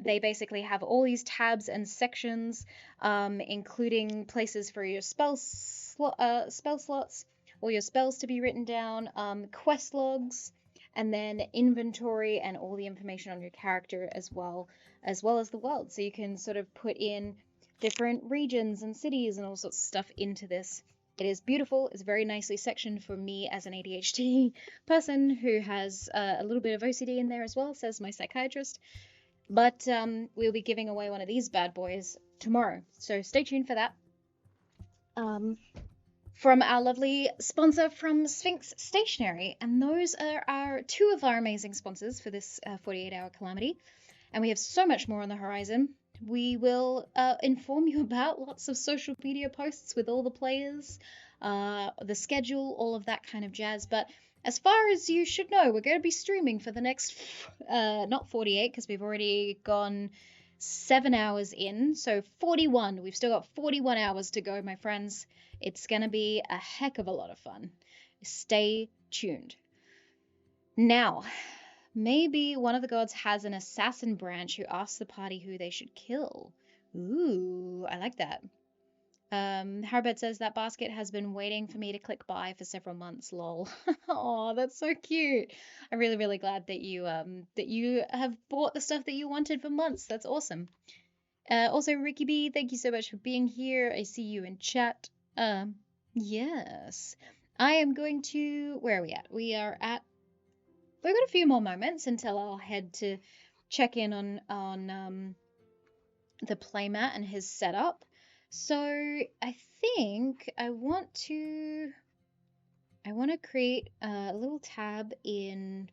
they basically have all these tabs and sections, including places for your spell slots, all your spells to be written down, quest logs, and then inventory and all the information on your character as well as the world. So you can sort of put in different regions and cities and all sorts of stuff into this. It is beautiful. It's very nicely sectioned for me as an ADHD person who has a little bit of OCD in there as well, says my psychiatrist. But we'll be giving away one of these bad boys tomorrow. So stay tuned for that. From our lovely sponsor from Sphinx Stationary. And those are 2 of our amazing sponsors for this 48-hour calamity. And we have so much more on the horizon. we will inform you about lots of social media posts with all the players, the schedule, all of that kind of jazz. But as far as you should know, we're going to be streaming for the next, not 48, because we've already gone 7 hours in, so 41. We've still got 41 hours to go, my friends. It's going to be a heck of a lot of fun. Stay tuned. Now, maybe one of the gods has an assassin branch who asks the party who they should kill. Ooh, I like that. Harbet says that basket has been waiting for me to click buy for several months. Lol. Oh, that's so cute. I'm really, really glad that you have bought the stuff that you wanted for months. That's awesome. Also, Ricky B, thank you so much for being here. I see you in chat. Yes. I am going to. Where are we at? We've got a few more moments until I'll head to check in on the playmat and his setup. So I think I want to create a little tab in.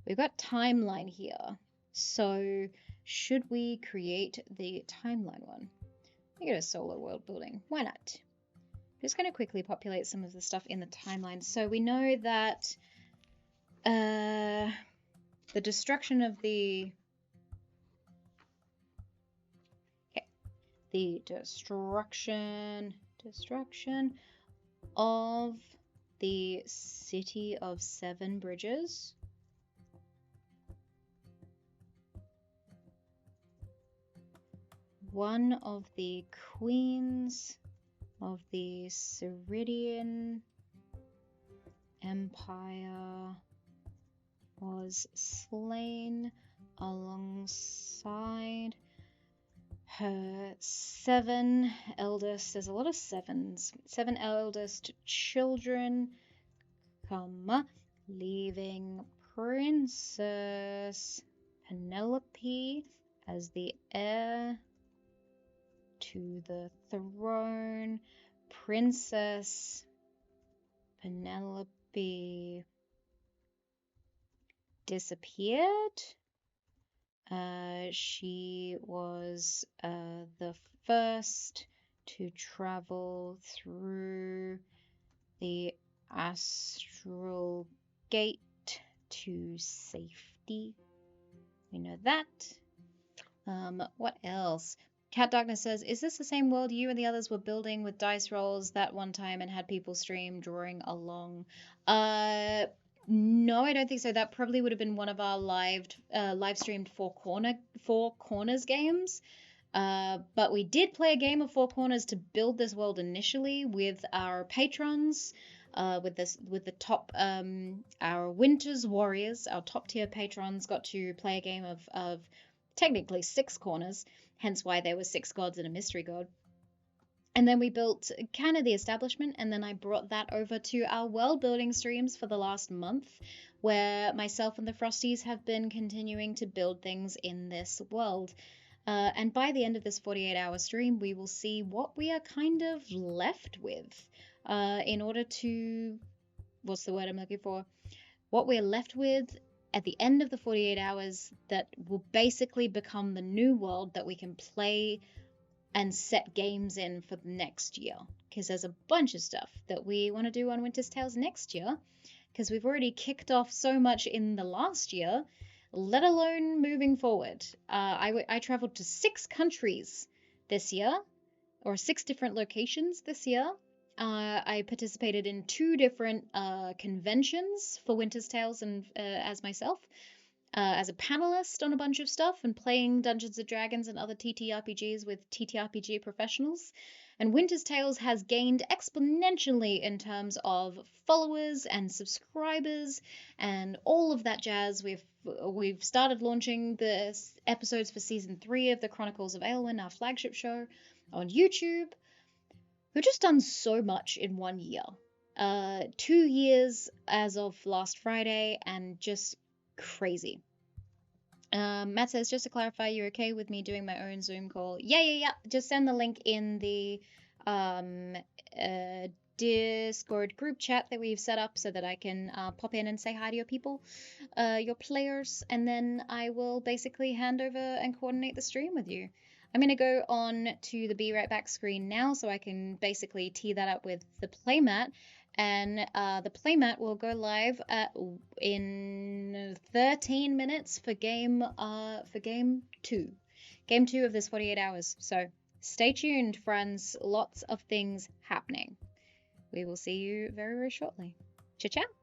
We've got timeline here. So should we create the timeline one? I go to solo world building. Why not? I'm just going to quickly populate some of the stuff in the timeline. So we know that the destruction of the destruction of the city of Seven Bridges one of the queens of the Ceridian Empire was slain alongside her 7 eldest, there's a lot of 7s, 7 eldest children, leaving Princess Penelope as the heir to the throne. Princess Penelope disappeared. She was the first to travel through the astral gate to safety. We know that. What else? Cat Darkness says, is this the same world you and the others were building with dice rolls that one time and had people stream drawing along? No, I don't think so. That probably would have been one of our live streamed Four Corners games. But we did play a game of Four Corners to build this world initially with our patrons, with the top our Winter's Warriors, our top tier patrons got to play a game of technically 6 corners, hence why there were 6 gods and a mystery god. And then we built kind of the establishment, and then I brought that over to our world building streams for the last month, where myself and the Frosties have been continuing to build things in this world. And by the end of this 48-hour stream, we will see what we are kind of left with in order to... What's the word I'm looking for? What we're left with at the end of the 48 hours that will basically become the new world that we can play and set games in for the next year, because there's a bunch of stuff that we want to do on Winter's Tales next year, because we've already kicked off so much in the last year, let alone moving forward. I traveled to 6 countries this year, or 6 different locations this year. I participated in 2 different conventions for Winter's Tales and as myself, as a panelist on a bunch of stuff and playing Dungeons & Dragons and other TTRPGs with TTRPG professionals. And Winter's Tales has gained exponentially in terms of followers and subscribers and all of that jazz. We've started launching the episodes for season 3 of the Chronicles of Aelwyn, our flagship show, on YouTube. We've just done so much in 1 year. 2 years as of last Friday, and just crazy. Matt says, just to clarify, you're okay with me doing my own Zoom call? Yeah. Just send the link in the Discord group chat that we've set up so that I can pop in and say hi to your people, your players, and then I will basically hand over and coordinate the stream with you. I'm going to go on to the Be Right Back screen now so I can basically tee that up with the playmat. And the playmat will go live in 13 minutes for game 2. Game 2 of this 48 hours. So stay tuned, friends. Lots of things happening. We will see you very, very shortly. Ciao, ciao.